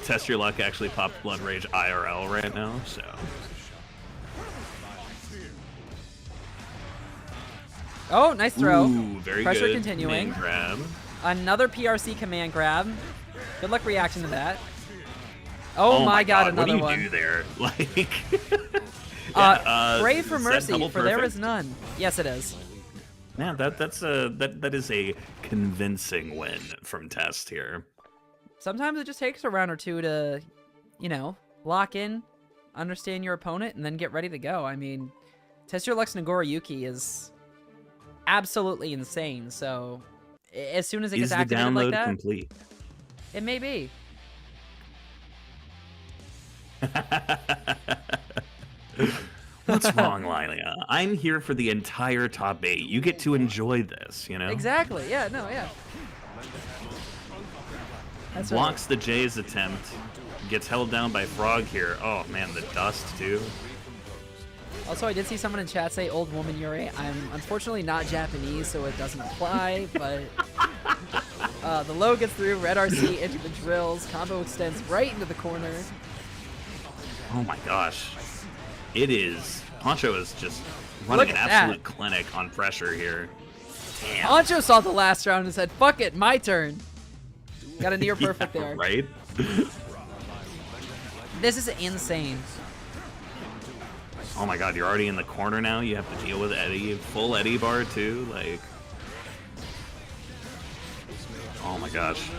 Speaker 5: Test Your Luck actually popped Blood Rage IRL right now, so.
Speaker 2: Oh, nice throw.
Speaker 5: Ooh, very
Speaker 2: Pressure
Speaker 5: good.
Speaker 2: continuing.
Speaker 5: Main grab.
Speaker 2: Another PRC command grab. Good luck reacting to that. Oh, my god,
Speaker 5: what
Speaker 2: another
Speaker 5: do you
Speaker 2: one.
Speaker 5: do there? Like,
Speaker 2: Pray for
Speaker 5: is that
Speaker 2: mercy,
Speaker 5: double
Speaker 2: for there
Speaker 5: perfect?
Speaker 2: is none. Yes, it is.
Speaker 5: Yeah, that is a convincing win from Test here.
Speaker 2: Sometimes it just takes a round or two to, lock in, understand your opponent, and then get ready to go. I mean, Test Your Luck's Nagoriyuki is absolutely insane, so as soon as it
Speaker 5: Is
Speaker 2: gets
Speaker 5: the
Speaker 2: activated like
Speaker 5: download
Speaker 2: that,
Speaker 5: complete?
Speaker 2: it may be.
Speaker 5: What's wrong, Lilia? I'm here for the entire top 8. You get to enjoy this, you know?
Speaker 2: Exactly, yeah, no, yeah. That's right.
Speaker 5: Blocks the Jay's attempt. Gets held down by Frog here. Oh, man, the dust, too.
Speaker 2: Also, I did see someone in chat say, "Old woman Yuri." I'm unfortunately not Japanese, so it doesn't apply, but the low gets through, red RC into the drills, combo extends right into the corner.
Speaker 5: Oh, my gosh. It is. Poncho is just running
Speaker 2: Look
Speaker 5: an
Speaker 2: at
Speaker 5: absolute
Speaker 2: that.
Speaker 5: clinic on pressure here. Damn.
Speaker 2: Poncho saw the last round and said, "Fuck it, my turn." Got a near perfect
Speaker 5: Yeah,
Speaker 2: there.
Speaker 5: right?
Speaker 2: This is insane.
Speaker 5: Oh my god, you're already in the corner now? You have to deal with Eddie. Full Eddie bar, too? Like... Oh my gosh.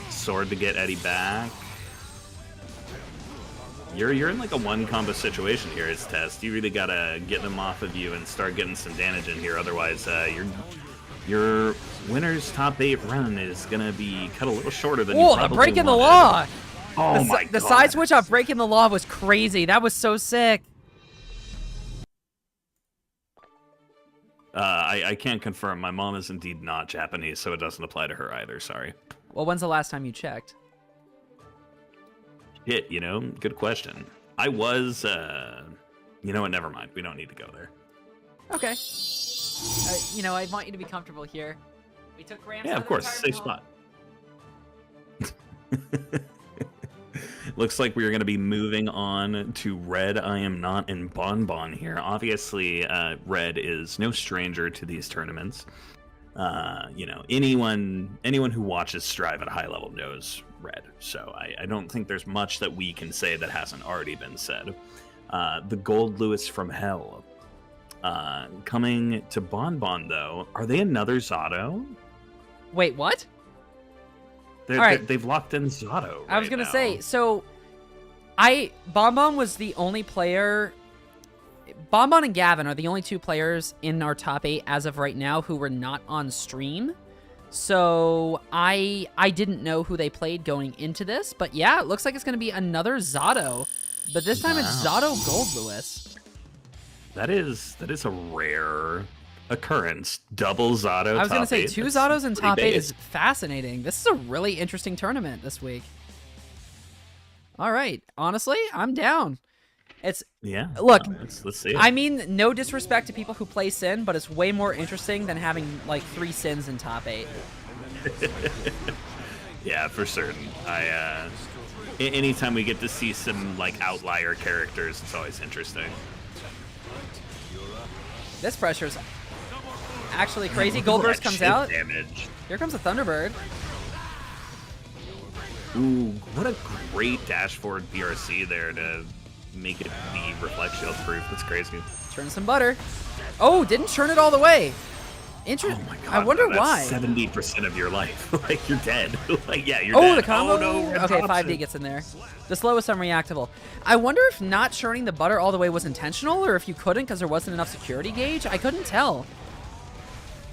Speaker 5: Sword to get Eddie back. You're in like a one combo situation here as Test. You really gotta get them off of you and start getting some damage in here. Otherwise, your winner's top 8 run is gonna be cut a little shorter than you
Speaker 2: Oh, the
Speaker 5: probably
Speaker 2: breaking the
Speaker 5: wanted.
Speaker 2: law!
Speaker 5: Oh my god.
Speaker 2: The side switch on breaking the law was crazy. That was so sick.
Speaker 5: I can't confirm. My mom is indeed not Japanese, so it doesn't apply to her either. Sorry.
Speaker 2: Well, when's the last time you checked?
Speaker 5: Shit, good question. I was, you know what, never mind. We don't need to go there.
Speaker 2: Okay. You know, I want you to be comfortable here. We took Rams.
Speaker 5: Yeah,
Speaker 2: out
Speaker 5: of course.
Speaker 2: the
Speaker 5: Safe
Speaker 2: entire
Speaker 5: spot. Looks like we're going to be moving on to Red. I am not in Bonbon here. Obviously, Red is no stranger to these tournaments. You know, anyone who watches Strive at a high level knows Red. So I don't think there's much that we can say that hasn't already been said. The Gold Lewis from Hell. Coming to Bonbon, though, are they another Zato?
Speaker 2: Wait, what?
Speaker 5: All
Speaker 2: right.
Speaker 5: They've locked in Zato.
Speaker 2: I was
Speaker 5: right
Speaker 2: gonna
Speaker 5: now.
Speaker 2: say, so Bonbon was the only player. Bonbon and Gavin are the only two players in our top 8 as of right now who were not on stream. So I didn't know who they played going into this, but yeah, it looks like it's gonna be another Zato, but this time it's Zato Gold Lewis.
Speaker 5: That is a rare occurrence. Double Zato.
Speaker 2: I was gonna
Speaker 5: top
Speaker 2: say
Speaker 5: 8.
Speaker 2: 2
Speaker 5: That's
Speaker 2: Zatos in
Speaker 5: pretty
Speaker 2: top 8
Speaker 5: big.
Speaker 2: is fascinating. This is a really interesting tournament this week. All right, honestly, I'm down. It's
Speaker 5: Yeah.
Speaker 2: Look,
Speaker 5: let's see it.
Speaker 2: I mean, no disrespect to people who play Sin, but it's way more interesting than having like 3 Sins in top 8.
Speaker 5: Yeah, for certain. Anytime we get to see some like outlier characters, it's always interesting.
Speaker 2: This pressure's actually crazy.
Speaker 5: Look at all
Speaker 2: Goldburst
Speaker 5: that
Speaker 2: comes
Speaker 5: shield
Speaker 2: out.
Speaker 5: Damage.
Speaker 2: Here comes a Thunderbird.
Speaker 5: Ooh, what a great dash forward BRC there to make it be reflect shield proof. That's crazy.
Speaker 2: Churn some butter. Oh, didn't churn it all the way.
Speaker 5: Oh
Speaker 2: Interesting.
Speaker 5: my god.
Speaker 2: I wonder
Speaker 5: that's
Speaker 2: why.
Speaker 5: 70% of your life. Like you're dead. Like yeah, you're
Speaker 2: Oh,
Speaker 5: dead.
Speaker 2: the combo.
Speaker 5: Oh, no, Red
Speaker 2: Okay,
Speaker 5: Thompson.
Speaker 2: 5D gets in there. The slowest unreactable. I wonder if not churning the butter all the way was intentional, or if you couldn't because there wasn't enough security gauge. I couldn't tell.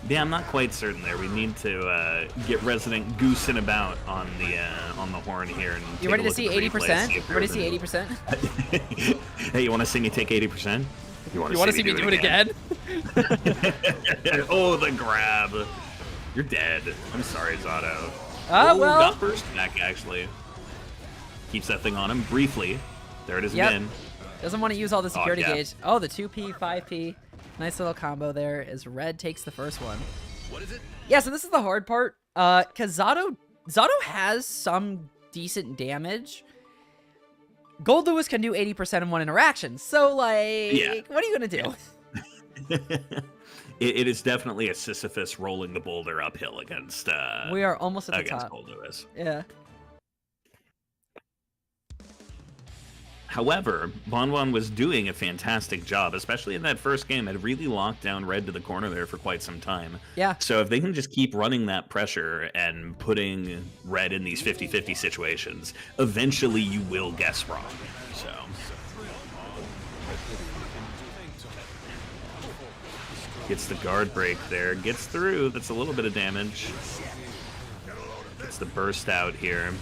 Speaker 5: Yeah, I'm not quite certain there. We need to get Resident goosing about on the horn here. And
Speaker 2: You
Speaker 5: take
Speaker 2: ready
Speaker 5: a
Speaker 2: to
Speaker 5: look
Speaker 2: see
Speaker 5: at the replay,
Speaker 2: 80%?
Speaker 5: see if
Speaker 2: You ready to see
Speaker 5: there's
Speaker 2: 80%?
Speaker 5: Hey, you want to see me take 80%? You want
Speaker 2: to see me do it again?
Speaker 5: Oh, the grab. You're dead. I'm sorry, Zato.
Speaker 2: Ah, well.
Speaker 5: Got burst back, actually. Keeps that thing on him briefly. There it is
Speaker 2: Yep.
Speaker 5: again.
Speaker 2: Doesn't want to use all the security
Speaker 5: yeah.
Speaker 2: gauge. Oh, the 2P, 5P. Nice little combo there as Red takes the first one. What is it? Yeah, so this is the hard part. Because Zato has some decent damage. Gold Lewis can do 80% in one interaction. So, like,
Speaker 5: Yeah.
Speaker 2: what are you going to do?
Speaker 5: It is definitely a Sisyphus rolling the boulder uphill against
Speaker 2: We are almost at the
Speaker 5: against
Speaker 2: top.
Speaker 5: Gold Lewis.
Speaker 2: Yeah.
Speaker 5: However, Bonwan was doing a fantastic job, especially in that first game. Had really locked down Red to the corner there for quite some time.
Speaker 2: Yeah.
Speaker 5: So if they can just keep running that pressure and putting Red in these 50-50 situations, eventually you will guess wrong. So gets the guard break there, gets through. That's a little bit of damage. Gets the burst out here.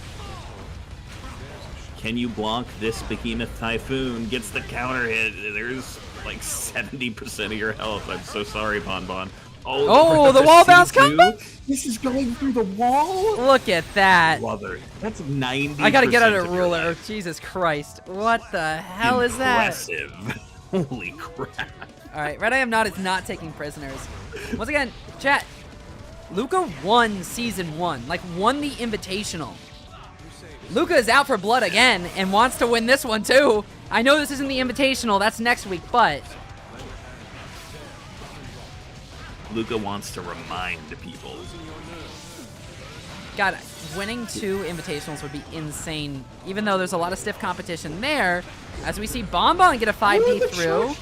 Speaker 5: Can you block this Behemoth Typhoon? Gets the counter hit. There's like 70% of your health. I'm so sorry, Bonbon.
Speaker 2: Oh, the wall bounce combo?
Speaker 5: This is going through the wall?
Speaker 2: Look at that.
Speaker 5: Love it. That's 90%.
Speaker 2: I gotta get out a
Speaker 5: of your
Speaker 2: ruler.
Speaker 5: life.
Speaker 2: Jesus Christ. What the hell is that?
Speaker 5: Impressive. Holy crap.
Speaker 2: Alright, Red I Am Not is not taking prisoners. Once again, chat. Luca won Season 1. Like, won the Invitational. Luca is out for blood again and wants to win this one too. I know this isn't the Invitational, that's next week, but
Speaker 5: Luca wants to remind people.
Speaker 2: God, winning 2 Invitationals would be insane. Even though there's a lot of stiff competition there, as we see Bonbon get a 5D through.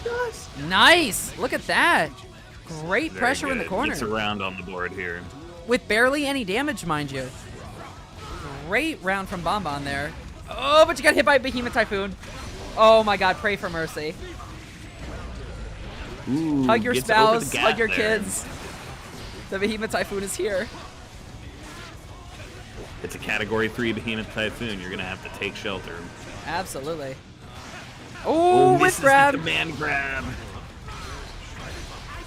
Speaker 2: Nice! Look at that. Great
Speaker 5: Very
Speaker 2: pressure in the
Speaker 5: good.
Speaker 2: corner.
Speaker 5: Gets around on the board here.
Speaker 2: With barely any damage, mind you. Great round from Bonbon there. Oh, but you got hit by Behemoth Typhoon. Oh my god, pray for mercy.
Speaker 5: Ooh,
Speaker 2: Hug your
Speaker 5: gets over the
Speaker 2: spouse,
Speaker 5: gap
Speaker 2: hug your
Speaker 5: there.
Speaker 2: kids. The Behemoth Typhoon is here.
Speaker 5: It's a Category 3 Behemoth Typhoon. You're going to have to take shelter.
Speaker 2: Absolutely. Oh, with
Speaker 5: misses
Speaker 2: grab.
Speaker 5: the man grab.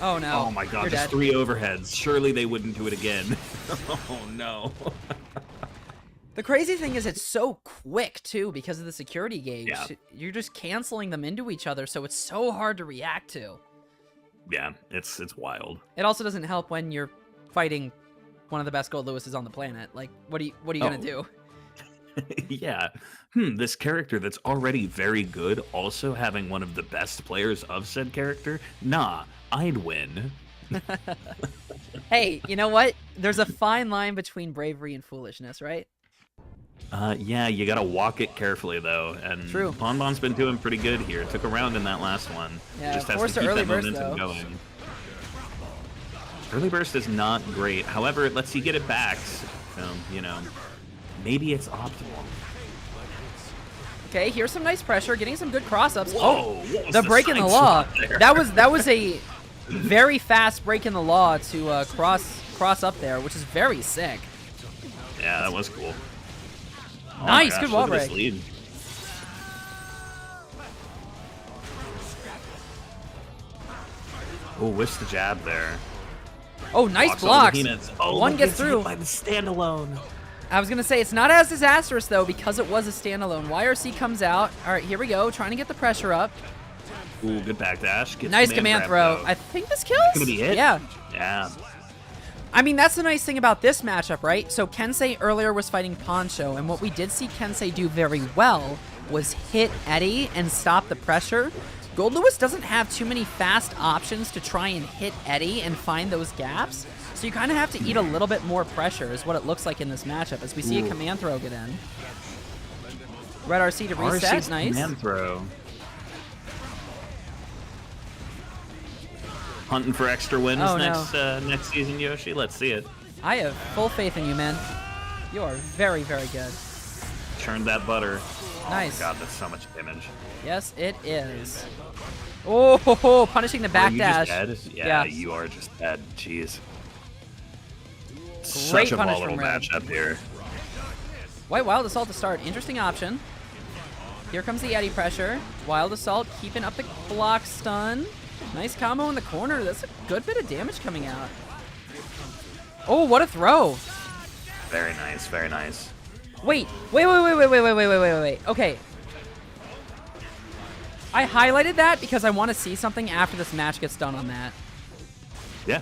Speaker 2: Oh no.
Speaker 5: Oh my god,
Speaker 2: You're
Speaker 5: just
Speaker 2: dead.
Speaker 5: 3 overheads. Surely they wouldn't do it again. Oh no.
Speaker 2: The crazy thing is it's so quick too because of the security gauge.
Speaker 5: Yeah.
Speaker 2: You're just canceling them into each other, so it's so hard to react to.
Speaker 5: Yeah, it's wild.
Speaker 2: It also doesn't help when you're fighting one of the best Gold Lewises on the planet. Like, what are you gonna do?
Speaker 5: Yeah. This character that's already very good, also having one of the best players of said character? Nah, I'd win.
Speaker 2: Hey, you know what? There's a fine line between bravery and foolishness, right?
Speaker 5: Yeah, you gotta walk it carefully, though. And
Speaker 2: True.
Speaker 5: Bonbon's been doing pretty good here. Took a round in that last one.
Speaker 2: Yeah,
Speaker 5: Just has
Speaker 2: forced
Speaker 5: to
Speaker 2: an
Speaker 5: keep
Speaker 2: early
Speaker 5: that
Speaker 2: burst,
Speaker 5: momentum
Speaker 2: though.
Speaker 5: going. Early burst is not great. However, it lets you get it back. So, you know, maybe it's optimal.
Speaker 2: Okay, here's some nice pressure, getting some good cross-ups.
Speaker 5: Whoa, what was
Speaker 2: the break in the
Speaker 5: side
Speaker 2: law.
Speaker 5: swap there?
Speaker 2: That was a very fast break in the law to cross up there, which is very sick.
Speaker 5: Yeah, that was cool. Oh
Speaker 2: Nice,
Speaker 5: my gosh,
Speaker 2: good wall
Speaker 5: look at this
Speaker 2: break.
Speaker 5: lead. Oh, whiffs the jab there.
Speaker 2: Oh, nice
Speaker 5: Blocks all the
Speaker 2: blocks.
Speaker 5: behemoths. Oh,
Speaker 2: One
Speaker 5: look,
Speaker 2: gets
Speaker 5: it's hit
Speaker 2: through.
Speaker 5: by the standalone.
Speaker 2: I was gonna say it's not as disastrous though because it was a standalone. YRC comes out. All right, here we go, trying to get the pressure up.
Speaker 5: Ooh, good backdash. Gets
Speaker 2: Nice command
Speaker 5: grab,
Speaker 2: throw.
Speaker 5: though.
Speaker 2: I think this kills.
Speaker 5: Gonna be hit?
Speaker 2: Yeah.
Speaker 5: Yeah.
Speaker 2: I mean, that's the nice thing about this matchup, right? So Kensei earlier was fighting Poncho, and what we did see Kensei do very well was hit Eddie and stop the pressure. Gold Lewis doesn't have too many fast options to try and hit Eddie and find those gaps, so you kind of have to eat a little bit more pressure is what it looks like in this matchup as we see a command throw get in. Red RC to reset,
Speaker 5: RC's
Speaker 2: nice.
Speaker 5: command throw. Hunting for extra wins
Speaker 2: Oh,
Speaker 5: next season, Yoshi. Let's see it.
Speaker 2: I have full faith in you, man. You are very, very good.
Speaker 5: Churn that butter.
Speaker 2: Nice.
Speaker 5: Oh my god, that's so much damage.
Speaker 2: Yes, it is. Oh, ho, ho, punishing the
Speaker 5: Are you
Speaker 2: backdash.
Speaker 5: just dead? Yeah, you are just dead. Jeez.
Speaker 2: Great
Speaker 5: Such a
Speaker 2: punish
Speaker 5: volatile
Speaker 2: from Red.
Speaker 5: matchup here.
Speaker 2: White Wild Assault to start. Interesting option. Here comes the Eddie pressure. Wild Assault keeping up the block stun. Nice combo in the corner. That's a good bit of damage coming out. Oh, what a throw.
Speaker 5: Very nice, very nice.
Speaker 2: Wait. Okay. I highlighted that because I want to see something after this match gets done on that.
Speaker 5: Yeah.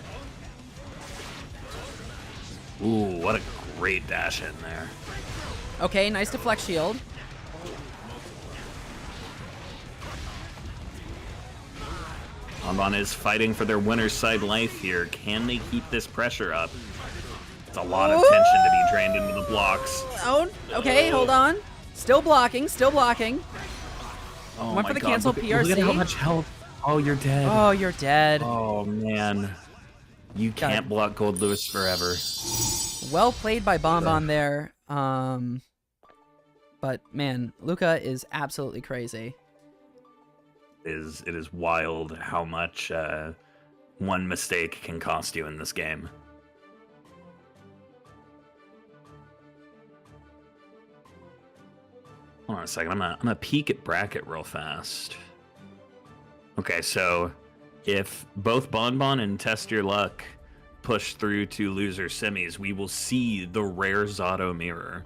Speaker 5: Ooh, what a great dash in there.
Speaker 2: Okay, nice deflect shield.
Speaker 5: Bonbon is fighting for their winner's side life here. Can they keep this pressure up? It's a lot of tension to be drained into the blocks.
Speaker 2: Oh, okay, hold on. Still blocking, still blocking.
Speaker 5: Oh
Speaker 2: Went
Speaker 5: my
Speaker 2: for the
Speaker 5: God,
Speaker 2: cancel
Speaker 5: look
Speaker 2: PRC.
Speaker 5: at how much health. Oh, you're dead.
Speaker 2: Oh, you're dead.
Speaker 5: Oh, man. You
Speaker 2: Got
Speaker 5: can't
Speaker 2: it.
Speaker 5: block Gold Lewis forever.
Speaker 2: Well played by Bonbon there. But man, Luca is absolutely crazy.
Speaker 5: It is wild how much one mistake can cost you in this game. Hold on a second. I'm gonna peek at bracket real fast. Okay, so if both Bonbon and Test Your Luck push through to loser semis, we will see the rare Zato mirror.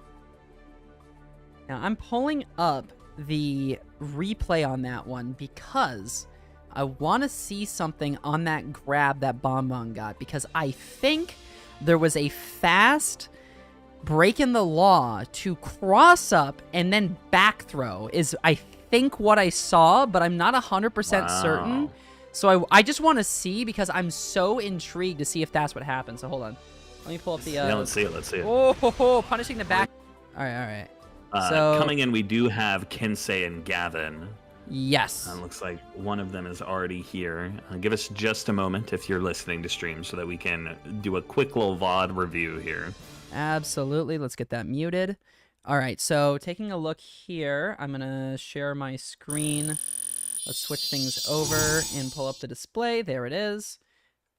Speaker 2: Now I'm pulling up the replay on that one because I want to see something on that grab that Bonbon got because I think there was a fast break in the law to cross up and then back throw is I think what I saw, but I'm not 100% certain. So I just want to see because I'm so intrigued to see if that's what happened. So hold on. Let me pull up the...
Speaker 5: Yeah, let's see it. Let's see it.
Speaker 2: Oh, ho, ho, punishing the back. All right. So
Speaker 5: Coming in, we do have Kensei and Gavin.
Speaker 2: yes.
Speaker 5: Looks like one of them is already here. Give us just a moment if you're listening to stream so that we can do a quick little VOD review here.
Speaker 2: Absolutely. Let's get that muted. All right, so taking a look here, I'm going to share my screen. Let's switch things over and pull up the display. There it is.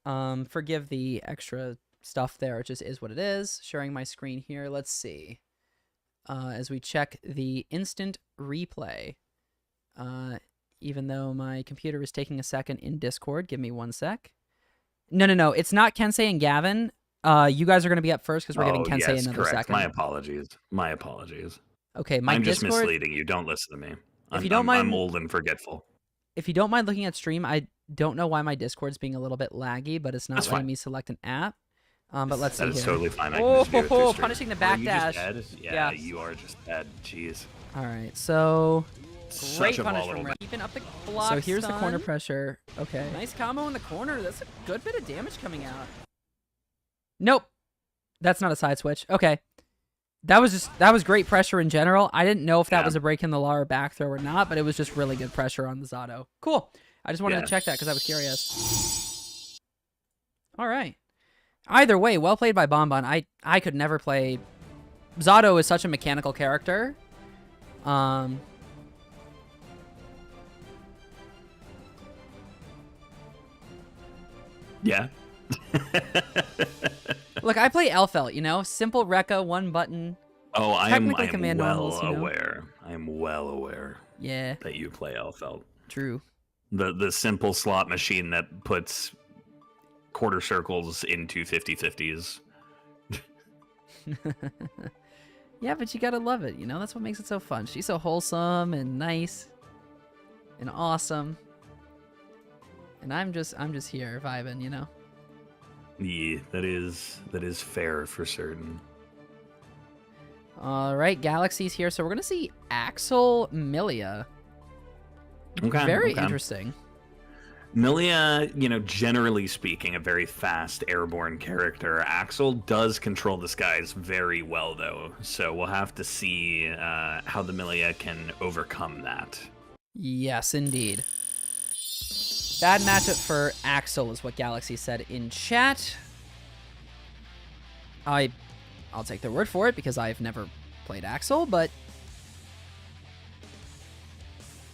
Speaker 2: Forgive the extra stuff there. It just is what it is. Sharing my screen here. Let's see. As we check the instant replay. Even though my computer is taking a second in Discord. Give me 1 sec. No. It's not Kensei and Gavin. You guys are going to be up first because we're giving Kensei
Speaker 5: yes,
Speaker 2: another
Speaker 5: correct.
Speaker 2: second.
Speaker 5: My apologies.
Speaker 2: Okay, my
Speaker 5: I'm just
Speaker 2: Discord,
Speaker 5: misleading you. Don't listen to me.
Speaker 2: If you don't mind-
Speaker 5: I'm old and forgetful.
Speaker 2: if you don't mind looking at stream, I don't know why my Discord's being a little bit laggy, but it's not
Speaker 5: That's
Speaker 2: letting
Speaker 5: fine.
Speaker 2: me select an app. But let's see
Speaker 5: That is
Speaker 2: here.
Speaker 5: totally fine. I can just do it through stream.
Speaker 2: Punishing the back
Speaker 5: Are you
Speaker 2: dash.
Speaker 5: just dead?
Speaker 2: Yeah.
Speaker 5: You are just dead. Jeez.
Speaker 2: All right, so
Speaker 5: Such
Speaker 2: great
Speaker 5: a
Speaker 2: punish
Speaker 5: volatile
Speaker 2: from Red.
Speaker 5: match.
Speaker 2: Keeping up the block. So here's the corner pressure. Okay. Nice combo in the corner. That's a good bit of damage coming out. Nope. That's not a side switch. Okay. That was great pressure in general. I didn't know if that was a break in the law or back throw or not, but it was just really good pressure on the Zato. Cool. I just wanted to check that because I was curious. All right. Either way, well played by Bonbon. I could never play. Zato is such a mechanical character.
Speaker 5: Yeah.
Speaker 2: Look, I play Elfelt, you know? Simple Rekka, one button.
Speaker 5: Oh, I am
Speaker 2: command
Speaker 5: well
Speaker 2: normals, you know?
Speaker 5: aware. I am well aware
Speaker 2: Yeah,
Speaker 5: that you play Elfelt.
Speaker 2: true.
Speaker 5: The simple slot machine that puts quarter circles into 50-50s.
Speaker 2: Yeah, but you gotta love it, you know? That's what makes it so fun. She's so wholesome and nice and awesome. And I'm just here vibing, you know?
Speaker 5: Yeah, that is fair for certain.
Speaker 2: All right, Galaxy's here, so we're gonna see Axel Milia.
Speaker 5: Okay,
Speaker 2: Very
Speaker 5: okay.
Speaker 2: interesting.
Speaker 5: Milia, generally speaking, a very fast airborne character. Axel does control the skies very well, though, so we'll have to see how the Milia can overcome that.
Speaker 2: Yes, indeed. Bad matchup for Axel is what Galaxy said in chat. I'll take their word for it because I've never played Axel, but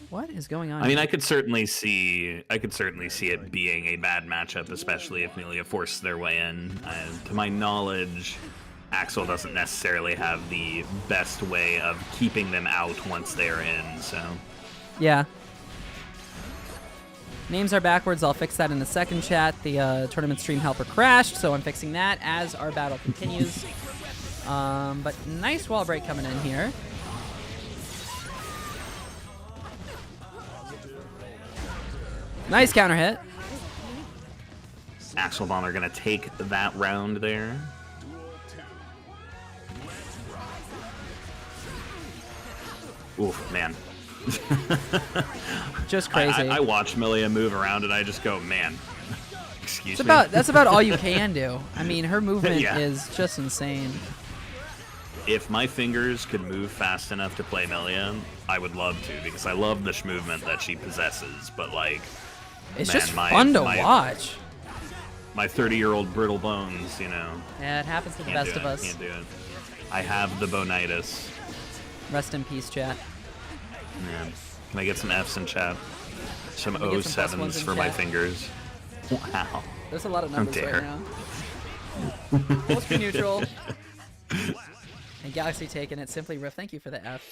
Speaker 2: what is going on?
Speaker 5: I mean, I could certainly see it being a bad matchup, especially if Milia forces their way in. To my knowledge, Axel doesn't necessarily have the best way of keeping them out once they're in, so...
Speaker 2: Yeah. Names are backwards. I'll fix that in the second chat. The tournament stream helper crashed, so I'm fixing that as our battle continues. But nice wall break coming in here. Nice counter hit.
Speaker 5: Axel Bomber gonna take that round there. Oof, man.
Speaker 2: Just crazy.
Speaker 5: I watch Milia move around and I just go, man. Excuse me.
Speaker 2: That's about all you can do. I mean, her movement
Speaker 5: Yeah.
Speaker 2: is just insane.
Speaker 5: If my fingers could move fast enough to play Milia, I would love to, because I love the movement that she possesses, but like...
Speaker 2: It's
Speaker 5: man,
Speaker 2: just fun to watch.
Speaker 5: My 30-year-old brittle bones,
Speaker 2: Yeah, it happens to the
Speaker 5: Can't
Speaker 2: best
Speaker 5: do
Speaker 2: of
Speaker 5: it,
Speaker 2: us.
Speaker 5: Can't do it. I have the bonitis.
Speaker 2: Rest in peace, chat.
Speaker 5: Yeah. Can I get some Fs in chat? Some
Speaker 2: Can we get some +1s
Speaker 5: O7s
Speaker 2: in
Speaker 5: for my
Speaker 2: chat?
Speaker 5: fingers. Wow.
Speaker 2: There's a lot of numbers
Speaker 5: dare.
Speaker 2: right now. Supposed to be neutral. And Galaxy taking it. Simply Riff. Thank you for the F.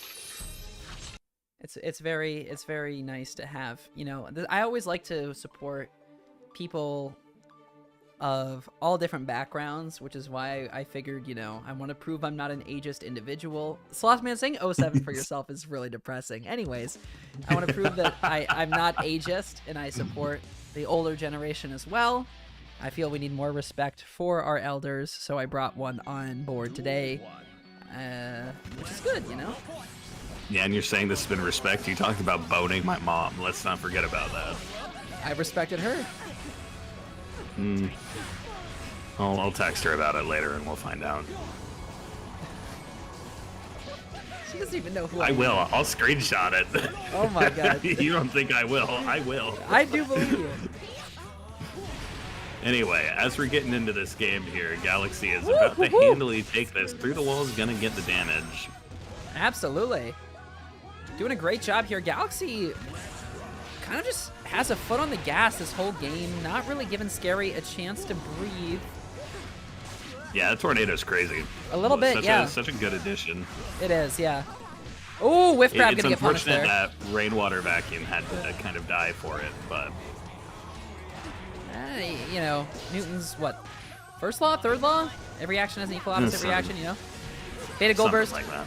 Speaker 2: It's very nice to have. I always like to support people of all different backgrounds, which is why I figured, I want to prove I'm not an ageist individual. Slothman, saying 07 for yourself is really depressing. Anyways, I want to prove that I'm not ageist and I support the older generation as well. I feel we need more respect for our elders, so I brought one on board today, which is good,
Speaker 5: Yeah, and you're saying this has been respect. You talked about boning my mom. Let's not forget about that.
Speaker 2: I respected her.
Speaker 5: I'll text her about it later and we'll find out.
Speaker 2: She doesn't even know who
Speaker 5: I will. I'll screenshot it.
Speaker 2: Oh my god.
Speaker 5: You don't think I will? I will.
Speaker 2: I do believe you.
Speaker 5: Anyway, as we're getting into this game here, Galaxy is about to handily take this. Through the wall is going to get the damage.
Speaker 2: Absolutely. Doing a great job here. Galaxy kind of just has a foot on the gas this whole game, not really giving Scary a chance to breathe.
Speaker 5: Yeah, that tornado's crazy.
Speaker 2: A little bit, yeah.
Speaker 5: Such a good addition.
Speaker 2: It is, yeah. Oh, Whiff Grab
Speaker 5: It's
Speaker 2: gonna get punished
Speaker 5: unfortunate
Speaker 2: there.
Speaker 5: that Rainwater Vacuum had to kind of die for it, but...
Speaker 2: Newton's, what, first law, third law? Every action has an equal opposite reaction, Beta Gold
Speaker 5: something
Speaker 2: Burst.
Speaker 5: like that.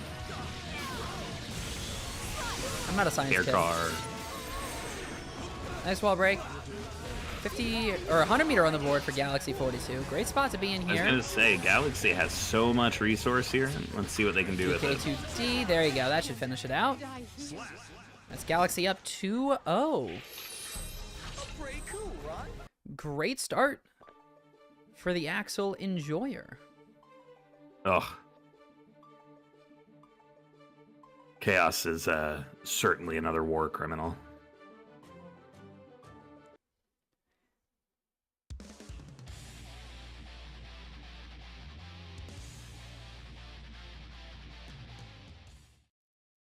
Speaker 2: I'm not a science
Speaker 5: Air
Speaker 2: kid.
Speaker 5: car.
Speaker 2: Nice wall break. 50 or 100 meter on the board for Galaxy 42. Great spot to be in
Speaker 5: I was
Speaker 2: here.
Speaker 5: gonna say Galaxy has so much resource here. Let's see what they can do with it.
Speaker 2: K2D, there you go. That should finish it out. That's Galaxy up 2-0. Great start for the Axel Enjoyer.
Speaker 5: Ugh. Chaos is certainly another war criminal.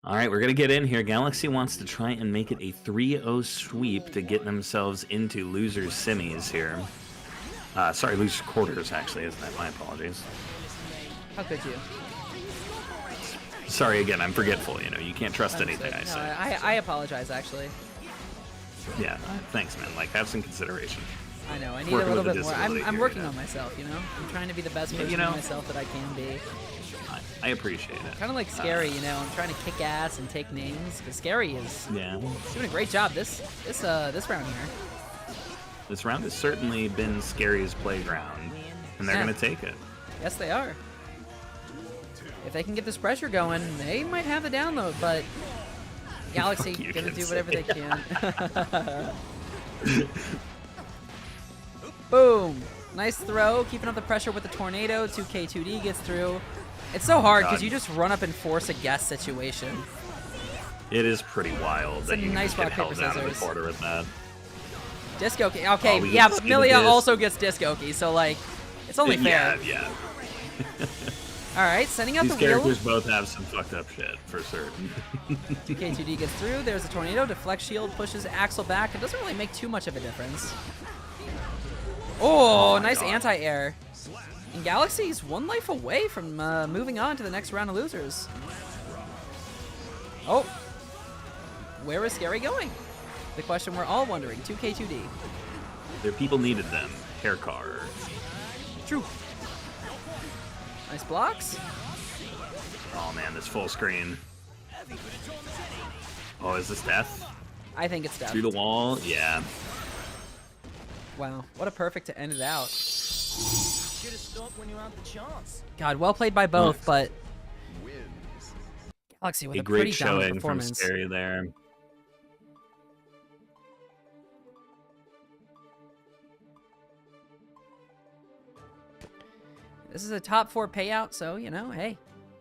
Speaker 5: All right, we're going to get in here. Galaxy wants to try and make it a 3-0 sweep to get themselves into losers semis here. Sorry, losers quarters, actually, isn't it? My apologies.
Speaker 2: How could you?
Speaker 5: Sorry again, I'm forgetful. You know, you can't trust anything I
Speaker 2: No,
Speaker 5: say.
Speaker 2: I apologize, actually.
Speaker 5: Yeah, thanks, man. Like, have some consideration.
Speaker 2: I know, I need
Speaker 5: Working
Speaker 2: a little
Speaker 5: with a
Speaker 2: bit more.
Speaker 5: disability
Speaker 2: I'm
Speaker 5: here,
Speaker 2: working
Speaker 5: you know.
Speaker 2: on myself, you know? I'm trying to be the best
Speaker 5: Yeah,
Speaker 2: version
Speaker 5: you know.
Speaker 2: of myself that I can be.
Speaker 5: I appreciate it.
Speaker 2: Kind of like Scary, you know? I'm trying to kick ass and take names, because Scary is
Speaker 5: Yeah.
Speaker 2: doing a great job this round here.
Speaker 5: This round has certainly been Scary's playground, and they're
Speaker 2: Yeah.
Speaker 5: going to take it.
Speaker 2: Yes, they are. If they can get this pressure going, they might have the download, but Galaxy
Speaker 5: Fuck you,
Speaker 2: gonna
Speaker 5: kids.
Speaker 2: do whatever they can. Boom! Nice throw, keeping up the pressure with the tornado. 2K2D gets through. It's so hard because
Speaker 5: God.
Speaker 2: you just run up and force a guess situation.
Speaker 5: It is pretty wild
Speaker 2: It's
Speaker 5: that
Speaker 2: a
Speaker 5: you
Speaker 2: nice
Speaker 5: can
Speaker 2: rock,
Speaker 5: get held
Speaker 2: paper,
Speaker 5: down in the
Speaker 2: scissors.
Speaker 5: quarter with that.
Speaker 2: Disco key.
Speaker 5: Oh,
Speaker 2: Okay,
Speaker 5: we
Speaker 2: yeah,
Speaker 5: get to
Speaker 2: but
Speaker 5: see the
Speaker 2: Milia
Speaker 5: disc.
Speaker 2: also gets disco key, so like, it's only fair.
Speaker 5: Yeah.
Speaker 2: All right, sending out
Speaker 5: These
Speaker 2: the wheel.
Speaker 5: characters both have some fucked up shit, for certain.
Speaker 2: 2K2D gets through. There's a tornado. Deflect shield pushes Axel back. It doesn't really make too much of a difference. Oh, nice
Speaker 5: God.
Speaker 2: anti-air. And Galaxy's one life away from moving on to the next round of losers. Oh. Where is Scary going? The question we're all wondering. 2K2D.
Speaker 5: Their people needed them. Hair car.
Speaker 2: True. Nice blocks.
Speaker 5: Oh man, this full screen. Oh, is this death?
Speaker 2: I think it's death.
Speaker 5: Through the wall? Yeah.
Speaker 2: Wow, what a perfect to end it out. God, well played by both, but Galaxy with
Speaker 5: A
Speaker 2: a pretty
Speaker 5: great
Speaker 2: dominant
Speaker 5: showing from
Speaker 2: performance.
Speaker 5: Scary there.
Speaker 2: This is a top 4 payout, so, you know, hey,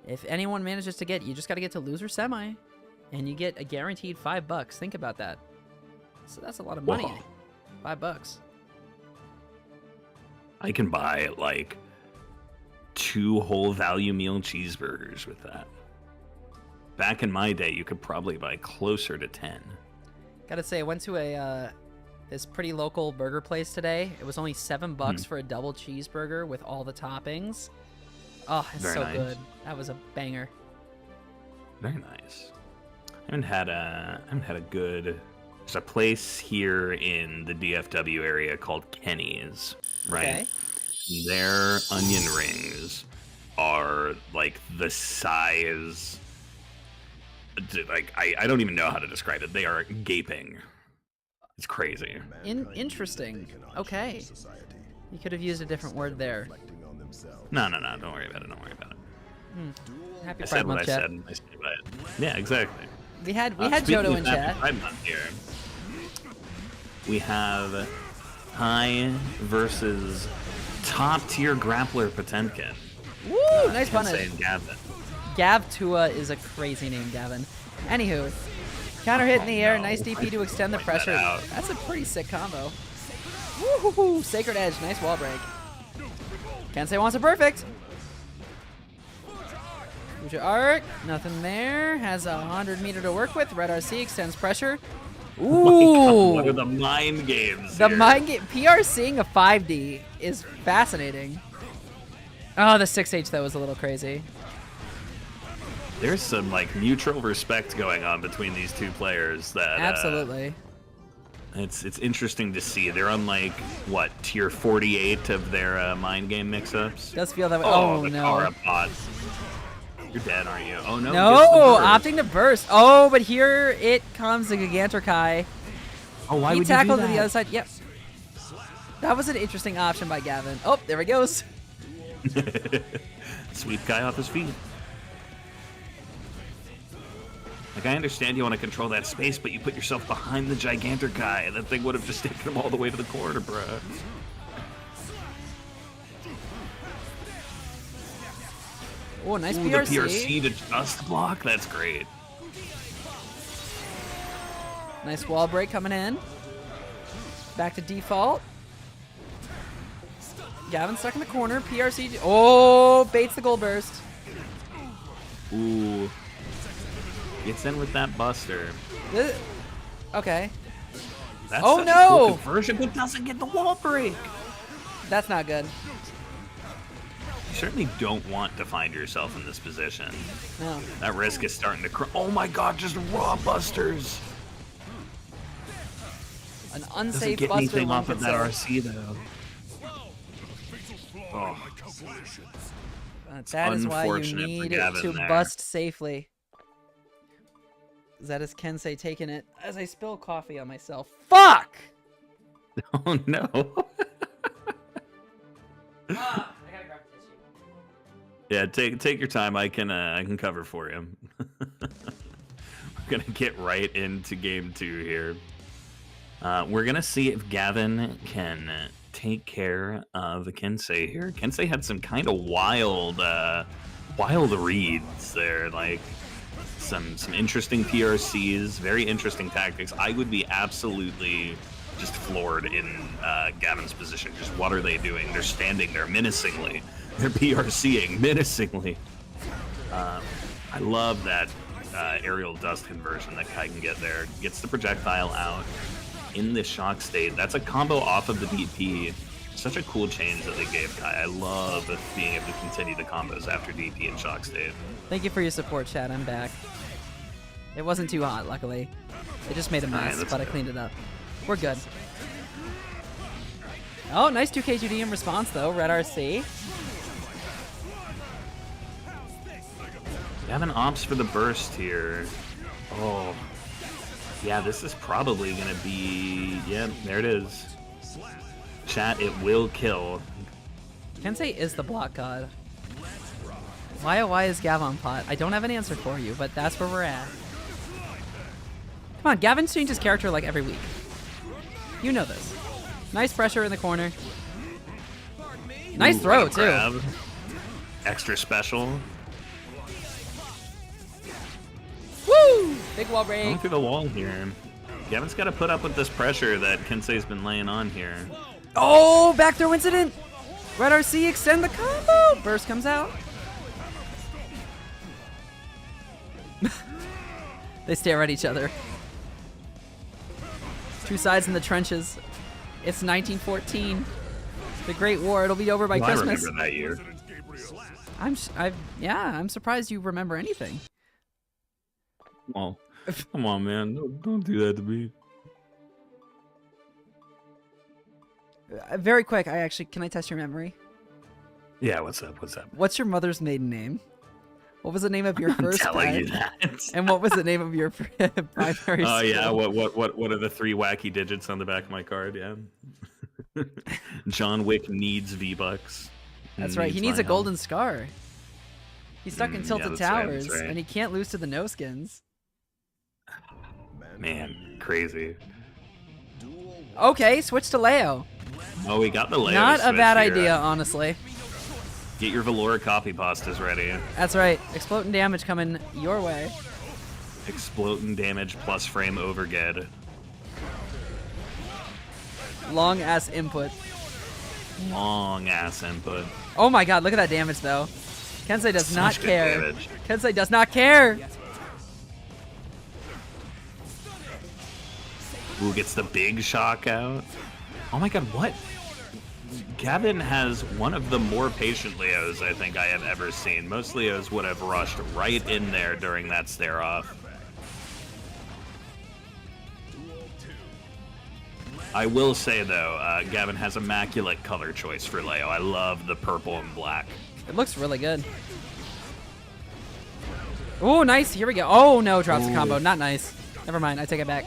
Speaker 2: if anyone manages to get, you just got to get to loser semi, and you get a guaranteed $5. Think about that. So that's a lot of money.
Speaker 5: Whoa.
Speaker 2: $5.
Speaker 5: I can buy like 2 whole value meal cheeseburgers with that. Back in my day, you could probably buy closer to 10.
Speaker 2: Gotta say, I went to a this pretty local burger place today. It was only $7 for a double cheeseburger with all the toppings. Oh, it's
Speaker 5: Very
Speaker 2: so
Speaker 5: nice.
Speaker 2: good. That was a banger.
Speaker 5: Very nice. I haven't had a good. There's a place here in the DFW area called Kenny's, right?
Speaker 2: Okay.
Speaker 5: Their onion rings are like the size. Like I don't even know how to describe it. They are gaping. It's crazy.
Speaker 2: Interesting. Okay. You could have used a different word there.
Speaker 5: No. Don't worry about it. Don't worry about it.
Speaker 2: Happy
Speaker 5: I
Speaker 2: Pride
Speaker 5: said what
Speaker 2: Month,
Speaker 5: I
Speaker 2: chat.
Speaker 5: said. I stood by it. Yeah, exactly.
Speaker 2: We had
Speaker 5: Speaking
Speaker 2: Jodo
Speaker 5: of
Speaker 2: in
Speaker 5: Happy
Speaker 2: chat.
Speaker 5: Pride Month here, we have High versus top tier grappler Potemkin.
Speaker 2: Woo! Nice punish.
Speaker 5: Insane Gavin.
Speaker 2: Gav Tua is a crazy name, Gavin. Anywho, counter hit in the air.
Speaker 5: no.
Speaker 2: Nice DP to extend the
Speaker 5: Point that
Speaker 2: pressure.
Speaker 5: out.
Speaker 2: That's a pretty sick combo. Woo-hoo-hoo. Sacred Edge. Nice wall break. Kensei wants it perfect. Future Arc. Nothing there. Has 100 meter to work with. Red RC extends pressure. Ooh.
Speaker 5: What are the mind games?
Speaker 2: The
Speaker 5: here?
Speaker 2: mind game PR seeing a 5D is fascinating. Oh, the 6H though was a little crazy.
Speaker 5: There's some like mutual respect going on between these two players. That
Speaker 2: Absolutely.
Speaker 5: It's interesting to see. They're on like what tier 48 of their mind game mix-ups.
Speaker 2: Does feel that way.
Speaker 5: Oh,
Speaker 2: Oh,
Speaker 5: the
Speaker 2: no.
Speaker 5: Kara pods. You're dead, aren't you? Oh no.
Speaker 2: No,
Speaker 5: he gets the burst.
Speaker 2: opting to burst. Oh, but here it comes the Gigantor Kai.
Speaker 5: Oh, why
Speaker 2: He
Speaker 5: would
Speaker 2: tackled
Speaker 5: you
Speaker 2: to
Speaker 5: do
Speaker 2: the
Speaker 5: that?
Speaker 2: other side. Yep. That was an interesting option by Gavin. Oh, there he goes.
Speaker 5: Sweep guy off his feet. Like, I understand you want to control that space, but you put yourself behind the Gigantor guy. That thing would have just taken him all the way to the corner, bruh.
Speaker 2: Oh, nice
Speaker 5: Ooh,
Speaker 2: PRC.
Speaker 5: the PRC to just block. That's great.
Speaker 2: Nice wall break coming in. Back to default. Gavin stuck in the corner. PRC. Oh, baits the gold burst.
Speaker 5: Ooh. Gets in with that buster.
Speaker 2: Okay.
Speaker 5: That's
Speaker 2: Oh,
Speaker 5: such a
Speaker 2: no!
Speaker 5: cool conversion, but doesn't get the wall break.
Speaker 2: That's not good.
Speaker 5: You certainly don't want to find yourself in this position.
Speaker 2: No.
Speaker 5: That risk is starting to oh my god, just raw busters.
Speaker 2: An
Speaker 5: Doesn't
Speaker 2: unsafe
Speaker 5: get
Speaker 2: buster.
Speaker 5: anything
Speaker 2: one
Speaker 5: off of
Speaker 2: could
Speaker 5: that
Speaker 2: say.
Speaker 5: RC though. Oh,
Speaker 2: That is why you
Speaker 5: unfortunate for
Speaker 2: need
Speaker 5: Gavin
Speaker 2: to
Speaker 5: there.
Speaker 2: bust safely. That is Kensei taking it as I spill coffee on myself. Fuck!
Speaker 5: oh no. Yeah, take your time. I can cover for you. We're gonna get right into game 2 here. We're gonna see if Gavin can take care of Kensei here. Kensei had some kind of wild reads there, like some interesting PRCs, very interesting tactics. I would be absolutely just floored in Gavin's position. Just what are they doing? They're standing there menacingly. They're PRCing menacingly. I love that aerial dust conversion that Kai can get there. Gets the projectile out in the shock state. That's a combo off of the DP. Such a cool change that they gave Kai. I love being able to continue the combos after DP and shock state.
Speaker 2: Thank you for your support, Chad. I'm back. It wasn't too hot, luckily. It just made a mess,
Speaker 5: that's
Speaker 2: but I
Speaker 5: good.
Speaker 2: cleaned it up. We're good. Oh, nice 2K GDM response, though. Red RC.
Speaker 5: Gavin opts for the burst here. Oh. Yeah, this is probably going to be... Yeah, there it is. Chat, it will kill.
Speaker 2: Kensei is the block god. Why is Gavin pot? I don't have an answer for you, but that's where we're at. Come on, Gavin changes character like every week. You know this. Nice pressure in the corner. Nice
Speaker 5: Ooh,
Speaker 2: throw,
Speaker 5: what a
Speaker 2: too.
Speaker 5: grab. Extra special.
Speaker 2: Woo! Big wall break.
Speaker 5: Going through the wall here. Gavin's got to put up with this pressure that Kensei's been laying on here.
Speaker 2: Oh, back throw incident. Red RC, extend the combo. Burst comes out. They stare at each other. Two sides in the trenches. It's 1914. The Great War. It'll be over by
Speaker 5: Well,
Speaker 2: Christmas.
Speaker 5: I remember that year.
Speaker 2: I'm surprised you remember anything.
Speaker 5: Well, come on, man. Don't do that to me.
Speaker 2: Very quick, can I test your memory?
Speaker 5: Yeah, what's up?
Speaker 2: What's your mother's maiden name? What was the name of your
Speaker 5: I'm
Speaker 2: first
Speaker 5: telling
Speaker 2: pet?
Speaker 5: you that.
Speaker 2: And what was the name of your primary
Speaker 5: Oh yeah,
Speaker 2: school?
Speaker 5: what are the 3 wacky digits on the back of my card? Yeah. John Wick needs V-Bucks.
Speaker 2: That's right. He needs
Speaker 5: my
Speaker 2: a golden scar. He's stuck in
Speaker 5: yeah,
Speaker 2: Tilted
Speaker 5: that's right,
Speaker 2: Towers,
Speaker 5: that's right.
Speaker 2: and he can't lose to the no skins.
Speaker 5: help. Man, crazy.
Speaker 2: Okay, switch to Leo.
Speaker 5: Oh, we got the Leo
Speaker 2: Not a
Speaker 5: switch
Speaker 2: bad
Speaker 5: here.
Speaker 2: idea, honestly.
Speaker 5: Get your Valora copy pastas ready.
Speaker 2: That's right. Exploding damage coming your way.
Speaker 5: Exploding damage plus frame overgead.
Speaker 2: Long ass input.
Speaker 5: Long ass input.
Speaker 2: Oh my god, look at that damage though. Kensei does not
Speaker 5: Such good
Speaker 2: care.
Speaker 5: damage.
Speaker 2: Kensei does not care.
Speaker 5: Ooh, gets the big shock out. Oh my god, what? Gavin has one of the more patient Leos I think I have ever seen. Most Leos would have rushed right in there during that stare off. I will say though, Gavin has immaculate color choice for Leo. I love the purple and black.
Speaker 2: It looks really good. Oh, nice. Here we go. Oh no, drops the combo. Not nice. Never mind. I take it back.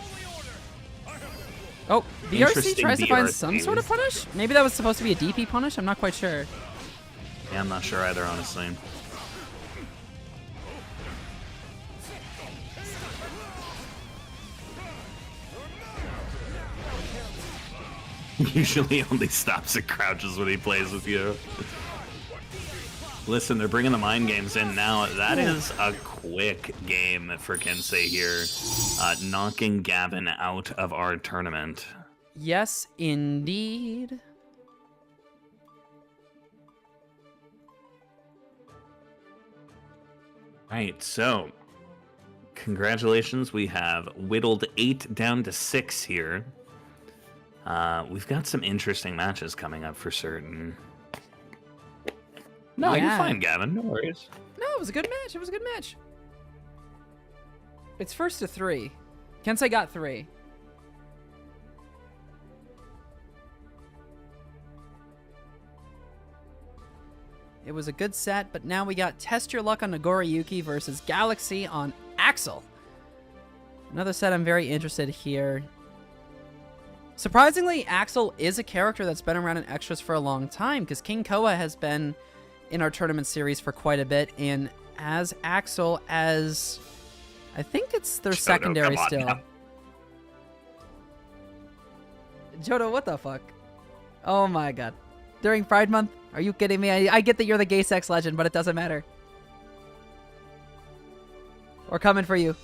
Speaker 2: Oh, BRC
Speaker 5: Interesting
Speaker 2: tries to find some
Speaker 5: BRCs.
Speaker 2: sort of punish? Maybe that was supposed to be a DP punish? I'm not quite sure.
Speaker 5: Yeah, I'm not sure either, honestly. Usually only stops and crouches when he plays with you. Listen, they're bringing the mind games in now. That is a quick game for Kensei here, knocking Gavin out of our tournament.
Speaker 2: Yes, indeed.
Speaker 5: Right, so congratulations. We have whittled 8 down to 6 here. We've got some interesting matches coming up for certain. No, you're fine, Gavin. No worries.
Speaker 2: No, it was a good match. It was a good match. It's first to 3. Kensei got 3. It was a good set, but now we got Test Your Luck on Nagoriyuki versus Galaxy on Axel. Another set I'm very interested here. Surprisingly, Axel is a character that's been around in Extras for a long time, because King Koa has been in our tournament series for quite a bit, and as Axel, as I think it's their secondary still.
Speaker 5: Now.
Speaker 2: Jodo, what the fuck? Oh my god. During Pride Month? Are you kidding me? I get that you're the gay sex legend, but it doesn't matter. We're coming for you.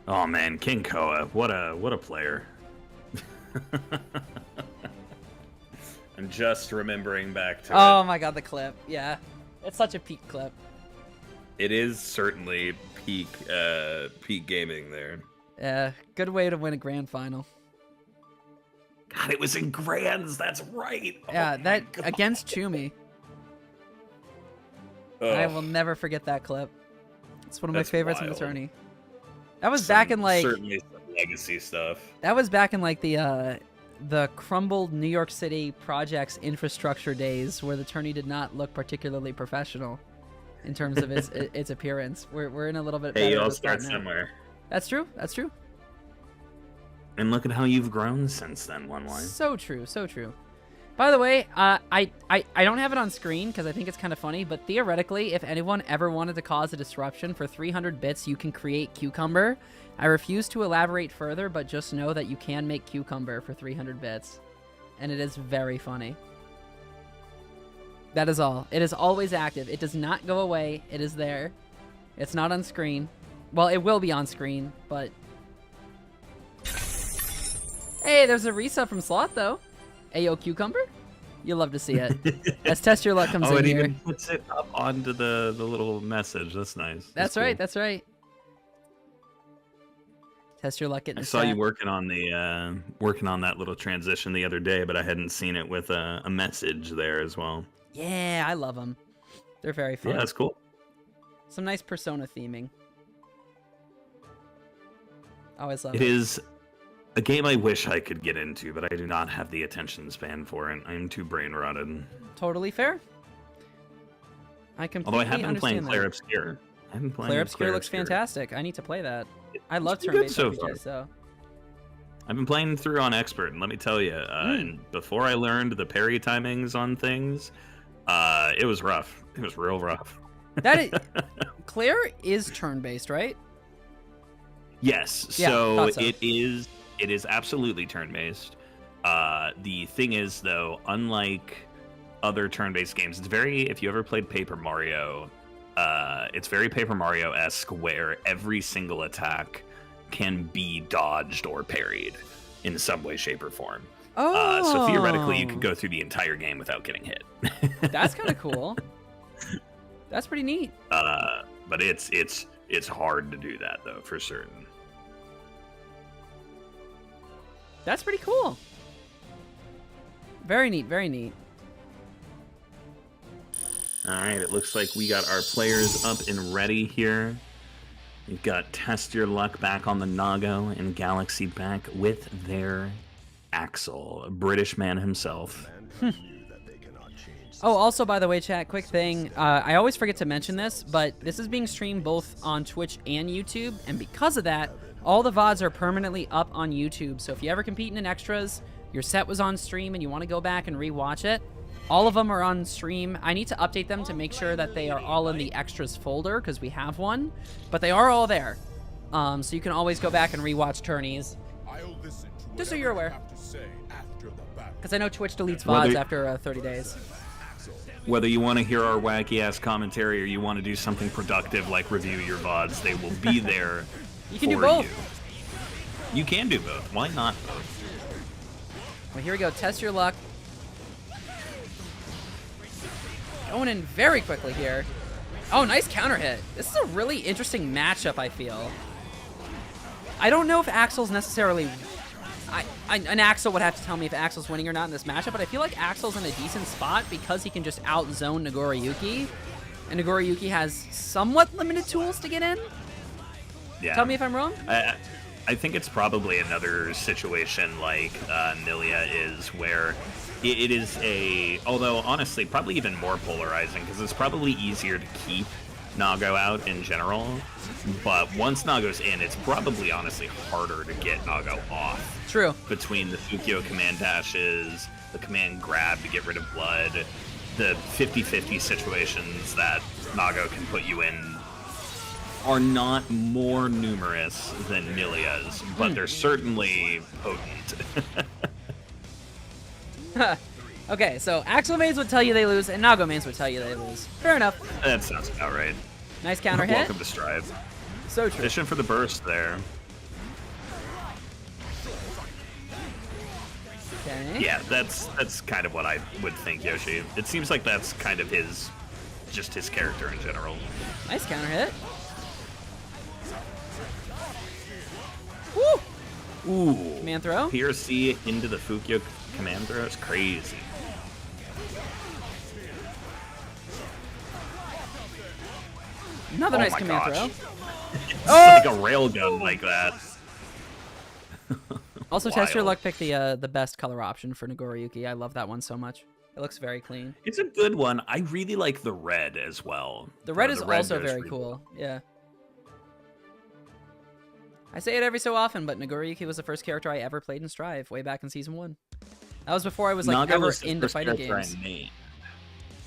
Speaker 5: Oh man, King Koa, what a player. I'm just remembering back to
Speaker 2: Oh my god, the clip. Yeah. It's such a peak clip.
Speaker 5: it. It is certainly peak gaming there.
Speaker 2: Yeah, good way to win a grand final.
Speaker 5: God, it was in grands, that's right.
Speaker 2: Yeah,
Speaker 5: Oh my
Speaker 2: that
Speaker 5: God.
Speaker 2: against Chumi.
Speaker 5: Ugh,
Speaker 2: I will never forget that clip. It's one of my
Speaker 5: That's
Speaker 2: favorites in the
Speaker 5: wild.
Speaker 2: tourney. That was back in like
Speaker 5: certainly some legacy stuff.
Speaker 2: that was back in like the crumbled New York City projects infrastructure days where the tourney did not look particularly professional in terms of its appearance. We're in a little bit better
Speaker 5: Hey,
Speaker 2: of
Speaker 5: I'll
Speaker 2: a spot
Speaker 5: start
Speaker 2: now.
Speaker 5: somewhere.
Speaker 2: That's true. That's true.
Speaker 5: And look at how you've grown since then, onewise.
Speaker 2: So true. So true. By the way, I don't have it on screen because I think it's kind of funny, but theoretically, if anyone ever wanted to cause a disruption for 300 bits, you can create Cucumber. I refuse to elaborate further, but just know that you can make Cucumber for 300 bits. And it is very funny. That is all. It is always active. It does not go away. It is there. It's not on screen. Well, it will be on screen, but... Hey, there's a resub from Sloth, though. Ayo, Cucumber? You'll love to see it. As Test Your Luck comes
Speaker 5: Oh,
Speaker 2: in
Speaker 5: it
Speaker 2: here.
Speaker 5: even puts it up onto the little message. That's nice.
Speaker 2: That's
Speaker 5: cool.
Speaker 2: right, that's right. Test Your Luck getting
Speaker 5: I
Speaker 2: a
Speaker 5: saw
Speaker 2: set.
Speaker 5: you working on that little transition the other day, but I hadn't seen it with a message there as well.
Speaker 2: Yeah, I love them. They're very fun.
Speaker 5: Yeah, that's cool.
Speaker 2: Some nice Persona theming. Always love
Speaker 5: It
Speaker 2: it.
Speaker 5: is a game I wish I could get into, but I do not have the attention span for it. I'm too brain rotted.
Speaker 2: Totally fair. I completely
Speaker 5: Although I have been playing
Speaker 2: understand
Speaker 5: Claire
Speaker 2: that.
Speaker 5: Obscure. I've been playing
Speaker 2: Claire Obscure looks
Speaker 5: Obscure.
Speaker 2: fantastic. I need to play that. I love
Speaker 5: It's been good
Speaker 2: turn-based
Speaker 5: so far.
Speaker 2: RPGs, so...
Speaker 5: I've been playing through on Expert, and let me tell you, and before I learned the parry timings on things, it was rough. It was real rough.
Speaker 2: That is... Claire is turn-based, right?
Speaker 5: Yes,
Speaker 2: Yeah,
Speaker 5: so
Speaker 2: thought so.
Speaker 5: it is absolutely turn-based. The thing is, though, unlike other turn-based games, it's very, if you ever played Paper Mario, it's very Paper Mario-esque, where every single attack can be dodged or parried in some way, shape, or form.
Speaker 2: Oh!
Speaker 5: So theoretically, you could go through the entire game without getting hit.
Speaker 2: That's kind of cool. That's pretty neat.
Speaker 5: But it's hard to do that, though, for certain.
Speaker 2: That's pretty cool. Very neat, very neat.
Speaker 5: All right, it looks like we got our players up and ready here. We've got Test Your Luck back on the Nago and Galaxy back with their Axel, a British man himself.
Speaker 4: Mankind knew that they cannot change
Speaker 2: Oh, also, by the way, chat, quick thing. I always forget to mention this, but this is being streamed both on Twitch and YouTube, and because of that, all the VODs are permanently up on YouTube. So if you ever compete in extras, your set was on stream, and you want to go back and rewatch it, all of them are on stream. I need to update them to make sure that they are all in the extras folder, because we have one, but they are all there. So you can always go back and rewatch tourneys. Just so you're aware. Because I know Twitch deletes VODs after 30 days.
Speaker 5: Whether you want to hear our wacky-ass commentary or you want to do something productive like review your VODs, they will be there.
Speaker 2: You can do both.
Speaker 5: You can do both. Why not both?
Speaker 2: Well, here we go. Test your luck. Going in very quickly here. Oh, nice counter hit. This is a really interesting matchup, I feel. I don't know if Axel's necessarily... an Axel would have to tell me if Axel's winning or not in this matchup, but I feel like Axel's in a decent spot because he can just out-zone Nagoriyuki, and Nagoriyuki has somewhat limited tools to get in.
Speaker 5: Yeah.
Speaker 2: Tell me if I'm wrong.
Speaker 5: I think it's probably another situation like Nilia is, where it is although honestly probably even more polarizing, because it's probably easier to keep Nago out in general, but once Nago's in, it's probably honestly harder to get Nago off.
Speaker 2: True.
Speaker 5: Between the Fukyo command dashes, the command grab to get rid of blood, the 50-50 situations that Nago can put you in are not more numerous than Nilia's, but they're certainly potent.
Speaker 2: Okay, so Axel mains would tell you they lose, and Nago mains would tell you they lose. Fair enough.
Speaker 5: That sounds about right.
Speaker 2: Nice counter hit.
Speaker 5: Welcome to Strive.
Speaker 2: So true.
Speaker 5: Fishing for the burst there.
Speaker 2: Okay.
Speaker 5: Yeah, that's kind of what I would think, Yoshi. It seems like that's kind of his character in general.
Speaker 2: Nice counter hit. Woo!
Speaker 5: Ooh.
Speaker 2: Command throw.
Speaker 5: PRC into the Fukyo command throw is crazy.
Speaker 2: Another nice
Speaker 5: my
Speaker 2: command
Speaker 5: gosh.
Speaker 2: throw.
Speaker 5: It's like a railgun like that.
Speaker 2: Also, Test Your
Speaker 5: Wild.
Speaker 2: Luck picked the best color option for Nagoriyuki. I love that one so much. It looks very clean.
Speaker 5: It's a good one. I really like the red as well.
Speaker 2: The red is also
Speaker 5: goes
Speaker 2: very
Speaker 5: really
Speaker 2: cool. Yeah. I say it every so often, but Nagoriyuki was the first character I ever played in Strive way back in Season 1. That was before I was like
Speaker 5: Naga
Speaker 2: ever
Speaker 5: was the
Speaker 2: into
Speaker 5: first
Speaker 2: fighting
Speaker 5: character
Speaker 2: games.
Speaker 5: I made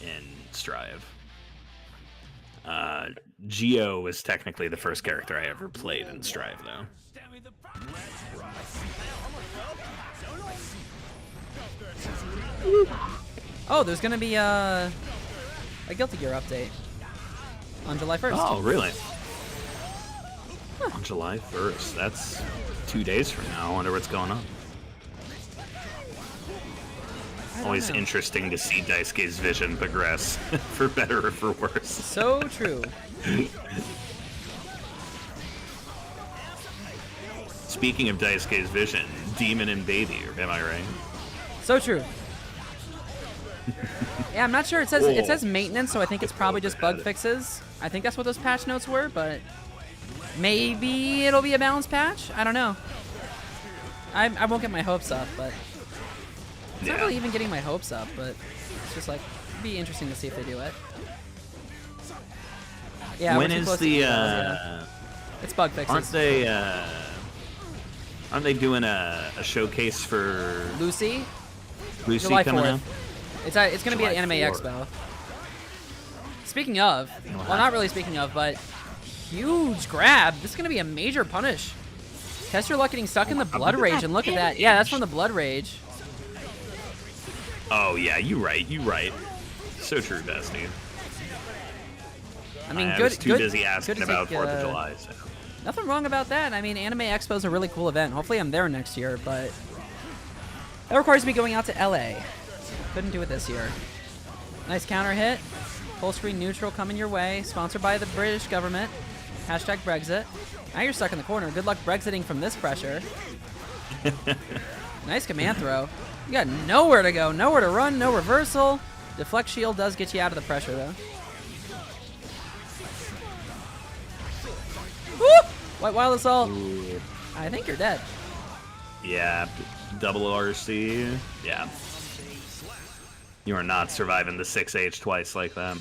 Speaker 5: in Strive. Geo was technically the first character I ever played in Strive, though.
Speaker 2: Oh, there's gonna be a Guilty Gear update on July 1st.
Speaker 5: Oh, really? On July 1st. That's 2 days from now. I wonder what's going on. Always interesting to see Daisuke's vision progress, for better or for worse.
Speaker 2: So true.
Speaker 5: Speaking of Daisuke's vision, Demon and Baby, am I right?
Speaker 2: So true. Yeah, I'm not sure. It says maintenance, so I think it's probably just bug fixes. I think that's what those patch notes were, but maybe it'll be a balanced patch. I don't know. I won't get my hopes up, but it's not really even getting my hopes up. But it's just like it'd be interesting to see if they do it. Yeah.
Speaker 5: When
Speaker 2: we're too
Speaker 5: is
Speaker 2: close to
Speaker 5: the?
Speaker 2: yeah. It's bug fixes.
Speaker 5: Aren't they doing a showcase for
Speaker 2: Lucy?
Speaker 5: Lucy
Speaker 2: July
Speaker 5: coming
Speaker 2: 4th.
Speaker 5: out?
Speaker 2: It's going to be at
Speaker 5: July
Speaker 2: Anime
Speaker 5: 4th.
Speaker 2: Expo. Speaking of, well, not really speaking of, but huge grab. This is going to be a major punish. Test Your Luck getting stuck in the Blood Rage, and look at that. Yeah, that's from the Blood Rage.
Speaker 5: Oh yeah, you right. So true, Destiny.
Speaker 2: I mean,
Speaker 5: I
Speaker 2: good.
Speaker 5: was too
Speaker 2: good,
Speaker 5: busy asking
Speaker 2: good to
Speaker 5: about
Speaker 2: take,
Speaker 5: 4th of July. So.
Speaker 2: Nothing wrong about that. I mean, Anime Expo is a really cool event. Hopefully I'm there next year, but that requires me going out to LA. Couldn't do it this year. Nice counter hit. Full screen neutral coming your way. Sponsored by the British government. Hashtag Brexit. Now you're stuck in the corner. Good luck Brexiting from this pressure. Nice command throw. You got nowhere to go, nowhere to run, no reversal. Deflect shield does get you out of the pressure, though. Woo! White Wild Assault.
Speaker 5: Ooh.
Speaker 2: I think you're dead.
Speaker 5: Yeah, double RC. Yeah. You are not surviving the 6H twice like that.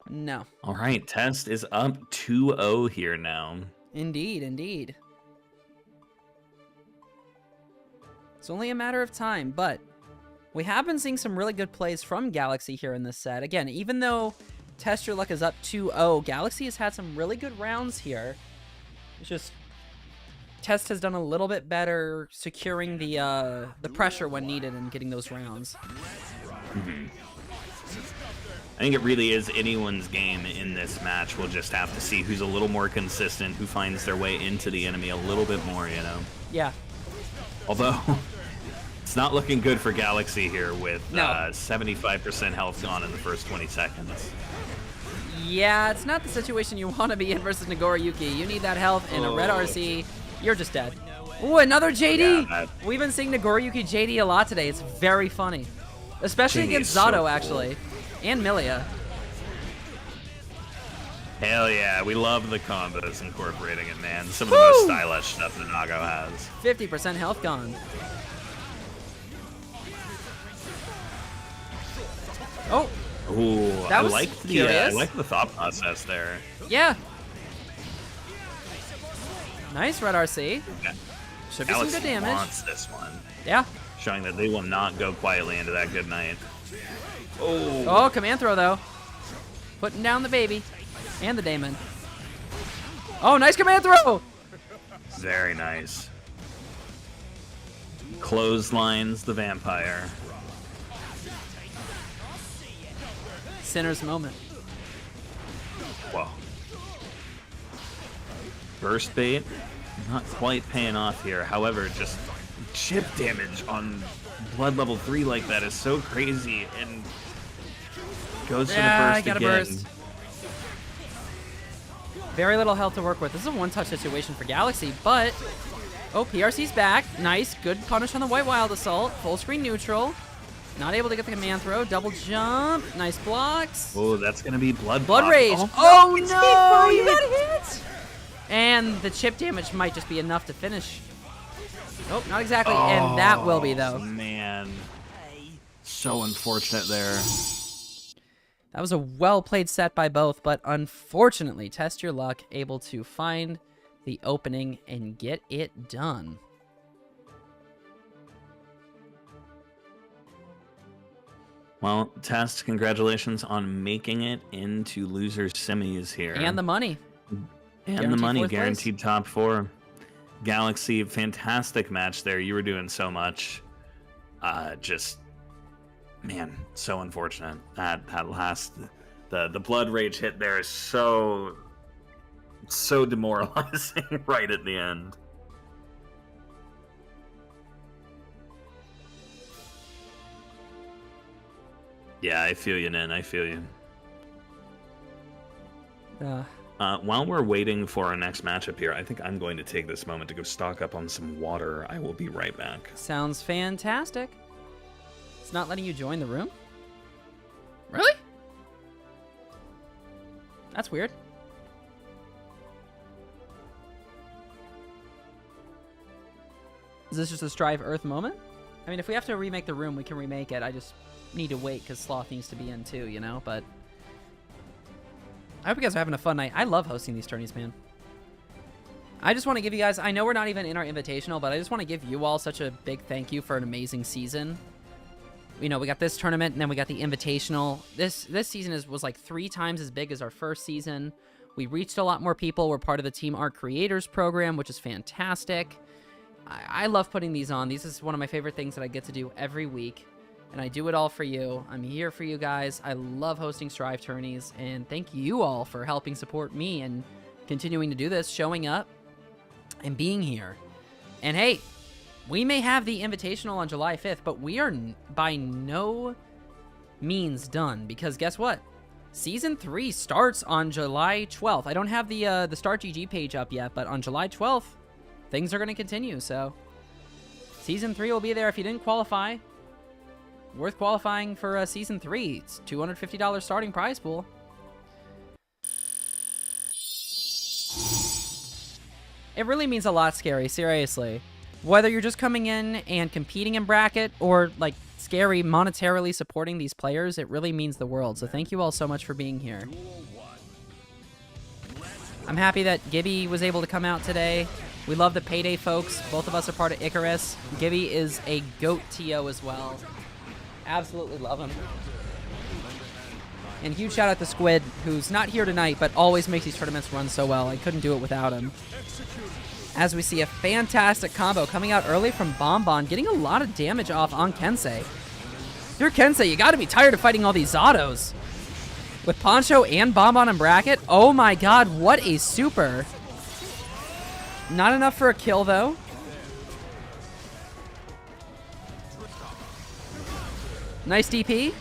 Speaker 2: No.
Speaker 5: All right, Test is up 2-0 here now.
Speaker 2: Indeed, indeed. It's only a matter of time, but we have been seeing some really good plays from Galaxy here in this set. Again, even though Test Your Luck is up 2-0, Galaxy has had some really good rounds here. It's just Test has done a little bit better securing the pressure when needed and getting those rounds.
Speaker 5: Mm-hmm. I think it really is anyone's game in this match. We'll just have to see who's a little more consistent, who finds their way into the enemy a little bit more, you know?
Speaker 2: Yeah.
Speaker 5: Although, it's not looking good for Galaxy here with
Speaker 2: No.
Speaker 5: 75% health gone in the first 20 seconds.
Speaker 2: Yeah, it's not the situation you want to be in versus Nagoriyuki. You need that health in a red RC. You're just dead. Ooh, another JD!
Speaker 5: Yeah,
Speaker 2: We've been seeing Nagoriyuki JD a lot today. It's very funny. Especially
Speaker 5: JD
Speaker 2: against
Speaker 5: is so
Speaker 2: Zato,
Speaker 5: cool.
Speaker 2: actually. And Milia.
Speaker 5: Hell yeah, we love the combos incorporating it, man. Some of the most stylish stuff that Nago has.
Speaker 2: 50% health gone. Oh,
Speaker 5: Ooh,
Speaker 2: That
Speaker 5: I
Speaker 2: was
Speaker 5: like the
Speaker 2: curious.
Speaker 5: thought process there.
Speaker 2: yeah. Nice red RC.
Speaker 5: Yeah.
Speaker 2: Should be some
Speaker 5: Galaxy
Speaker 2: good damage.
Speaker 5: wants this one,
Speaker 2: Yeah.
Speaker 5: showing that they will not go quietly into that good night. Oh,
Speaker 2: Oh, command throw, though. Putting down the baby. And the Daemon. Oh, nice command throw!
Speaker 5: very nice. Clotheslines the vampire.
Speaker 2: Sinner's moment.
Speaker 5: Whoa. Burst bait, not quite paying off here. However, just chip damage on blood level 3 like that is so crazy, and goes for the burst
Speaker 2: I got
Speaker 5: again.
Speaker 2: a burst. Very little health to work with. This is a one-touch situation for Galaxy, but... Oh, PRC's back. Nice. Good punish on the White Wild Assault. Full screen neutral. Not able to get the command throw. Double jump. Nice blocks.
Speaker 5: Oh, that's gonna be blood.
Speaker 2: Blood
Speaker 5: block.
Speaker 2: Rage.
Speaker 5: Oh,
Speaker 2: Oh,
Speaker 5: it's
Speaker 2: no!
Speaker 5: hit by
Speaker 2: You
Speaker 5: it.
Speaker 2: got hit! And the chip damage might just be enough to finish. Nope, not exactly. And that will be, though.
Speaker 5: Man, so unfortunate there.
Speaker 2: That was a well-played set by both, but unfortunately, Test Your Luck able to find the opening and get it done.
Speaker 5: Well, Test, congratulations on making it into losers semis here.
Speaker 2: And the money.
Speaker 5: And
Speaker 2: Guaranteed
Speaker 5: the money,
Speaker 2: fourth place.
Speaker 5: guaranteed top 4. Galaxy, fantastic match there. You were doing so much. Just, man, so unfortunate. That last, the blood rage hit there is so demoralizing right at the end. Yeah, I feel you, Nin. I feel you. While we're waiting for our next matchup here, I think I'm going to take this moment to go stock up on some water. I will be right back.
Speaker 2: Sounds fantastic. It's not letting you join the room? Really? That's weird. Is this just a Strive Earth moment? I mean, if we have to remake the room, we can remake it. I just need to wait because Sloth needs to be in too, you know? But I hope you guys are having a fun night. I love hosting these tourneys, man. I just want to give you guys, I know we're not even in our invitational, but I just want to give you all such a big thank you for an amazing season. You know, we got this tournament, and then we got the invitational. This season was like 3 times as big as our first season. We reached a lot more people. We're part of the Team Art Creators program, which is fantastic. I love putting these on. These is one of my favorite things that I get to do every week, and I do it all for you. I'm here for you guys. I love hosting Strive tourneys, and thank you all for helping support me and continuing to do this, showing up, and being here. And hey, we may have the invitational on July 5th, but we are by no means done, because guess what? Season 3 starts on July 12th. I don't have the Start GG page up yet, but on July 12th, things are going to continue, so Season 3 will be there if you didn't qualify. Worth qualifying for Season 3. It's $250 starting prize pool. It really means a lot, Scary, seriously. Whether you're just coming in and competing in bracket, or like Scary monetarily supporting these players, it really means the world. So thank you all so much for being here. I'm happy that Gibby was able to come out today. We love the Payday folks. Both of us are part of Icarus. Gibby is a GOAT TO as well. Absolutely love him. And huge shout out to Squid, who's not here tonight, but always makes these tournaments run so well. I couldn't do it without him. As we see a fantastic combo coming out early from Bonbon, getting a lot of damage off on Kensei. If you're Kensei, you gotta be tired of fighting all these autos. With Poncho and Bonbon in bracket, oh my god, what a super. Not enough for a kill, though. Nice DP.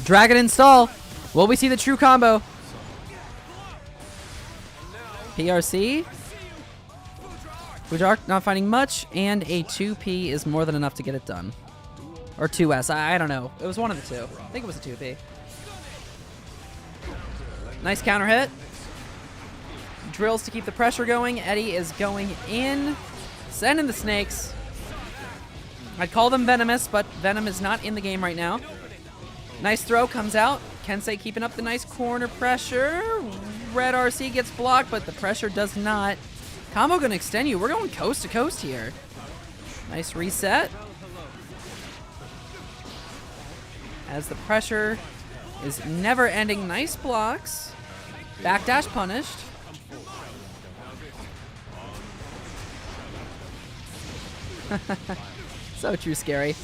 Speaker 2: Dragon install. Will we see the true combo? PRC. Fujark not finding much, and a 2P is more than enough to get it done. Or 2S, I don't know. It was one of the two. I think it was a 2P. Nice counter hit. Drills to keep the pressure going. Eddie is going in. Sending the snakes. I'd call them venomous, but Venom is not in the game right now. Nice throw comes out. Kensei keeping up the nice corner pressure. Red RC gets blocked, but the pressure does not. Combo gonna extend you. We're going coast to coast here. Nice reset. As the pressure is never ending. Nice blocks. Backdash punished. So true, Scary.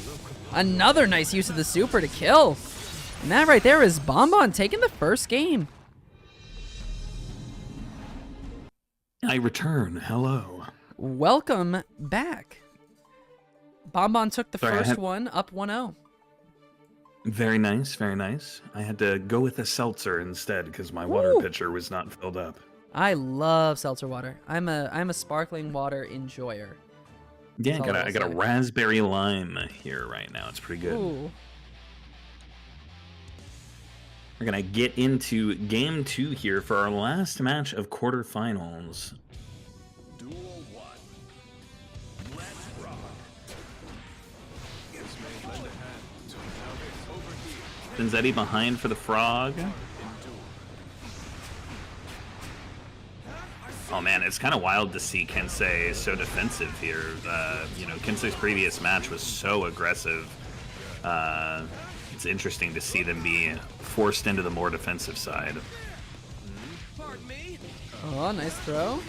Speaker 2: Another nice use of the super to kill. And that right there is Bonbon taking the first game.
Speaker 5: I return. Hello.
Speaker 2: Welcome back. Bonbon took the
Speaker 5: Sorry,
Speaker 2: first one up 1-0.
Speaker 5: Very nice, very nice. I had to go with a seltzer instead because my water
Speaker 2: Woo.
Speaker 5: pitcher was not filled up.
Speaker 2: I love seltzer water. I'm a sparkling water enjoyer.
Speaker 5: Yeah,
Speaker 2: That's all
Speaker 5: I
Speaker 2: I'll
Speaker 5: got a
Speaker 2: say.
Speaker 5: raspberry lime here right now. It's pretty good.
Speaker 2: Ooh.
Speaker 5: We're gonna get into game 2 here for our last match of quarterfinals.
Speaker 4: Duel 1. Let's rock.
Speaker 5: Zenzetti behind for the frog. Oh man, it's kind of wild to see Kensei so defensive here. You know, Kensei's previous match was so aggressive. It's interesting to see them be forced into the more defensive side.
Speaker 2: Oh, nice throw.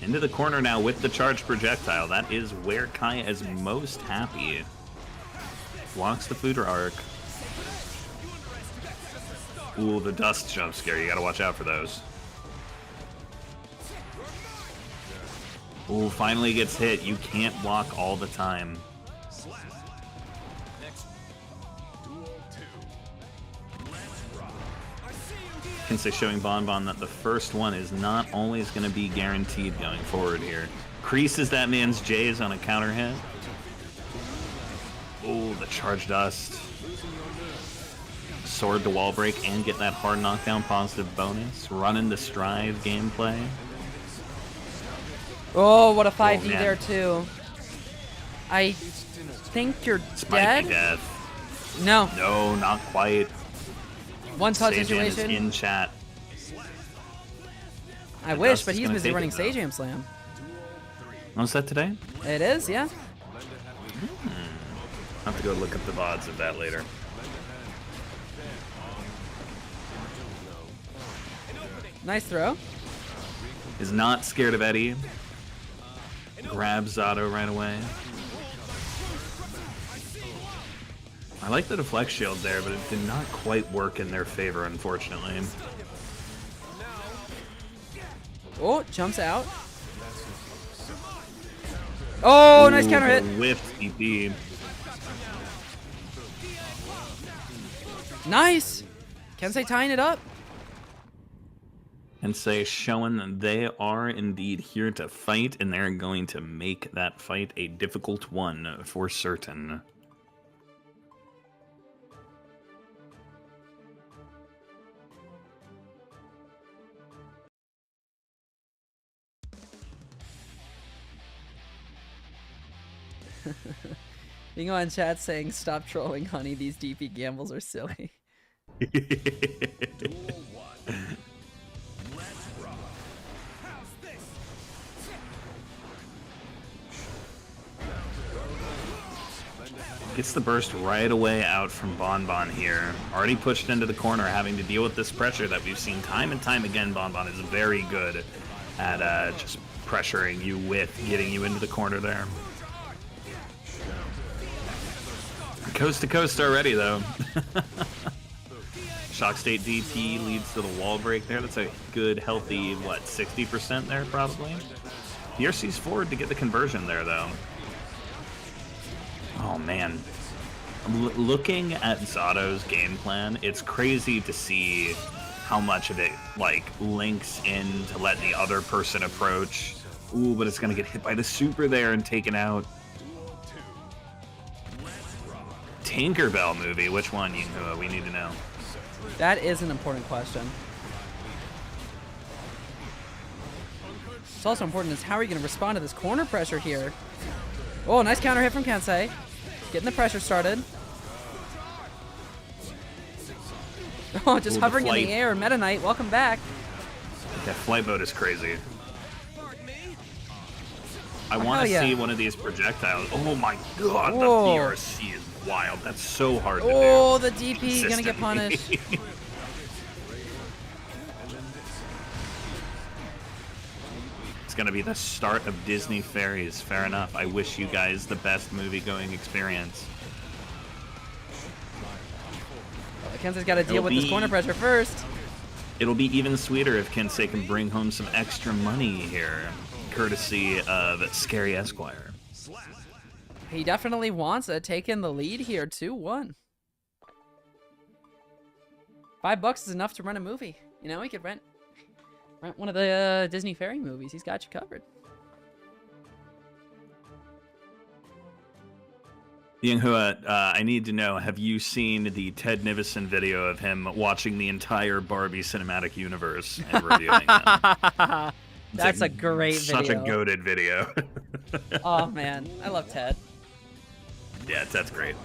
Speaker 5: Into the corner now with the charged projectile. That is where Kaya is most happy. Blocks the food arc. Ooh, the dust jump scare. You gotta watch out for those. Ooh, finally gets hit. You can't block all the time. Kensei showing Bonbon that the first one is not always going to be guaranteed going forward here. Creases that man's J's on a counter hit. Oh, the charged dust. Sword to wall break and get that hard knockdown positive bonus. Running the Strive gameplay.
Speaker 2: Oh, what a 5D
Speaker 5: man.
Speaker 2: there, too. I think you're
Speaker 5: This might
Speaker 2: dead.
Speaker 5: be death.
Speaker 2: No.
Speaker 5: No, not quite.
Speaker 2: One touch
Speaker 5: Sajan is
Speaker 2: situation.
Speaker 5: in chat.
Speaker 2: I
Speaker 5: The
Speaker 2: wish,
Speaker 5: dust
Speaker 2: but
Speaker 5: is
Speaker 2: he's
Speaker 5: gonna
Speaker 2: busy
Speaker 5: take
Speaker 2: running
Speaker 5: it, though.
Speaker 2: Sage Jam Slam.
Speaker 5: Was that today?
Speaker 2: It is, yeah.
Speaker 5: I'll have to go look up the VODs of that later.
Speaker 2: Nice throw.
Speaker 5: Is not scared of Eddie. Grabs Zato right away. I like the deflect shield there, but it did not quite work in their favor, unfortunately.
Speaker 2: Oh, jumps out. Oh, nice
Speaker 5: Ooh,
Speaker 2: counter hit.
Speaker 5: Whiffed TP.
Speaker 2: Nice. Kensei tying it up.
Speaker 5: And say showing that they are indeed here to fight, and they're going to make that fight a difficult one for certain.
Speaker 2: Being on chat saying, "Stop trolling, honey. These DP gambles are silly."
Speaker 5: Gets the burst right away out from Bonbon here. Already pushed into the corner, having to deal with this pressure that we've seen time and time again. Bonbon is very good at just pressuring you with getting you into the corner there. Coast to coast already, though. Shock State DP leads to the wall break there. That's a good, healthy, what, 60% there, probably? PRC's forward to get the conversion there, though. Oh, man. Looking at Zato's game plan, it's crazy to see how much of it, like, links in to let the other person approach. Ooh, but it's going to get hit by the super there and taken out. Tinkerbell movie, which one, Yinghua? We need to know.
Speaker 2: That is an important question. What's also important is how are you going to respond to this corner pressure here? Oh, nice counter hit from Kensei. Getting the pressure started. Oh, just hovering in the air. Meta Knight, welcome back.
Speaker 5: That flight boat is crazy. I want to see one of these projectiles. Oh my god,
Speaker 2: whoa.
Speaker 5: The PRC is wild. That's so hard to do.
Speaker 2: Oh, the DP gonna get punished.
Speaker 5: It's gonna be the start of Disney Fairies. Fair enough. I wish you guys the best movie-going experience.
Speaker 2: Kensei's got to deal with this corner pressure first.
Speaker 5: It'll be even sweeter if Kensei can bring home some extra money here, courtesy of Scary Esquire.
Speaker 2: He definitely wants to take in the lead here, 2-1. $5 is enough to rent a movie. You know, he could rent one of the Disney Fairy movies. He's got you covered.
Speaker 5: Yinghua, I need to know, have you seen the Ted Nivison video of him watching the entire Barbie cinematic universe and reviewing it?
Speaker 2: That's a great video.
Speaker 5: Such a goated video.
Speaker 2: Oh, man. I love Ted.
Speaker 5: Yeah, Ted's great.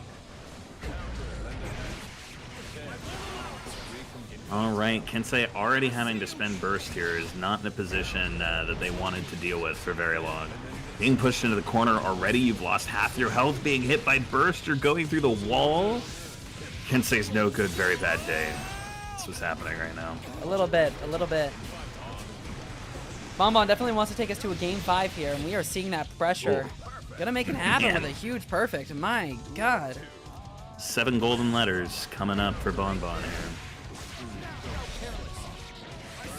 Speaker 5: All right, Kensei already having to spend burst here is not in a position that they wanted to deal with for very long. Being pushed into the corner already, you've lost half your health. Being hit by burst, you're going through the wall. Kensei's no good, very bad day. That's what's happening right now.
Speaker 2: A little bit, a little bit. Bonbon definitely wants to take us to a game 5 here, and we are seeing that pressure. Gonna make it happen with a huge perfect. My God.
Speaker 5: 7 golden letters coming up for Bonbon here.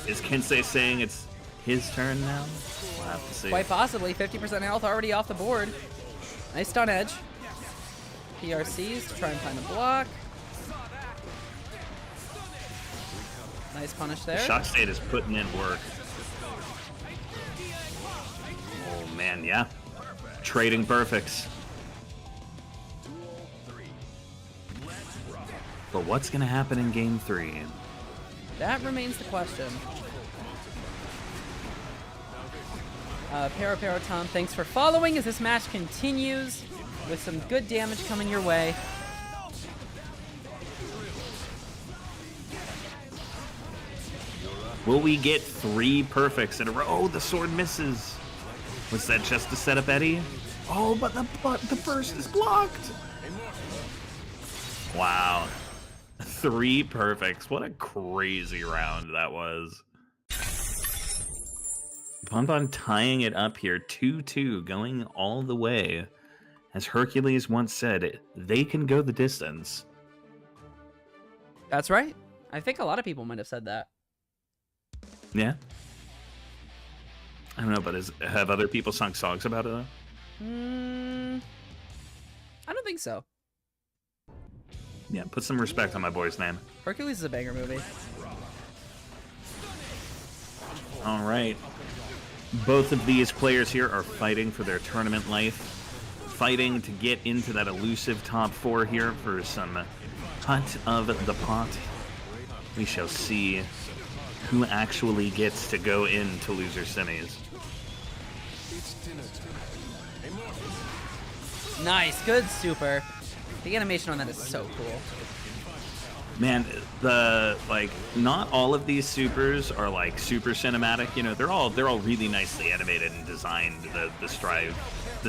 Speaker 5: Is Kensei saying it's his turn now? We'll have to see.
Speaker 2: Quite possibly. 50% health already off the board. Nice stun edge. PRCs to try and find a block. Nice punish there.
Speaker 5: Shock State is putting in work. Oh man, yeah. Trading perfects. But what's going to happen in game 3?
Speaker 2: That remains the question. Pero Tom, thanks for following as this match continues with some good damage coming your way.
Speaker 5: Will we get 3 perfects in a row? Oh, the sword misses. Was that just to set up Eddie? Oh, but the burst is blocked. Wow. 3 perfects. What a crazy round that was. Bonbon tying it up here, 2-2, going all the way. As Hercules once said, they can go the distance.
Speaker 2: That's right. I think a lot of people might have said that.
Speaker 5: Yeah. I don't know, but have other people sung songs about it, though?
Speaker 2: I don't think so.
Speaker 5: Yeah, put some respect on my boy's name.
Speaker 2: Hercules is a banger movie.
Speaker 5: All right. Both of these players here are fighting for their tournament life. Fighting to get into that elusive top 4 here for some cut of the pot. We shall see who actually gets to go into loser semis.
Speaker 2: Nice, good super. The animation on that is so cool.
Speaker 5: Man, not all of these supers are like super cinematic. You know, they're all really nicely animated and designed. The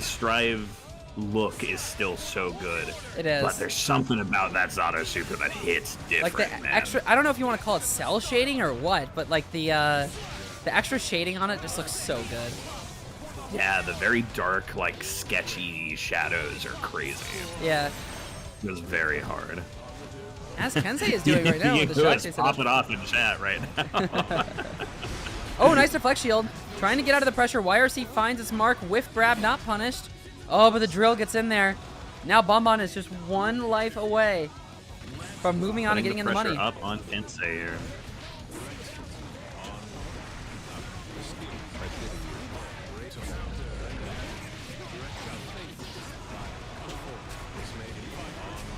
Speaker 5: strive look is still so good.
Speaker 2: It is.
Speaker 5: But there's something about that Zato super that hits different,
Speaker 2: Like the
Speaker 5: man.
Speaker 2: extra, I don't know if you want to call it cell shading or what, but like the extra shading on it just looks so good.
Speaker 5: Yeah, the very dark, like sketchy shadows are crazy.
Speaker 2: Yeah.
Speaker 5: It was very hard.
Speaker 2: As Kensei is doing right now with the shot chase.
Speaker 5: Pop it off in chat right now.
Speaker 2: Oh, nice deflect shield. Trying to get out of the pressure. YRC finds its mark. Whiff grab, not punished. Oh, but the drill gets in there. Now Bonbon is just one life away from moving on and getting in the money.
Speaker 5: Up on Kensei here.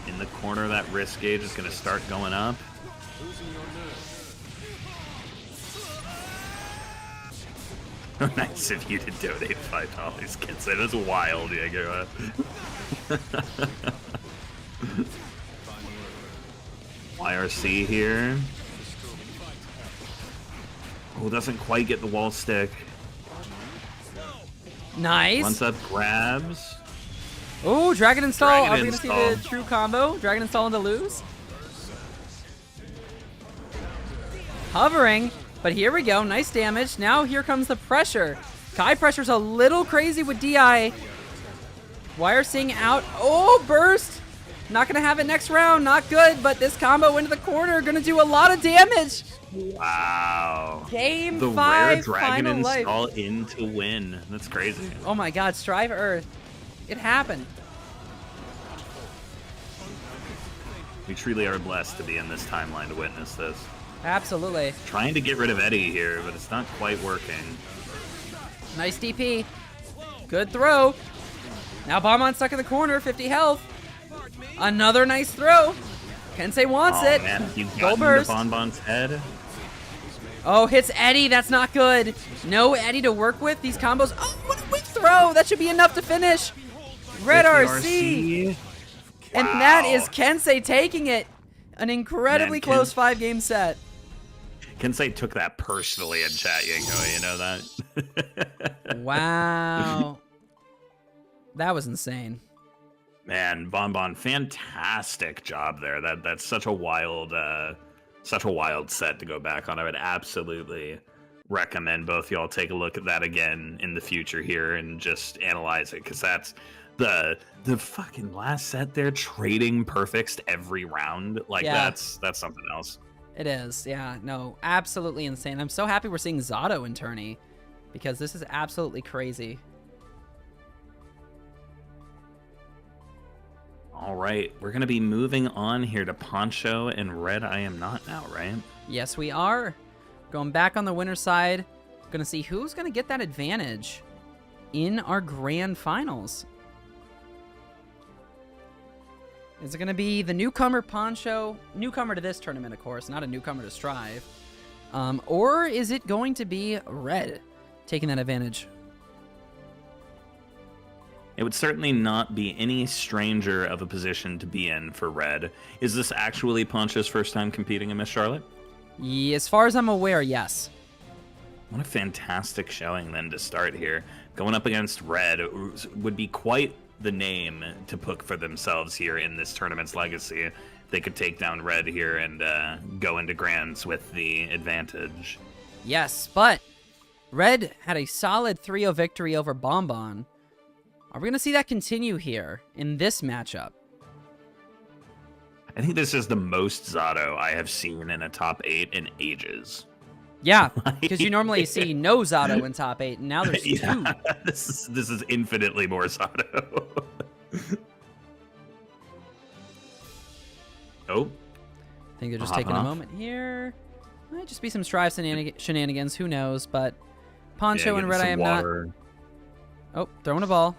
Speaker 5: In the corner, that risk gauge is going to start going up. Nice of you to donate $5, Kensei. That's wild, Diego. YRC here. Oh, doesn't quite get the wall stick.
Speaker 2: Nice.
Speaker 5: Runs up, grabs.
Speaker 2: Oh, Dragon Install.
Speaker 5: Dragon
Speaker 2: Are we going to see
Speaker 5: Install.
Speaker 2: the true combo? Dragon Install into lose. Hovering, but here we go. Nice damage. Now here comes the pressure. Kai pressure's a little crazy with DI. Wire Sing out. Oh, burst. Not going to have it next round. Not good, but this combo into the corner going to do a lot of damage.
Speaker 5: Wow.
Speaker 2: Game
Speaker 5: the
Speaker 2: 5,
Speaker 5: rare Dragon
Speaker 2: final life.
Speaker 5: Install in to win. That's crazy.
Speaker 2: Oh my god, Strive Earth. It happened.
Speaker 5: We truly are blessed to be in this timeline to witness this.
Speaker 2: Absolutely.
Speaker 5: Trying to get rid of Eddie here, but it's not quite working.
Speaker 2: Nice DP. Good throw. Now Bonbon stuck in the corner, 50 health. Another nice throw. Kensei wants it.
Speaker 5: Man, you
Speaker 2: Go
Speaker 5: got
Speaker 2: burst.
Speaker 5: into Bonbon's head.
Speaker 2: Oh, hits Eddie. That's not good. No Eddie to work with. These combos. Oh, what a weak throw. That should be enough to finish. Red RC. And that is Kensei taking it. An incredibly close 5-game set.
Speaker 5: Kensei took that personally in chat, Yanko. You know that?
Speaker 2: Wow. That was insane.
Speaker 5: Man, Bonbon, fantastic job there. That's such a wild set to go back on. I would absolutely recommend both y'all take a look at that again in the future here and just analyze it, because that's the fucking last set there, trading perfects every round. Like that's something else.
Speaker 2: It is, yeah. No, absolutely insane. I'm so happy we're seeing Zato in tourney, because this is absolutely crazy.
Speaker 5: All right, we're going to be moving on here to Poncho and Red I Am Not now, right?
Speaker 2: Yes, we are. Going back on the winner's side. Going to see who's going to get that advantage in our grand finals. Is it going to be the newcomer Poncho? Newcomer to this tournament, of course, not a newcomer to Strive. Or is it going to be Red taking that advantage?
Speaker 5: It would certainly not be any stranger of a position to be in for Red. Is this actually Poncho's first time competing in Miss Charlotte?
Speaker 2: Yeah, as far as I'm aware, yes.
Speaker 5: What a fantastic showing then to start here. Going up against Red would be quite the name to put for themselves here in this tournament's legacy. They could take down Red here and go into Grands with the advantage.
Speaker 2: Yes, but Red had a solid 3-0 victory over Bonbon. Are we going to see that continue here in this matchup?
Speaker 5: I think this is the most Zato I have seen in a top 8 in ages.
Speaker 2: Yeah, because you normally see no Zato in top 8, and now there's 2.
Speaker 5: This is infinitely more Zato. Oh.
Speaker 2: I think they're just taking a moment here. Might just be some Strive shenanigans, who knows, but Poncho and Red I Am Not. Oh, throwing a ball.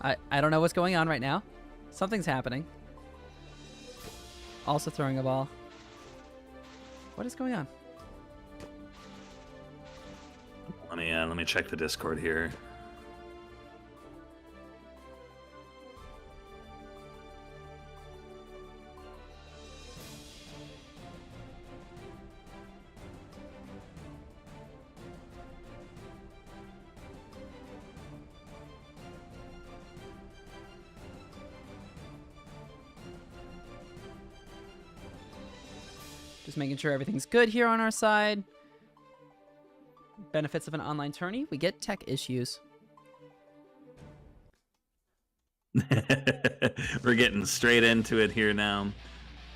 Speaker 2: I don't know what's going on right now. Something's happening. Also throwing a ball. What is going on?
Speaker 5: Let me check the Discord here.
Speaker 2: Just making sure everything's good here on our side. Benefits of an online tourney, we get tech issues.
Speaker 5: We're getting straight into it here now.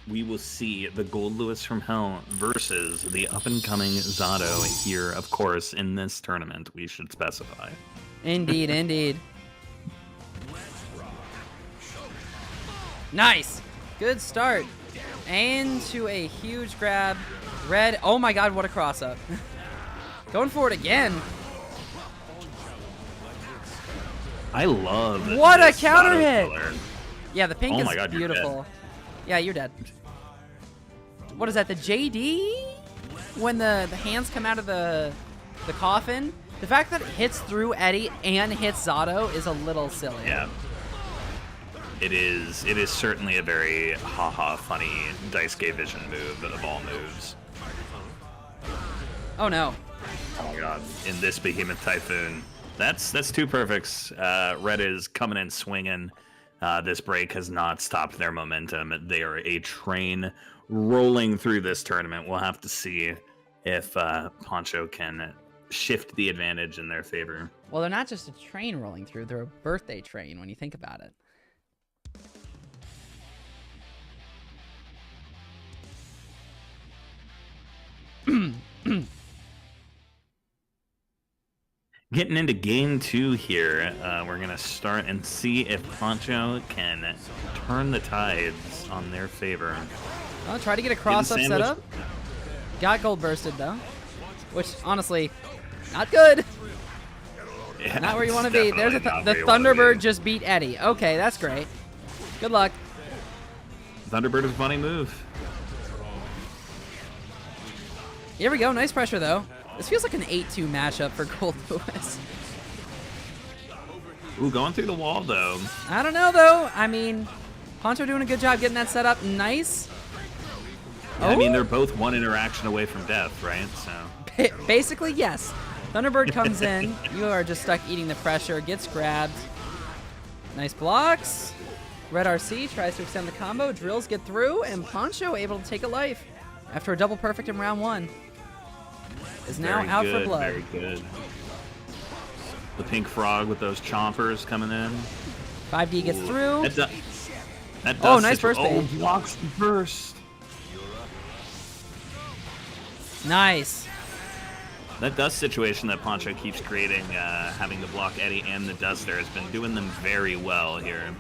Speaker 5: We will see the Gold Lewis from Hell versus the up-and-coming Zato here, of course, in this tournament, we should specify.
Speaker 2: Indeed, indeed. Nice! Good start. And to a huge grab. Red, oh my god, what a cross-up. Going for it again.
Speaker 5: I love
Speaker 2: what a
Speaker 5: this
Speaker 2: counter
Speaker 5: Zato
Speaker 2: hit!
Speaker 5: color.
Speaker 2: Yeah, the pink
Speaker 5: Oh
Speaker 2: is
Speaker 5: my God, you're
Speaker 2: beautiful. Yeah, you're dead. What is that, the JD? When the hands come out of the coffin? The fact that it hits through Eddie and hits Zato is a little silly.
Speaker 5: Yeah. It is certainly a very haha funny Daisuke Vision move of all moves.
Speaker 2: Oh no.
Speaker 5: Oh my god. In this Behemoth Typhoon. That's two perfects. Red is coming in swinging. This break has not stopped their momentum. They are a train rolling through this tournament. We'll have to see if Poncho can shift the advantage in their favor.
Speaker 2: Well, they're not just a train rolling through. They're a birthday train when you think about it.
Speaker 5: Getting into game 2 here, we're going to start and see if Poncho can turn the tides on their favor.
Speaker 2: I'll try to get a cross-up set up. Got gold bursted, though. Which, honestly, not good.
Speaker 5: Yeah,
Speaker 2: Not where you want to be. There's the
Speaker 5: Thunderbird
Speaker 2: Thunderbird just beat Eddie. Okay, that's great. Good luck.
Speaker 5: Thunderbird is a funny move.
Speaker 2: Here we go. Nice pressure, though. This feels like an 8-2 matchup for Gold Lewis.
Speaker 5: Ooh, going through the wall, though.
Speaker 2: I don't know, though. I mean, Poncho doing a good job getting that set up. Nice.
Speaker 5: Yeah, I mean, they're both one interaction away from death, right? So
Speaker 2: Basically, yes. Thunderbird comes in. You are just stuck eating the pressure. Gets grabbed. Nice blocks. Red RC tries to extend the combo. Drills get through, and Poncho able to take a life after a double perfect in round 1. Is now
Speaker 5: very
Speaker 2: out
Speaker 5: good,
Speaker 2: for blood.
Speaker 5: Very good. The pink frog with those chompers coming in.
Speaker 2: 5D gets through.
Speaker 5: That
Speaker 2: Oh, nice burst
Speaker 5: Oh,
Speaker 2: bait.
Speaker 5: blocks the burst.
Speaker 2: Nice.
Speaker 5: That dust situation that Poncho keeps creating, having to block Eddie and the Duster, has been doing them very well here.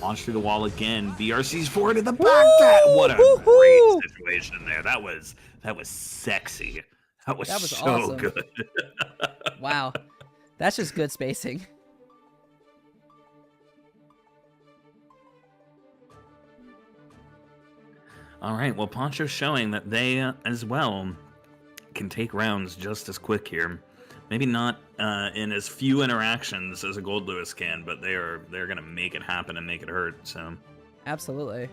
Speaker 5: Launch through the wall again. BRC's forward to the back. What a great situation there. That was sexy. That was so
Speaker 2: awesome.
Speaker 5: good.
Speaker 2: Wow. That's just good spacing.
Speaker 5: All right. Well, Poncho's showing that they, as well, can take rounds just as quick here. Maybe not in as few interactions as a Gold Lewis can, but they're gonna make it happen and make it hurt. So
Speaker 2: Absolutely.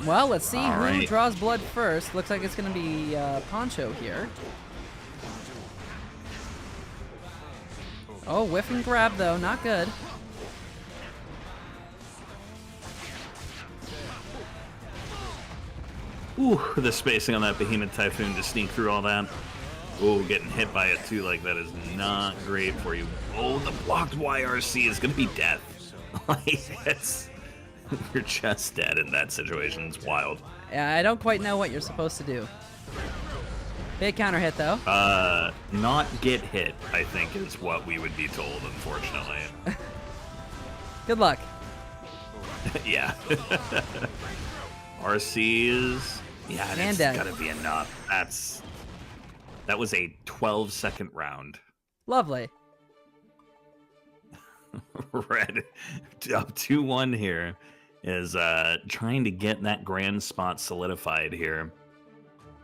Speaker 2: Well, let's see who draws blood first. Looks like it's going to be Poncho here. Oh, whiff and grab, though. Not good.
Speaker 5: Ooh, the spacing on that Behemoth Typhoon to sneak through all that. Ooh, getting hit by it too, like that is not great for you. Oh, the blocked YRC is going to be death. Like, it's... You're just dead in that situation. It's wild.
Speaker 2: Yeah, I don't quite know what you're supposed to do. Big counter hit, though.
Speaker 5: Not get hit, I think, is what we would be told, unfortunately.
Speaker 2: Good luck.
Speaker 5: Yeah. RC's... Yeah, that's gotta be enough. That was a 12-second round.
Speaker 2: Lovely.
Speaker 5: Red up 2-1 here is trying to get that grand spot solidified here.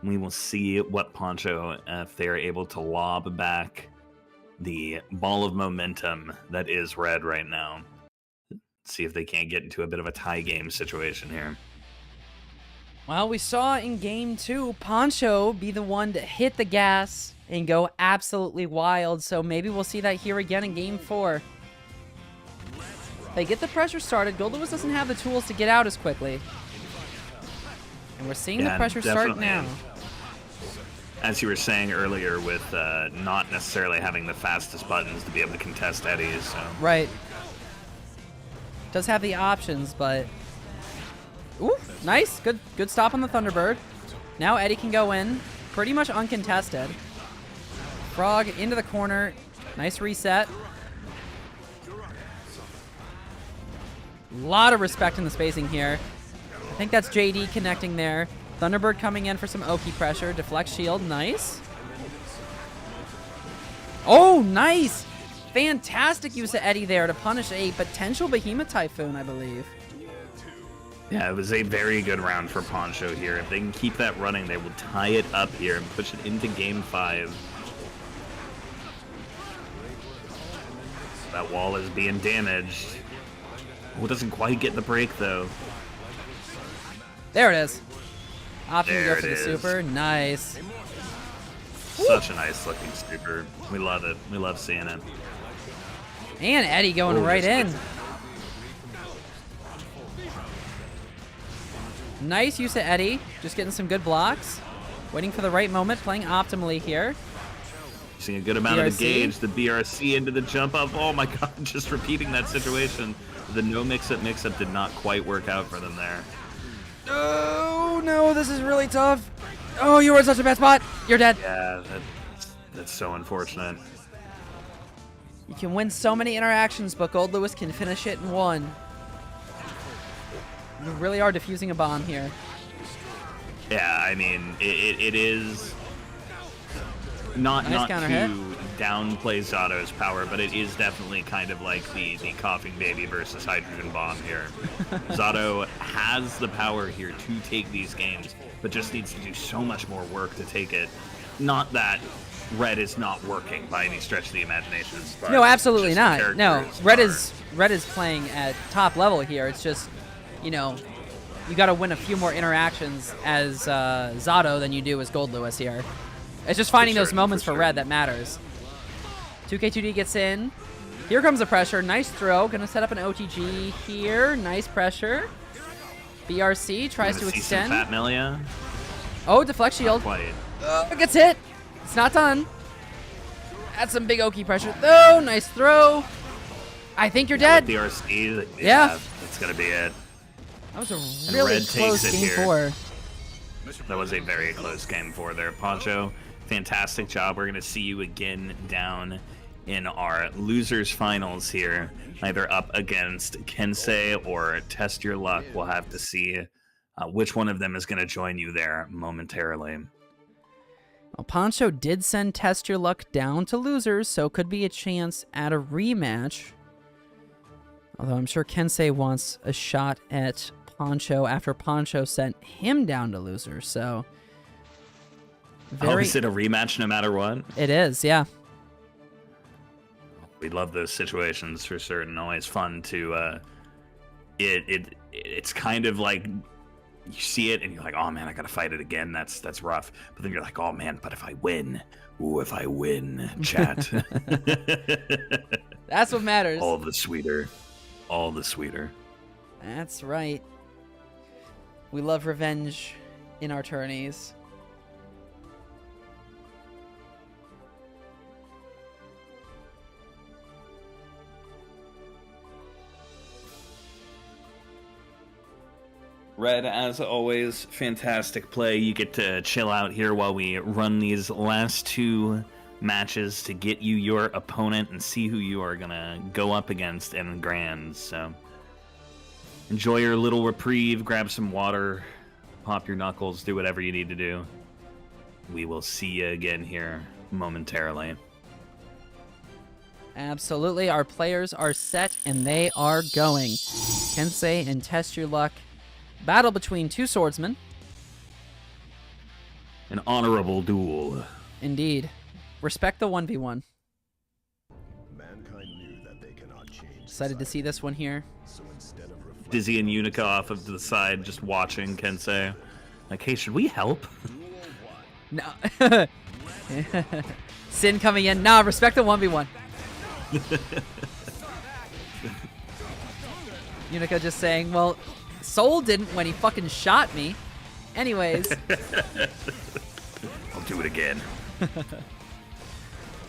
Speaker 5: We will see what Poncho, if they're able to lob back the ball of momentum that is Red right now. See if they can't get into a bit of a tie game situation here.
Speaker 2: Well, we saw in game 2, Poncho be the one to hit the gas and go absolutely wild, so maybe we'll see that here again in game 4. They get the pressure started. Goldlewis doesn't have the tools to get out as quickly. And we're seeing the pressure start now.
Speaker 5: As you were saying earlier, with not necessarily having the fastest buttons to be able to contest eddies. So.
Speaker 2: Right. Does have the options, but... Ooh, nice. Good stop on the Thunderbird. Now Eddie can go in. Pretty much uncontested. Frog into the corner. Nice reset. A lot of respect in the spacing here. I think that's JD connecting there. Thunderbird coming in for some Oki pressure. Deflect shield. Nice. Oh, nice. Fantastic use of Eddie there to punish a potential Behemoth Typhoon, I believe.
Speaker 5: Yeah, it was a very good round for Poncho here. If they can keep that running, they will tie it up here and push it into game 5. That wall is being damaged. Oh, it doesn't quite get the break, though.
Speaker 2: There it is. Option to go
Speaker 5: There
Speaker 2: for
Speaker 5: it
Speaker 2: the
Speaker 5: is.
Speaker 2: super. Nice.
Speaker 5: Such a nice looking super. We love it. We love seeing it.
Speaker 2: And Eddie going
Speaker 5: Oh,
Speaker 2: right
Speaker 5: just
Speaker 2: in. Nice use of Eddie. Just getting some good blocks. Waiting for the right moment. Playing optimally here.
Speaker 5: Seeing a good amount of
Speaker 2: BRC.
Speaker 5: the gauge. The BRC into the jump up. Oh my god, just repeating that situation. The no mix-up did not quite work out for them there.
Speaker 2: Oh, no. This is really tough. Oh, you were in such a bad spot. You're dead.
Speaker 5: Yeah, that's so unfortunate.
Speaker 2: You can win so many interactions, but Goldlewis can finish it in one. You really are defusing a bomb here.
Speaker 5: Yeah, I mean, it is not
Speaker 2: Nice counter hit.
Speaker 5: to downplay Zato's power, but it is definitely kind of like the coughing baby versus hydrogen bomb here. Zato has the power here to take these games, but just needs to do so much more work to take it. Not that Red is not working by any stretch of the imagination. But
Speaker 2: No, absolutely
Speaker 5: just the
Speaker 2: not. No,
Speaker 5: characters
Speaker 2: Red is playing at top level here. It's just, you know, you got to win a few more interactions as Zato than you do as Goldlewis here. It's just finding those
Speaker 5: certain,
Speaker 2: moments
Speaker 5: for
Speaker 2: for Red that matters. 2K2D gets in. Here comes the pressure. Nice throw. Gonna set up an OTG here. Nice pressure. BRC tries to
Speaker 5: Gonna see some
Speaker 2: extend.
Speaker 5: Fat Melia.
Speaker 2: Oh, deflect shield.
Speaker 5: Quite.
Speaker 2: Gets hit. It's not done. That's some big Oki pressure. Oh, nice throw. I think you're dead.
Speaker 5: With the RC,
Speaker 2: Yeah.
Speaker 5: That's gonna be it.
Speaker 2: That was a
Speaker 5: And
Speaker 2: really
Speaker 5: Red takes
Speaker 2: close
Speaker 5: it
Speaker 2: game
Speaker 5: here.
Speaker 2: 4.
Speaker 5: That was a very close game 4 there. Poncho, fantastic job. We're going to see you again down in our losers finals here, either up against Kensei or Test Your Luck. We'll have to see which one of them is going to join you there momentarily.
Speaker 2: Well, Poncho did send Test Your Luck down to losers, so could be a chance at a rematch. Although I'm sure Kensei wants a shot at Poncho after Poncho sent him down to losers, so...
Speaker 5: Oh, is it a rematch no matter what?
Speaker 2: It is, yeah.
Speaker 5: We love those situations for certain. Always fun to... It's kind of like... You see it and you're like, oh man, I gotta fight it again. That's rough. But then you're like, oh man, but if I win, chat.
Speaker 2: That's what matters.
Speaker 5: All the sweeter. All the sweeter.
Speaker 2: That's right. We love revenge in our tourneys.
Speaker 5: Red, as always, fantastic play. You get to chill out here while we run these last 2 matches to get you your opponent and see who you are going to go up against in Grands. So enjoy your little reprieve, grab some water, pop your knuckles, do whatever you need to do. We will see you again here momentarily.
Speaker 2: Absolutely. Our players are set and they are going. Kensei and Test Your Luck. Battle between 2 swordsmen.
Speaker 5: An honorable duel.
Speaker 2: Indeed. Respect the 1v1.
Speaker 4: Mankind knew that they cannot change
Speaker 2: Excited to see this one here.
Speaker 4: society, so
Speaker 5: Dizzy and Unica off of the side, just watching Kensei. Like, hey, should we help?
Speaker 2: No. Sin coming in. Nah, respect the 1v1. Unica just saying, well, Soul didn't when he fucking shot me. Anyways.
Speaker 5: I'll do it again.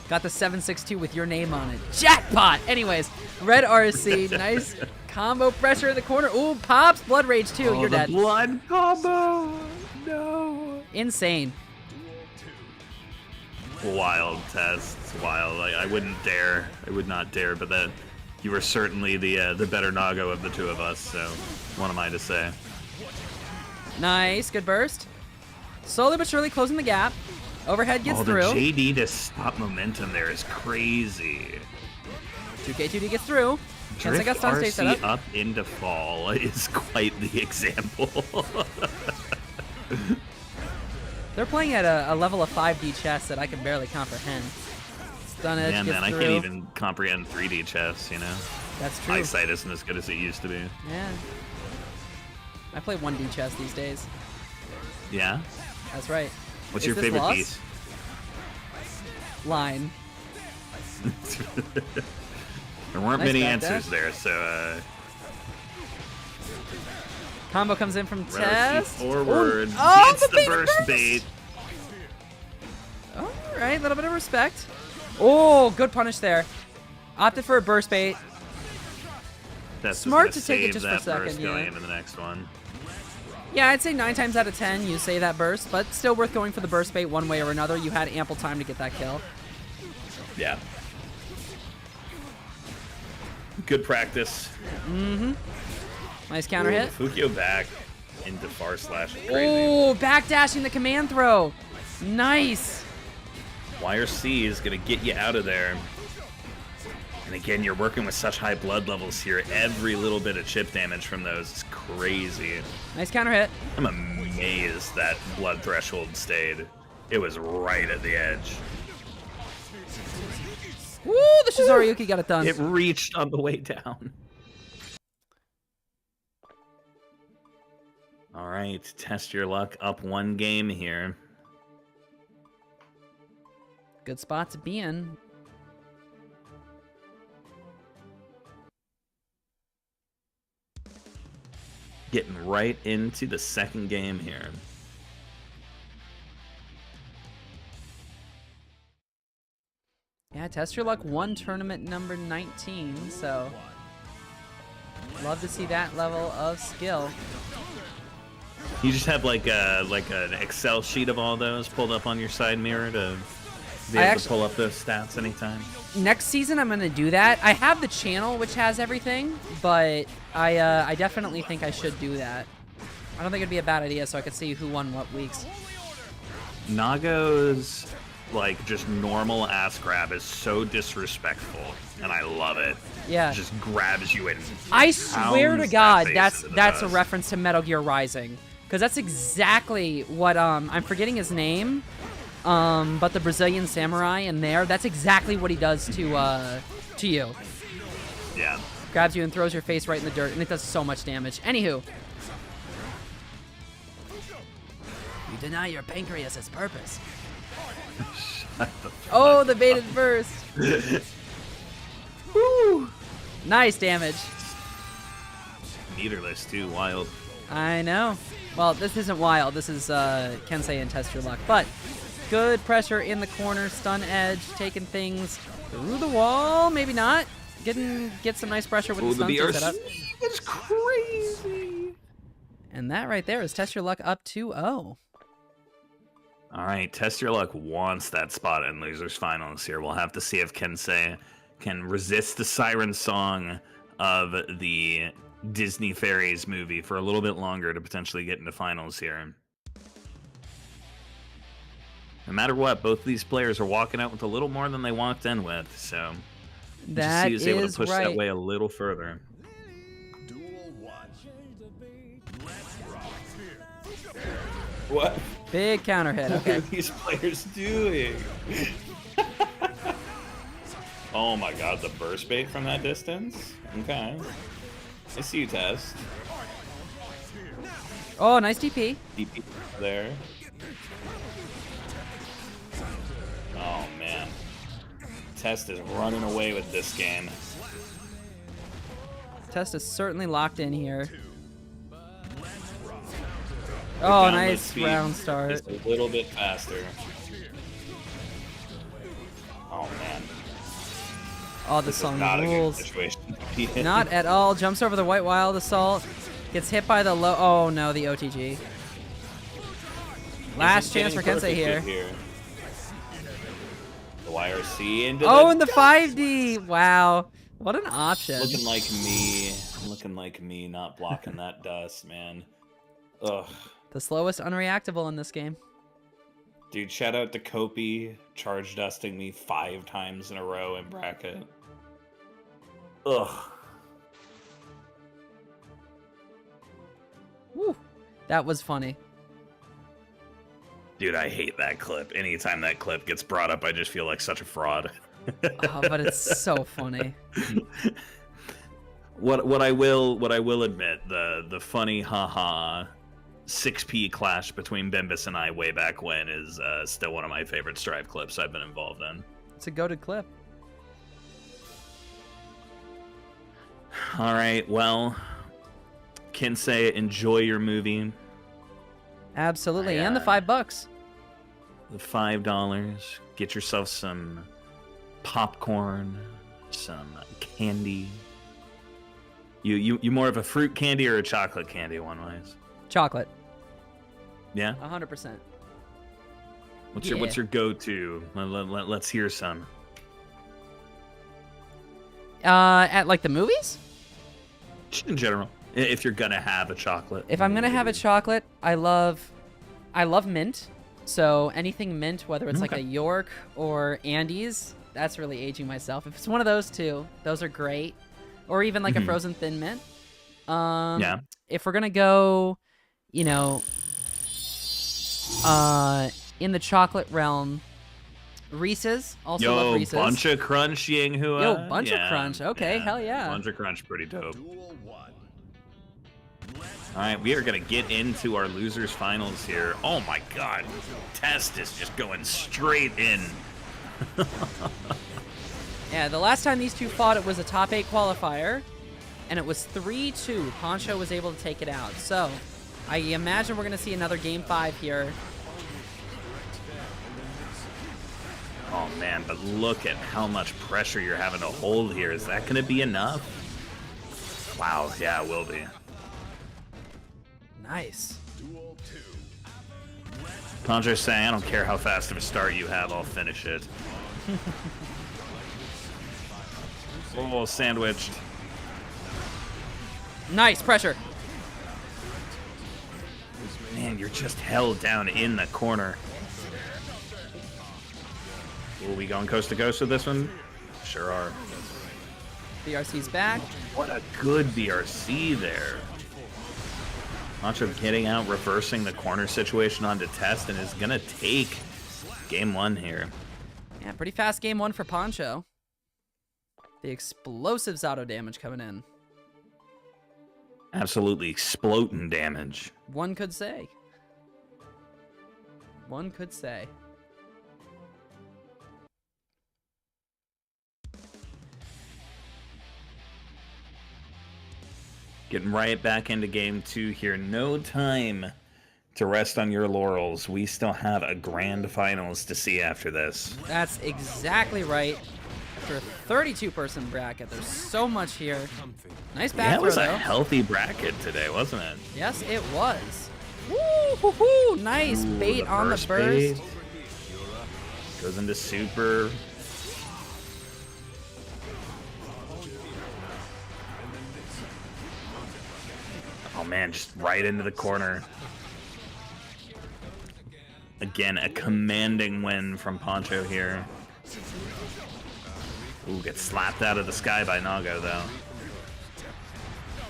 Speaker 2: Got the 762 with your name on it. Jackpot! Anyways, Red RC, nice combo pressure in the corner. Ooh, pops, Blood Rage too.
Speaker 5: Oh,
Speaker 2: You're
Speaker 5: the
Speaker 2: dead.
Speaker 5: blood combo! No!
Speaker 2: Insane.
Speaker 5: Wild test. Wild. I wouldn't dare. I would not dare, but that you were certainly the better Nago of the two of us, so what am I to say?
Speaker 2: Nice, good burst. Slowly but surely closing the gap. Overhead gets through.
Speaker 5: The JD to stop momentum there is crazy.
Speaker 2: 2K2D gets through. Kensei got
Speaker 5: Drift
Speaker 2: stun state set
Speaker 5: RC
Speaker 2: up.
Speaker 5: up into fall is quite the example.
Speaker 2: They're playing at a level of 5D chess that I can barely comprehend. Stun edge
Speaker 5: Man,
Speaker 2: gets
Speaker 5: I
Speaker 2: through.
Speaker 5: can't even comprehend 3D chess, you know?
Speaker 2: That's true.
Speaker 5: Eyesight isn't as good as it used to be.
Speaker 2: Yeah. I play 1D chess these days.
Speaker 5: Yeah?
Speaker 2: That's right.
Speaker 5: What's
Speaker 2: Is
Speaker 5: your
Speaker 2: this
Speaker 5: favorite
Speaker 2: lost?
Speaker 5: piece?
Speaker 2: Line.
Speaker 5: There weren't
Speaker 2: Nice
Speaker 5: many
Speaker 2: back
Speaker 5: answers
Speaker 2: dash.
Speaker 5: there, so
Speaker 2: Combo comes in from
Speaker 5: Rossi
Speaker 2: Test.
Speaker 5: forward,
Speaker 2: Oh,
Speaker 5: gets
Speaker 2: the
Speaker 5: the
Speaker 2: bait
Speaker 5: burst
Speaker 2: burst!
Speaker 5: bait.
Speaker 2: All right, a little bit of respect. Oh, good punish there. Opted for a burst bait.
Speaker 5: That's
Speaker 2: Smart
Speaker 5: just
Speaker 2: to take it
Speaker 5: save
Speaker 2: just for
Speaker 5: that
Speaker 2: a second,
Speaker 5: burst going
Speaker 2: yeah.
Speaker 5: into the next one.
Speaker 2: Yeah, I'd say 9 times out of 10 you say that burst, but still worth going for the burst bait one way or another. You had ample time to get that kill.
Speaker 5: Yeah. Good practice.
Speaker 2: Nice counter hit.
Speaker 5: Fukio back into far slash. Crazy.
Speaker 2: Oh, backdashing the command throw. Nice.
Speaker 5: Wire C is going to get you out of there. And again, you're working with such high blood levels here. Every little bit of chip damage from those is crazy.
Speaker 2: Nice counter hit.
Speaker 5: I'm amazed that blood threshold stayed. It was right at the edge.
Speaker 2: Woo, the Shizoriyuki got it done.
Speaker 5: It reached on the way down. All right, test your luck. Up one game here.
Speaker 2: Good spot to be in.
Speaker 5: Getting right into the second game here.
Speaker 2: Yeah, Test Your Luck won tournament number 19, so love to see that level of skill.
Speaker 5: You just have like an Excel sheet of all those pulled up on your side mirror to be able to pull up those stats anytime.
Speaker 2: Next season, I'm gonna do that. I have the channel which has everything, but I definitely think I should do that. I don't think it'd be a bad idea, so I could see who won what weeks.
Speaker 5: Nago's like just normal ass grab is so disrespectful, and I love it.
Speaker 2: Yeah.
Speaker 5: It just grabs you in.
Speaker 2: I swear to
Speaker 5: pounds
Speaker 2: God,
Speaker 5: that face into the
Speaker 2: that's a
Speaker 5: dust.
Speaker 2: reference to Metal Gear Rising, because that's exactly what I'm forgetting his name, but the Brazilian samurai in there, that's exactly what he does to you.
Speaker 5: Yeah.
Speaker 2: Grabs you and throws your face right in the dirt, and it does so much damage. Anywho. You deny your pancreas its purpose. Oh, the baited burst. Woo! Nice damage.
Speaker 5: Meterless too, wild.
Speaker 2: I know. Well, this isn't wild. This is Kensei and Test Your Luck. But good pressure in the corner. Stun edge. Taking things through the wall. Maybe not. Get some nice pressure with the stun set up.
Speaker 5: It's crazy.
Speaker 2: And that right there is Test Your Luck up 2-0.
Speaker 5: All right, Test Your Luck wants that spot in Losers Finals here. We'll have to see if Kensei can resist the siren song of the Disney Fairies movie for a little bit longer to potentially get into finals here. No matter what, both of these players are walking out with a little more than they walked in with, so
Speaker 2: That
Speaker 5: just see who's able
Speaker 2: is
Speaker 5: to push
Speaker 2: right.
Speaker 5: that way a little further.
Speaker 4: Duel 1. Let's rock.
Speaker 5: What?
Speaker 2: Big counter hit.
Speaker 5: What
Speaker 2: Okay.
Speaker 5: are these players doing? Oh my god, the burst bait from that distance? Okay. I see you, Test.
Speaker 2: Oh, nice DP.
Speaker 5: DP there. Oh, man. Test is running away with this game.
Speaker 2: Test is certainly locked in here. Oh,
Speaker 5: Download
Speaker 2: nice
Speaker 5: speed
Speaker 2: round start.
Speaker 5: Just a little bit faster. Oh, man.
Speaker 2: Oh, the
Speaker 5: This is
Speaker 2: song
Speaker 5: not a good
Speaker 2: rules.
Speaker 5: situation to be in.
Speaker 2: Not at all. Jumps over the White Wild Assault. Gets hit by the low. Oh no, the OTG. Last chance for Kensei here.
Speaker 5: The YRC into
Speaker 2: Oh,
Speaker 5: the
Speaker 2: and the 5D. Wow. What an option.
Speaker 5: looking like me not blocking that dust, man. Ugh.
Speaker 2: The slowest unreactable in this game.
Speaker 5: Dude, shout out to Kopi charge dusting me 5 times in a row in bracket. Ugh.
Speaker 2: Woo. That was funny.
Speaker 5: Dude, I hate that clip. Anytime that clip gets brought up, I just feel like such a fraud.
Speaker 2: Oh, but it's so funny.
Speaker 5: What I will admit, the funny haha 6P clash between Bimbus and I way back when is still one of my favorite Strive clips I've been involved in.
Speaker 2: It's a goated clip.
Speaker 5: All right, well, Kensei, enjoy your movie.
Speaker 2: Absolutely. And the $5.
Speaker 5: The $5. Get yourself some popcorn, some candy. You more of a fruit candy or a chocolate candy, onewise?
Speaker 2: Chocolate.
Speaker 5: Yeah.
Speaker 2: 100%.
Speaker 5: What's your go-to? Let's hear some.
Speaker 2: At like the movies?
Speaker 5: In general, if you're gonna have a chocolate.
Speaker 2: If I'm gonna have a chocolate, I love mint. So anything mint, whether it's like a York or Andes, that's really aging myself. If it's one of those two, those are great. Or even like a frozen thin mint.
Speaker 5: Yeah.
Speaker 2: If we're gonna go, you know, in the chocolate realm, Reese's. Also love Reese's.
Speaker 5: Bunch of Crunch, Yanghua.
Speaker 2: Yo, Bunch of Crunch. Okay, hell yeah.
Speaker 5: Bunch of Crunch, pretty dope. All right, we are going to get into our losers finals here. Oh my god. Test is just going straight in.
Speaker 2: Yeah, the last time these two fought, it was a top 8 qualifier, and it was 3-2. Poncho was able to take it out. So, I imagine we're going to see another Game 5 here.
Speaker 5: Oh man, but look at how much pressure you're having to hold here. Is that going to be enough? Wow, yeah, it will be.
Speaker 2: Nice.
Speaker 5: Poncho's saying, I don't care how fast of a start you have, I'll finish it. Oh, sandwiched.
Speaker 2: Nice pressure.
Speaker 5: Man, you're just held down in the corner. Are we going coast to coast with this one? Sure are.
Speaker 2: BRC's back.
Speaker 5: What a good BRC there. Poncho getting out, reversing the corner situation onto Test, and is going to take game 1 here.
Speaker 2: Yeah, pretty fast Game 1 for Poncho. The explosives auto damage coming in.
Speaker 5: Absolutely exploding damage.
Speaker 2: One could say. One could say.
Speaker 5: Getting right back into game 2 here. No time to rest on your laurels. We still have a grand finals to see after this.
Speaker 2: That's exactly right. After a 32-person bracket, there's so much here. Nice back
Speaker 5: That
Speaker 2: throw,
Speaker 5: was a
Speaker 2: though.
Speaker 5: healthy bracket today, wasn't it?
Speaker 2: Yes, it was. Woo, hoo, hoo. Nice bait on the burst.
Speaker 5: Bait. Goes into super. Oh man, just right into the corner. Again, a commanding win from Poncho here. Ooh, gets slapped out of the sky by Nago, though.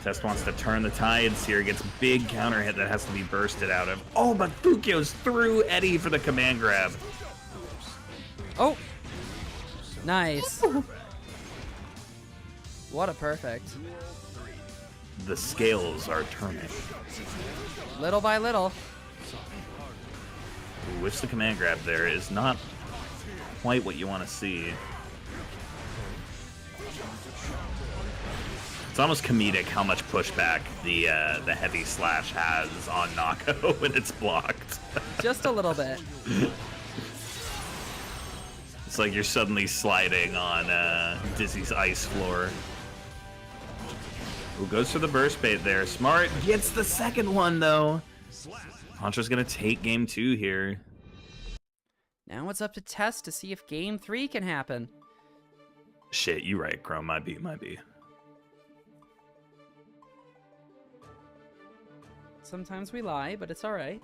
Speaker 5: Test wants to turn the tides here. Gets big counter hit that has to be bursted out of. Oh, but Fukio's through Eddie for the command grab.
Speaker 2: Oh! Nice. What a perfect.
Speaker 5: the scales are turning.
Speaker 2: Little by little.
Speaker 5: Ooh, which the command grab there is not quite what you want to see. It's almost comedic how much pushback the heavy slash has on Nako when it's blocked.
Speaker 2: Just a little bit.
Speaker 5: It's like you're suddenly sliding on Dizzy's ice floor. Who goes for the burst bait there? Smart gets the second one though. Poncho's gonna take game 2 here.
Speaker 2: Now it's up to Test to see if game 3 can happen.
Speaker 5: Shit, you right, Chrome. Might be.
Speaker 2: Sometimes we lie, but it's alright.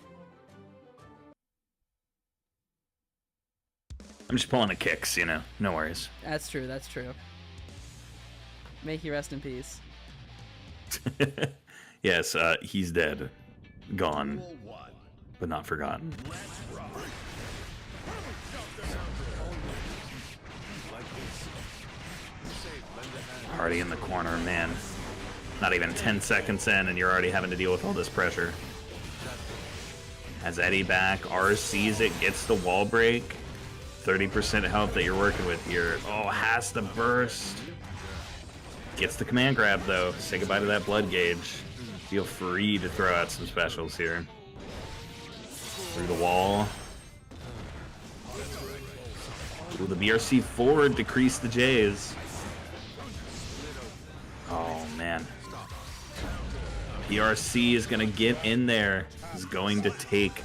Speaker 5: I'm just pulling the kicks, you know. No worries.
Speaker 2: That's true, that's true. May he rest in peace.
Speaker 5: Yes, he's dead. Gone. But not forgotten. Already in the corner, man. Not even 10 seconds in, and you're already having to deal with all this pressure. Has Eddie back, R sees it, gets the wall break. 30% health that you're working with here. Oh, has to burst. Gets the command grab, though. Say goodbye to that blood gauge. Feel free to throw out some specials here. Through the wall. Ooh, the BRC forward decrease the J's. Oh, man. BRC is going to get in there. Is going to take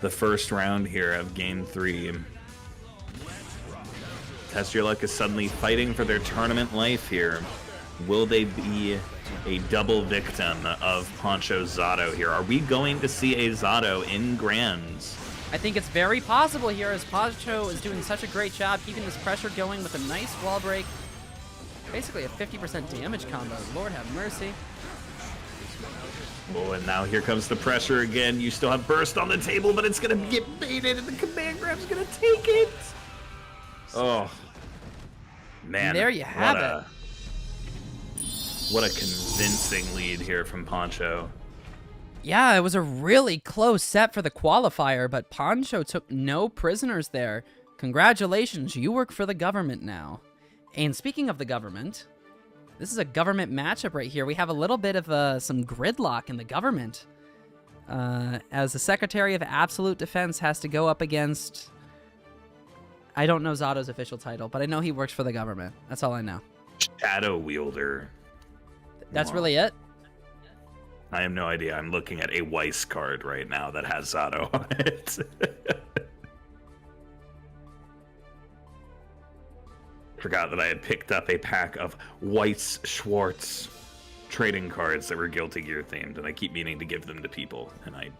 Speaker 5: the first round here of game 3. Test Your Luck is suddenly fighting for their tournament life here. Will they be a double victim of Poncho Zato here? Are we going to see a Zato in Grands?
Speaker 2: I think it's very possible here as Poncho is doing such a great job keeping this pressure going with a nice wall break. Basically a 50% damage combo. Lord have mercy.
Speaker 5: Oh, and now here comes the pressure again. You still have burst on the table, but it's going to get baited, and the command grab's going to take it. Oh, man.
Speaker 2: And there you have it.
Speaker 5: What a convincing lead here from Poncho.
Speaker 2: Yeah, it was a really close set for the qualifier, but Poncho took no prisoners there. Congratulations, you work for the government now. And speaking of the government, this is a government matchup right here. We have a little bit of some gridlock in the government. As the Secretary of Absolute Defense has to go up against... I don't know Zato's official title, but I know he works for the government. That's all I know.
Speaker 5: Shadow Wielder.
Speaker 2: That's really it?
Speaker 5: I have no idea. I'm looking at a Weiss card right now that has Zato on it. Forgot that I had picked up a pack of Weiss Schwartz trading cards that were Guilty Gear themed, and I keep meaning to give them to people, and I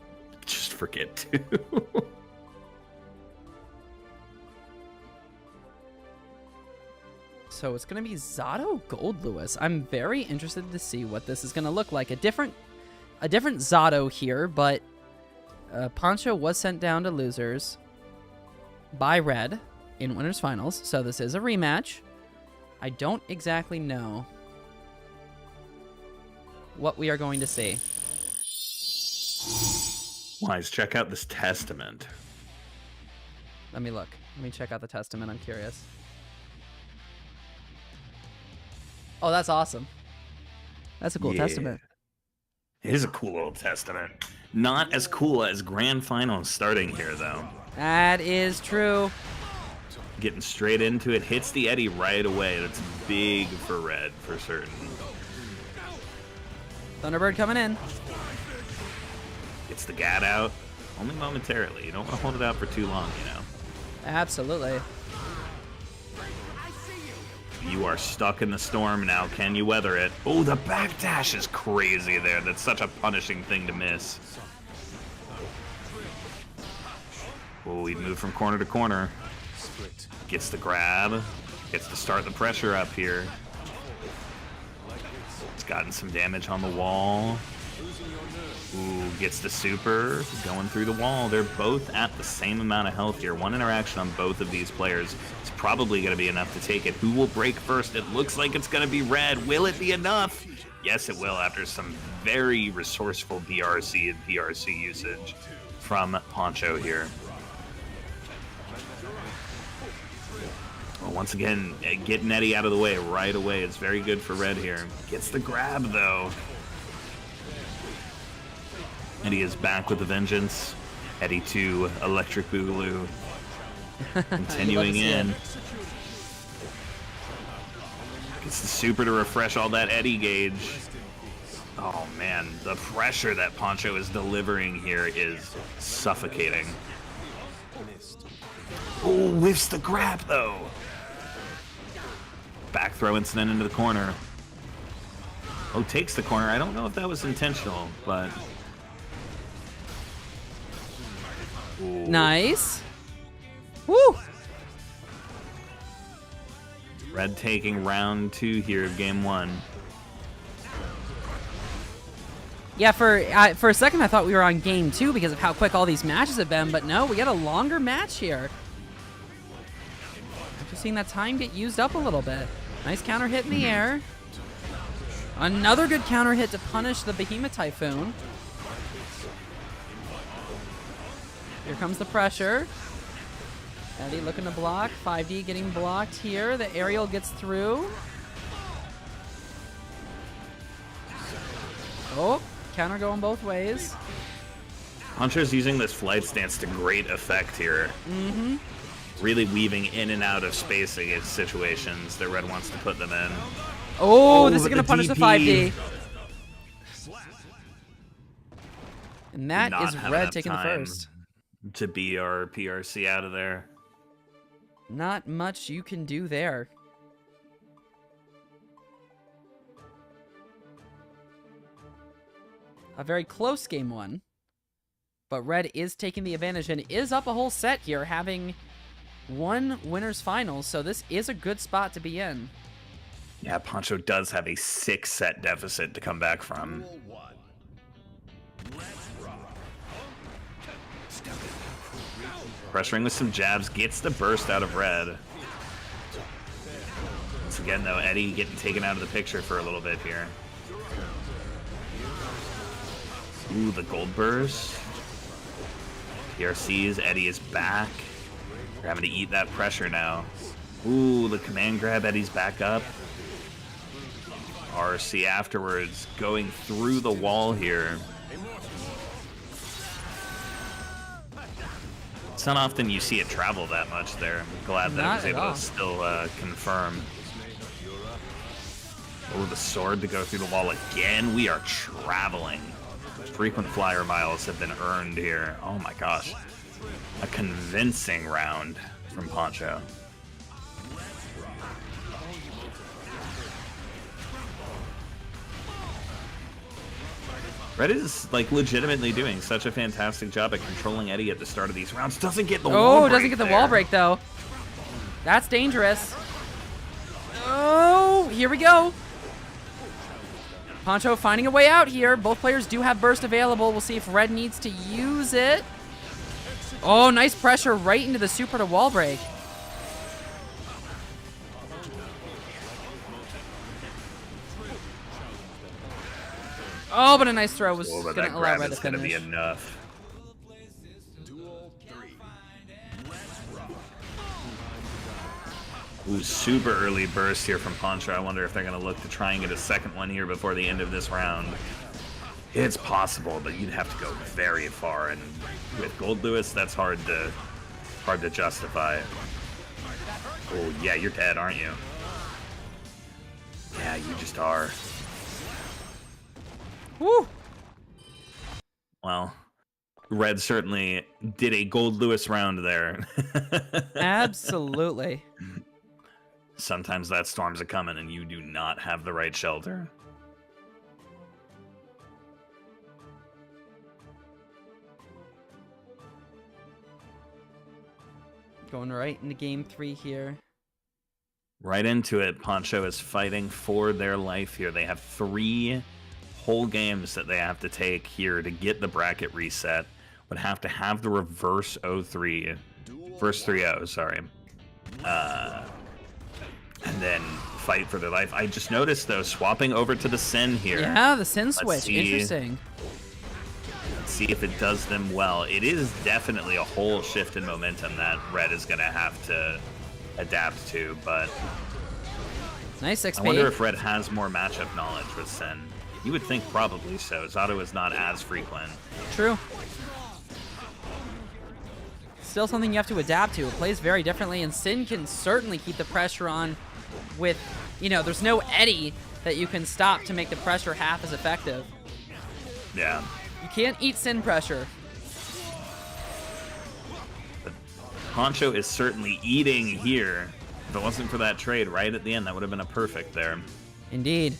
Speaker 5: just forget to.
Speaker 2: So it's going to be Zato Gold Lewis. I'm very interested to see what this is going to look like. A different Zato here, but Poncho was sent down to losers by Red in winners finals, so this is a rematch. I don't exactly know what we are going to see.
Speaker 5: Wise, check out this testament.
Speaker 2: Let me look. Let me check out the testament. I'm curious. Oh, that's awesome. That's a cool testament.
Speaker 5: It is a cool little testament. Not as cool as Grand Finals starting here, though.
Speaker 2: That is true.
Speaker 5: Getting straight into it. Hits the Eddie right away. That's big for Red, for certain.
Speaker 2: Thunderbird coming in.
Speaker 5: Gets the Gat out. Only momentarily. You don't want to hold it out for too long, you know.
Speaker 2: Absolutely.
Speaker 5: You are stuck in the storm now. Can you weather it? Oh, the backdash is crazy there. That's such a punishing thing to miss. Oh, he moved from corner to corner. Gets the grab. Gets to start the pressure up here. It's gotten some damage on the wall. Ooh, gets the super. Going through the wall. They're both at the same amount of health here. One interaction on both of these players is probably going to be enough to take it. Who will break first? It looks like it's going to be Red. Will it be enough? Yes, it will, after some very resourceful BRC and PRC usage from Poncho here. Well, once again, getting Eddie out of the way right away is very good for Red here. Gets the grab, though. Eddie is back with a vengeance. Eddie 2, Electric Boogaloo. Continuing in. Gets the super to refresh all that Eddie gauge. Oh man, the pressure that Poncho is delivering here is suffocating. Oh, whiffs the grab though. Back throw incident into the corner. Oh, takes the corner. I don't know if that was intentional, but... Ooh.
Speaker 2: Nice. Woo!
Speaker 5: Red taking round 2 here of game 1.
Speaker 2: Yeah, for a second I thought we were on game 2 because of how quick all these matches have been, but no, we got a longer match here. After seeing that time get used up a little bit. Nice counter hit in the air. Another good counter hit to punish the Behemoth Typhoon. Here comes the pressure. Eddie looking to block. 5D getting blocked here. The aerial gets through. Oh, counter going both ways.
Speaker 5: Poncho's using this flight stance to great effect here.
Speaker 2: Mm-hmm.
Speaker 5: Really weaving in and out of spacing situations that Red wants to put them in.
Speaker 2: Oh, this is
Speaker 5: but
Speaker 2: going to punish the 5D. And that
Speaker 5: Not
Speaker 2: is
Speaker 5: have
Speaker 2: Red
Speaker 5: enough
Speaker 2: taking the
Speaker 5: time
Speaker 2: first.
Speaker 5: to be our PRC out of there.
Speaker 2: Not much you can do there. A very close game 1. But Red is taking the advantage and is up a whole set here, having one winner's finals, so this is a good spot to be in.
Speaker 5: Yeah, Poncho does have a 6-set deficit to come back from. Pressuring with some jabs, gets the burst out of Red. Once again, though, Eddie getting taken out of the picture for a little bit here. Ooh, the gold burst. PRCs, Eddie is back. We're having to eat that pressure now. Ooh, the command grab, Eddie's back up. RC afterwards, going through the wall here. It's not often you see it travel that much there. I'm glad that I was able to still confirm. Oh, the sword to go through the wall again. We are traveling. Frequent flyer miles have been earned here. Oh my gosh. A convincing round from Poncho. Red is like legitimately doing such a fantastic job at controlling Eddie at the start of these rounds. Doesn't get the wall break.
Speaker 2: Doesn't get the wall break though. That's dangerous. Oh, here we go. Poncho finding a way out here. Both players do have burst available. We'll see if Red needs to use it. Oh, nice pressure right into the super to wall break. Oh, but a nice throw was going to allow Red to finish.
Speaker 5: Going to be enough. Ooh, super early burst here from Poncho. I wonder if they're going to look to try and get a second one here before the end of this round. It's possible, but you'd have to go very far, and with Gold Lewis, that's hard to justify. Oh, yeah, you're dead, aren't you? Yeah, you just are.
Speaker 2: Woo!
Speaker 5: Well, Red certainly did a Gold Lewis round there.
Speaker 2: Absolutely.
Speaker 5: Sometimes that storm's a-coming and you do not have the right shelter.
Speaker 2: Going right into game 3 here.
Speaker 5: Right into it. Poncho is fighting for their life here. They have 3 whole games that they have to take here to get the bracket reset. Would have to have the reverse 0-3. First 3-0, sorry. And then fight for their life. I just noticed, though, swapping over to the Sin here.
Speaker 2: Yeah, the Sin
Speaker 5: Let's
Speaker 2: switch.
Speaker 5: see.
Speaker 2: Interesting.
Speaker 5: Let's see if it does them well. It is definitely a whole shift in momentum that Red is going to have to adapt to, but
Speaker 2: Nice XP.
Speaker 5: I wonder if Red has more matchup knowledge with Sin. You would think probably so. Zato is not as frequent.
Speaker 2: True. Still something you have to adapt to. It plays very differently, and Sin can certainly keep the pressure on with, there's no Eddie that you can stop to make the pressure half as effective.
Speaker 5: Yeah.
Speaker 2: You can't eat Sin pressure.
Speaker 5: But Poncho is certainly eating here. If it wasn't for that trade right at the end, that would have been a perfect there.
Speaker 2: Indeed.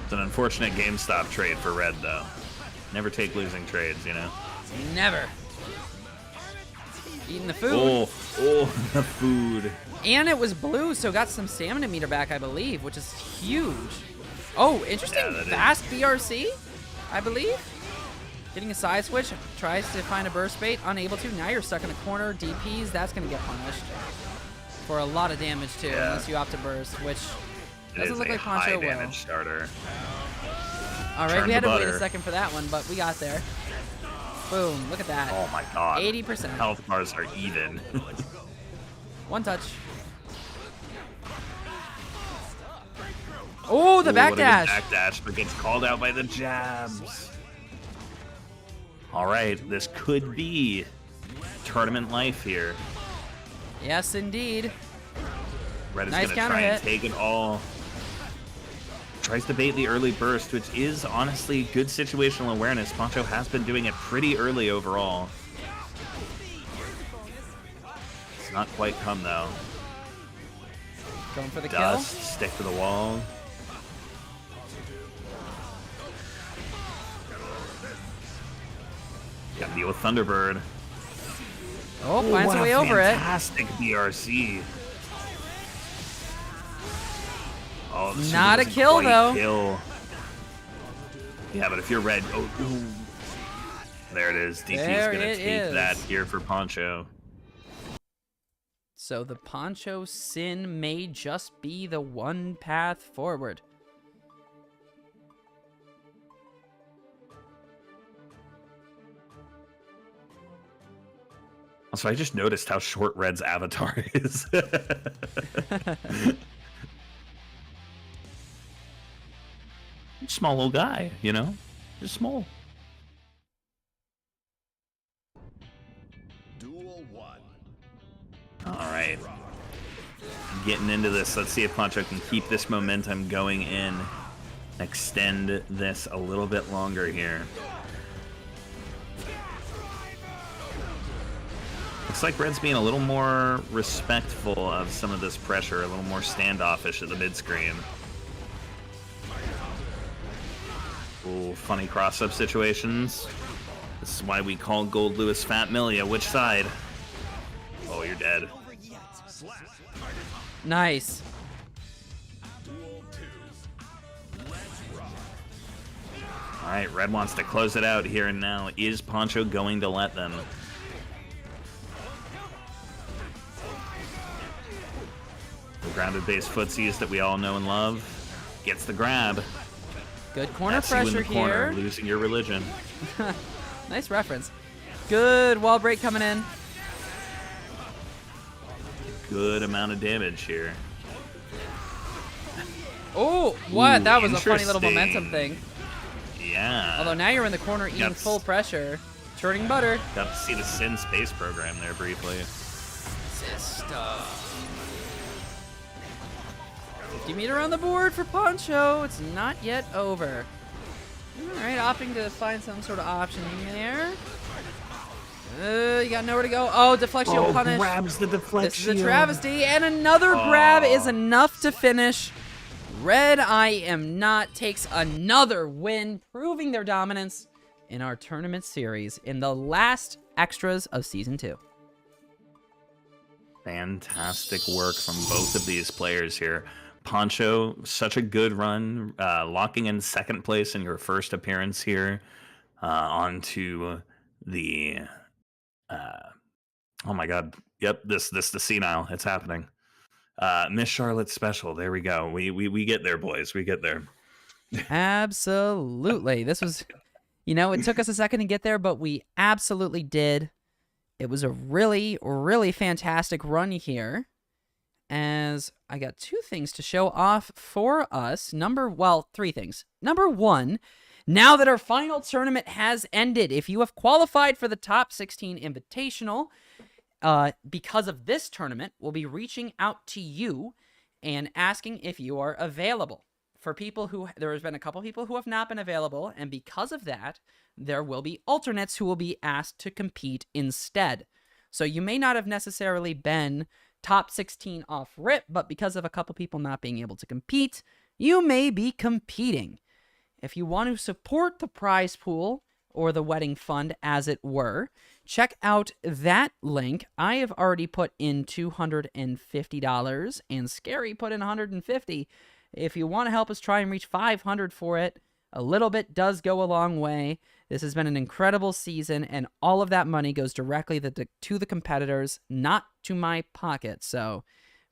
Speaker 5: It's an unfortunate GameStop trade for Red, though. Never take losing trades,
Speaker 2: Never. Eating the food.
Speaker 5: Oh, the food.
Speaker 2: And it was blue, so got some stamina meter back, I believe, which is huge. Oh, interesting.
Speaker 5: Yeah, that
Speaker 2: Fast BRC, I believe. Getting a side switch, tries to find a burst bait, unable to. Now you're stuck in a corner. DPs, that's going to get punished for a lot of damage, too, unless you opt to burst, which doesn't look like Poncho will.
Speaker 5: High damage starter.
Speaker 2: All right,
Speaker 5: Turn
Speaker 2: we had
Speaker 5: the
Speaker 2: to wait a
Speaker 5: butter.
Speaker 2: second for that one, but we got there. Boom, look at that.
Speaker 5: Oh my god.
Speaker 2: 80%.
Speaker 5: Health bars are even.
Speaker 2: One touch. Oh, the
Speaker 5: Ooh, what a good
Speaker 2: backdash.
Speaker 5: backdash, but gets called out by the jabs. All right, this could be tournament life here.
Speaker 2: Yes, indeed.
Speaker 5: Red is
Speaker 2: Nice
Speaker 5: going to
Speaker 2: counter
Speaker 5: try and
Speaker 2: hit.
Speaker 5: take it all. Tries to bait the early burst, which is honestly good situational awareness. Poncho has been doing it pretty early overall. It's not quite come, though.
Speaker 2: Going for the
Speaker 5: Dust, stick to the wall. Got to deal with Thunderbird.
Speaker 2: kill. Oh, finds a way over it.
Speaker 5: Fantastic BRC. Oh, the super
Speaker 2: Not a
Speaker 5: doesn't
Speaker 2: kill,
Speaker 5: quite
Speaker 2: though.
Speaker 5: Kill. Yeah, but if you're Red, ooh. There it is. DT's
Speaker 2: There
Speaker 5: gonna
Speaker 2: it
Speaker 5: take
Speaker 2: is.
Speaker 5: that here for Poncho.
Speaker 2: So the Poncho Sin may just be the one path forward.
Speaker 5: Also, I just noticed how short Red's avatar is. Small little guy, just small.
Speaker 4: Duel 1.
Speaker 5: All right. Getting into this. Let's see if Poncho can keep this momentum going in. Extend this a little bit longer here. Looks like Red's being a little more respectful of some of this pressure, a little more standoffish at the mid-screen. Ooh, funny cross-up situations. This is why we call Gold Lewis Fat Millia. Which side? Oh, you're dead.
Speaker 2: Nice.
Speaker 5: All right, Red wants to close it out here and now. Is Poncho going to let them? The grounded base footsies that we all know and love. Gets the grab.
Speaker 2: Good corner
Speaker 5: That's you in
Speaker 2: pressure
Speaker 5: the corner,
Speaker 2: here.
Speaker 5: losing your religion.
Speaker 2: Nice reference. Good wall break coming in.
Speaker 5: Good amount of damage here.
Speaker 2: Oh, what?
Speaker 5: Ooh,
Speaker 2: That was a funny little
Speaker 5: interesting.
Speaker 2: momentum thing.
Speaker 5: Yeah.
Speaker 2: Although now you're in the corner eating
Speaker 5: Yes.
Speaker 2: full pressure. Churning butter.
Speaker 5: Got to see the Sin Space program there briefly.
Speaker 2: Sister. 50-meter on the board for Poncho. It's not yet over. All right, opting to find some sort of option there. You got nowhere to go. Oh, deflection punish.
Speaker 5: Grabs the deflection.
Speaker 2: This is a travesty, and another grab is enough to finish. Red I Am Not takes another win, proving their dominance in our tournament series in the last extras of Season 2.
Speaker 5: Fantastic work from both of these players here. Poncho, such a good run, locking in second place in your first appearance here. Onto the... oh my god. Yep, this the senile. It's happening. Miss Charlotte special. There we go. We get there, boys. We get there.
Speaker 2: Absolutely. This was, it took us a second to get there, but we absolutely did. It was a really, really fantastic run here. As I got 2 things to show off for us. Three things. Number 1, now that our final tournament has ended, if you have qualified for the Top 16 Invitational, because of this tournament, we'll be reaching out to you and asking if you are available. For people there has been a couple people who have not been available, and because of that, there will be alternates who will be asked to compete instead. So you may not have necessarily been top 16 off rip, but because of a couple people not being able to compete, you may be competing. If you want to support the prize pool, or the wedding fund as it were, check out that link. I have already put in $250, and Scary put in $150. If you want to help us try and reach $500 for it, a little bit does go a long way. This has been an incredible season, and all of that money goes directly to the competitors, not to my pocket. So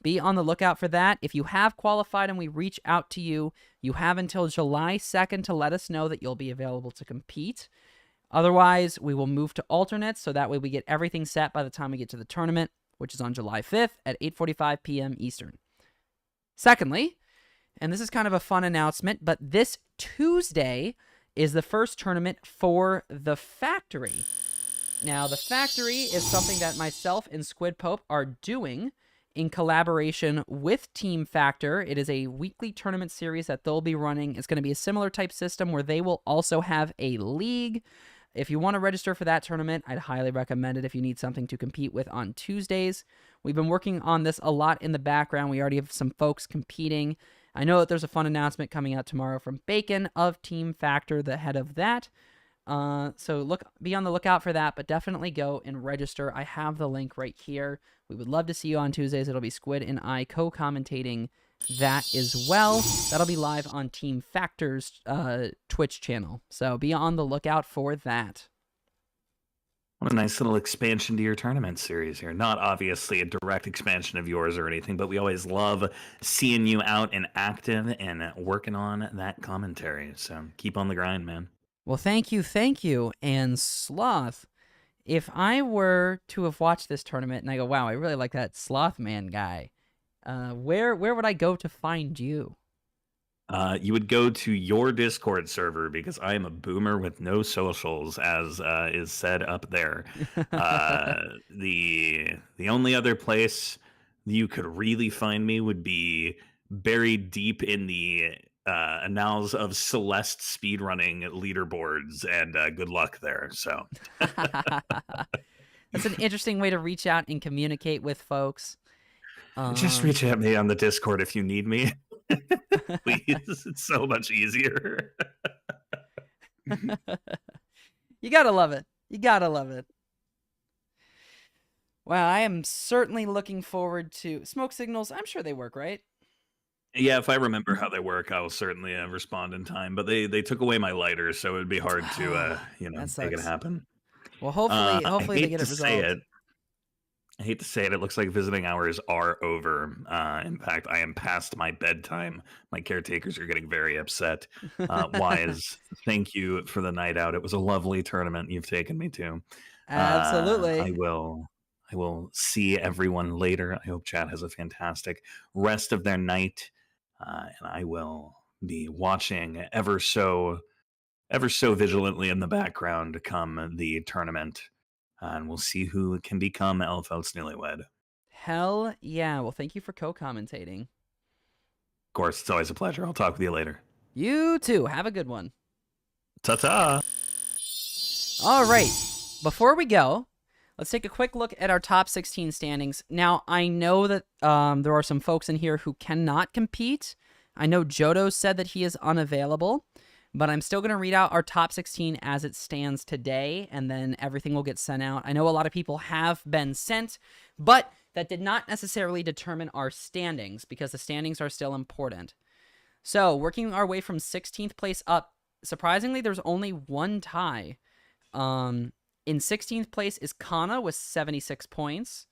Speaker 2: be on the lookout for that. If you have qualified and we reach out to you, you have until July 2nd to let us know that you'll be available to compete. Otherwise, we will move to alternates, so that way we get everything set by the time we get to the tournament, which is on July 5th at 8:45 p.m. Eastern. Secondly, and this is kind of a fun announcement, but this Tuesday is the first tournament for the Factory. Now, the Factory is something that myself and Squid Pope are doing in collaboration with Team Factor. It is a weekly tournament series that they'll be running. It's going to be a similar type system where they will also have a league. If you want to register for that tournament, I'd highly recommend it if you need something to compete with on Tuesdays. We've been working on this a lot in the background. We already have some folks competing. I know that there's a fun announcement coming out tomorrow from Bacon of Team Factor, the head of that. So be on the lookout for that, but definitely go and register. I have the link right here. We would love to see you on Tuesdays. It'll be Squid and I co-commentating that as well. That'll be live on Team Factor's Twitch channel. So be on the lookout for that.
Speaker 5: What a nice little expansion to your tournament series here. Not obviously a direct expansion of yours or anything, but we always love seeing you out and active and working on that commentary. So keep on the grind, man.
Speaker 2: Well, thank you. And Sloth, if I were to have watched this tournament and I go, wow, I really like that Sloth Man guy, where would I go to find you?
Speaker 5: You would go to your Discord server, because I am a boomer with no socials, as is said up there. The only other place you could really find me would be buried deep in the annals of Celeste speedrunning leaderboards, and good luck there. So
Speaker 2: that's an interesting way to reach out and communicate with folks.
Speaker 5: Just reach out to me on the Discord if you need me. Please, it's so much easier.
Speaker 2: You gotta love it. Wow, I am certainly looking forward to smoke signals. I'm sure they work, right?
Speaker 5: Yeah, if I remember how they work, I will certainly respond in time. But they took away my lighter, so it would be hard to make it happen.
Speaker 2: Well, hopefully they get it resolved.
Speaker 5: I hate to say it. It looks like visiting hours are over. In fact, I am past my bedtime. My caretakers are getting very upset. Wise, thank you for the night out. It was a lovely tournament you've taken me to.
Speaker 2: Absolutely.
Speaker 5: I will see everyone later. I hope chat has a fantastic rest of their night. And I will be watching ever so vigilantly in the background come the tournament. And we'll see who can become Elfeld's newlywed.
Speaker 2: Hell yeah. Well, thank you for co-commentating.
Speaker 5: Of course, it's always a pleasure. I'll talk with you later.
Speaker 2: You too. Have a good one.
Speaker 5: Ta-ta.
Speaker 2: All right. Before we go, let's take a quick look at our top 16 standings. Now, I know that there are some folks in here who cannot compete. I know Jodo said that he is unavailable. But I'm still going to read out our top 16 as it stands today, and then everything will get sent out. I know a lot of people have been sent, but that did not necessarily determine our standings, because the standings are still important. So, working our way from 16th place up, surprisingly, there's only one tie. In 16th place is Kana with 76 points.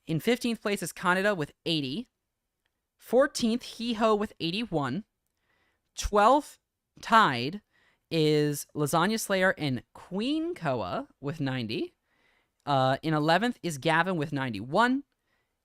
Speaker 2: In 15th place is Kaneda with 80. 14th, Hee-Ho with 81. 12th, tied, is Lasagna Slayer and Queen Koa with 90. In 11th is Gavin with 91.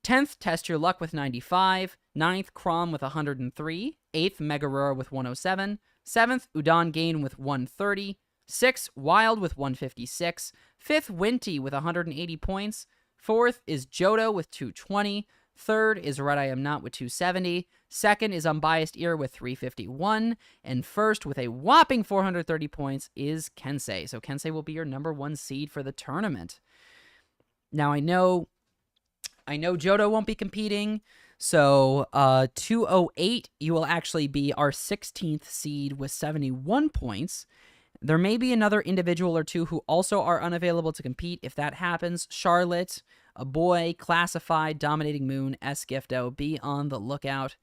Speaker 2: 10th, Test Your Luck with 95. 9th, Crom with 103. 8th, Megarura with 107. 7th, Udon Gain with 130. 6th, Wild with 156. 5th, Winty with 180 points. 4th is Jodo with 220. 3rd is Red I Am Not with 270. 2nd is Unbiased Ear with 351. And 1st with a whopping 430 points is Kensei. So Kensei will be your number 1 seed for the tournament. Now I know Jodo won't be competing, so 208, you will actually be our 16th seed with 71 points. There may be another individual or two who also are unavailable to compete. If that happens, Charlotte, a boy, Classified, Dominating Moon, Esgifto, be on the lookout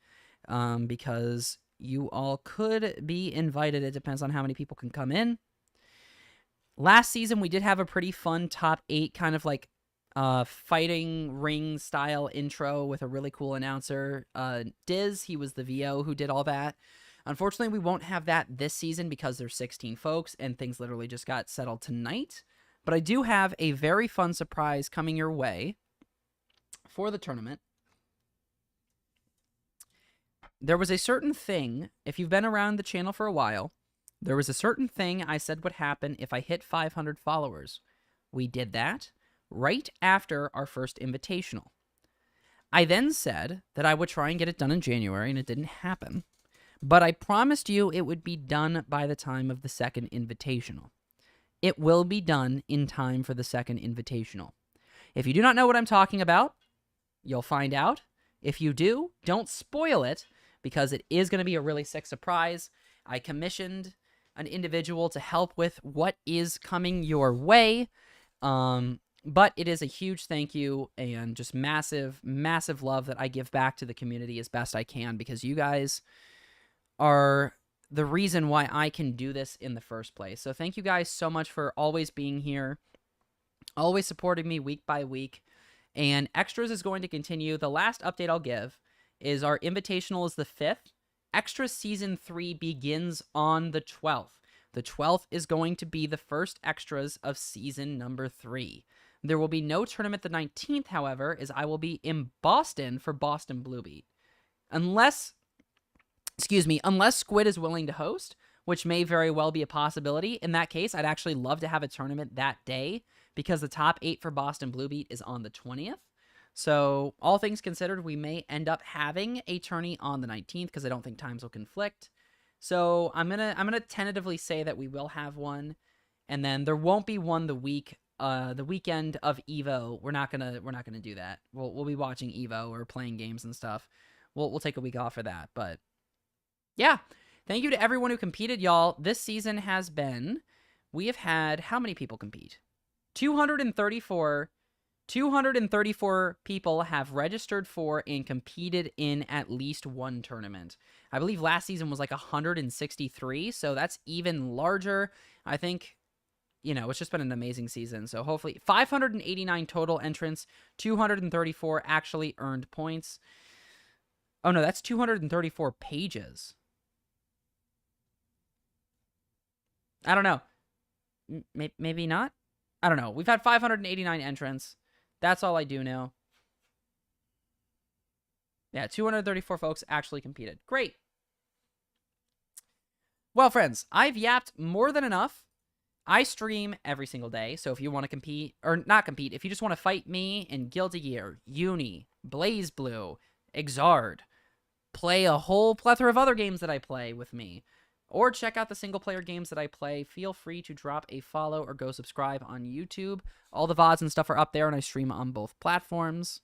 Speaker 2: because you all could be invited. It depends on how many people can come in. Last season, we did have a pretty fun top 8 kind of like fighting ring style intro with a really cool announcer. Diz, he was the VO who did all that. Unfortunately, we won't have that this season because there's 16 folks and things literally just got settled tonight. But I do have a very fun surprise coming your way for the tournament. There was a certain thing, if you've been around the channel for a while, there was a certain thing I said would happen if I hit 500 followers. We did that right after our first invitational. I then said that I would try and get it done in January, and it didn't happen. But I promised you it would be done by the time of the second invitational. It will be done in time for the second invitational. If you do not know what I'm talking about, you'll find out. If you do, don't spoil it, because it is going to be a really sick surprise. I commissioned an individual to help with what is coming your way. But it is a huge thank you and just massive, massive love that I give back to the community as best I can, because you guys are the reason why I can do this in the first place. So thank you guys so much for always being here, always supporting me week by week. And Extras is going to continue. The last update I'll give is our Invitational is the 5th. Extras Season 3 begins on the 12th. The 12th is going to be the first Extras of Season number 3. There will be no tournament the 19th, however, as I will be in Boston for Boston Blue Beat. Unless Squid is willing to host, which may very well be a possibility. In that case, I'd actually love to have a tournament that day because the top 8 for Boston Blue Beat is on the 20th. So all things considered, we may end up having a tourney on the 19th because I don't think times will conflict. So I'm gonna tentatively say that we will have one, and then there won't be one the weekend of Evo. We're not gonna do that. We'll be watching Evo or playing games and stuff. We'll take a week off for that, but. Yeah, thank you to everyone who competed, y'all. This season we have had, how many people compete? 234 people have registered for and competed in at least one tournament. I believe last season was like 163, so that's even larger. I think, it's just been an amazing season. So hopefully 589 total entrants, 234 actually earned points. Oh no, that's 234 pages. I don't know. Maybe not? I don't know. We've had 589 entrants. That's all I do know. Yeah, 234 folks actually competed. Great. Well, friends, I've yapped more than enough. I stream every single day, so if you want to compete, or not compete, if you just want to fight me in Guilty Gear, Uni, Blaze Blue, Exard, play a whole plethora of other games that I play with me, or check out the single-player games that I play, feel free to drop a follow or go subscribe on YouTube. All the VODs and stuff are up there, and I stream on both platforms.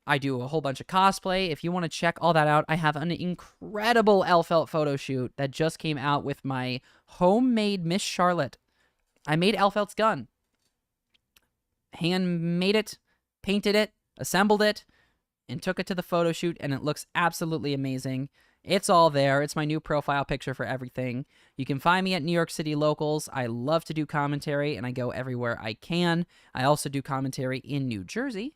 Speaker 2: I do a whole bunch of cosplay. If you want to check all that out, I have an incredible Elfelt photo shoot that just came out with my homemade Miss Charlotte. I made Elfelt's gun. Hand-made it, painted it, assembled it, and took it to the photo shoot, and it looks absolutely amazing. It's all there. It's my new profile picture for everything. You can find me at New York City Locals. I love to do commentary, and I go everywhere I can. I also do commentary in New Jersey.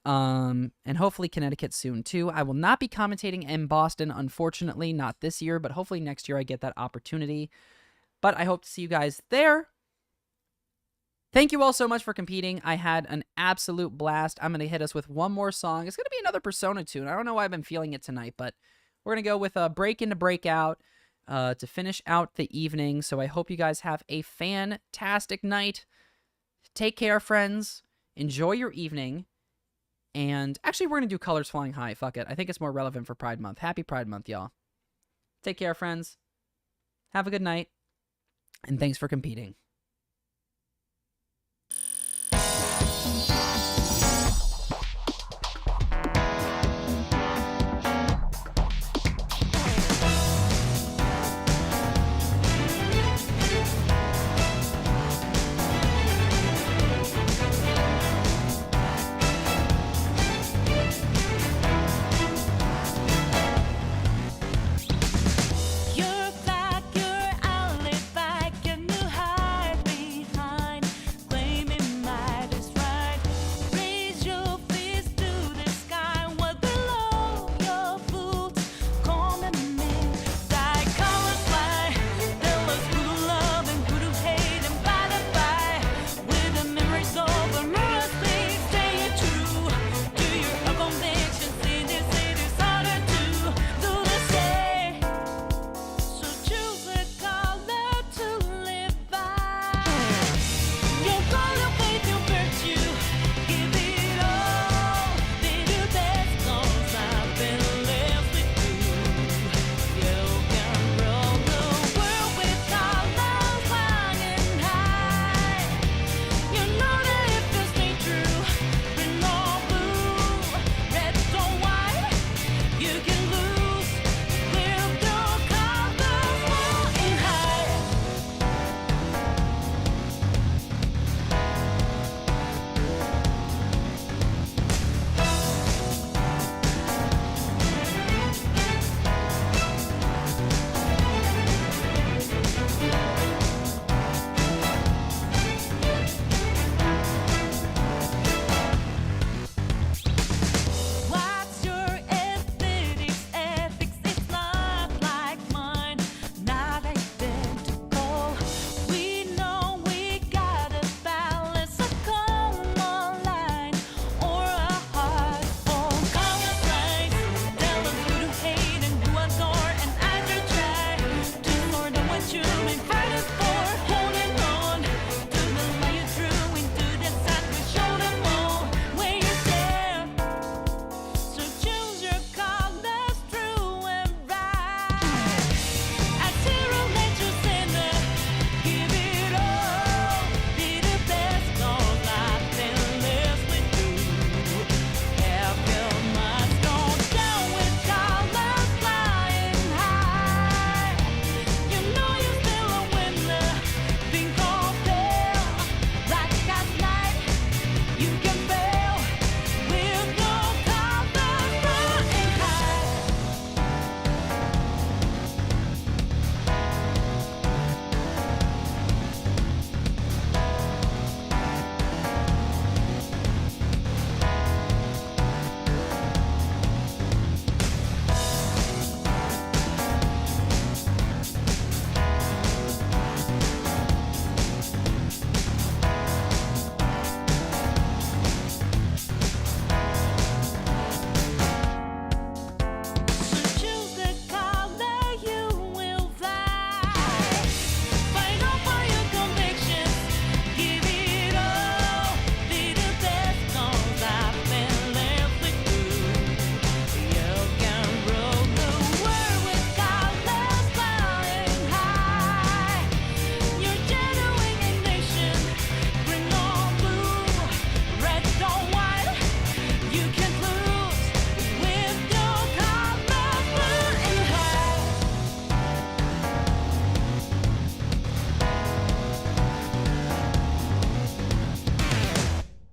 Speaker 2: And hopefully Connecticut soon too. I will not be commentating in Boston, unfortunately, not this year, but hopefully next year I get that opportunity. But I hope to see you guys there. Thank you all so much for competing. I had an absolute blast. I'm going to hit us with one more song. It's going to be another Persona tune. I don't know why I've been feeling it tonight, but we're going to go with a Break Into Breakout to finish out the evening. So I hope you guys have a fantastic night. Take care, friends. Enjoy your evening. And actually, we're going to do Colors Flying High. Fuck it. I think it's more relevant for Pride Month. Happy Pride Month, y'all. Take care, friends. Have a good night. And thanks for competing.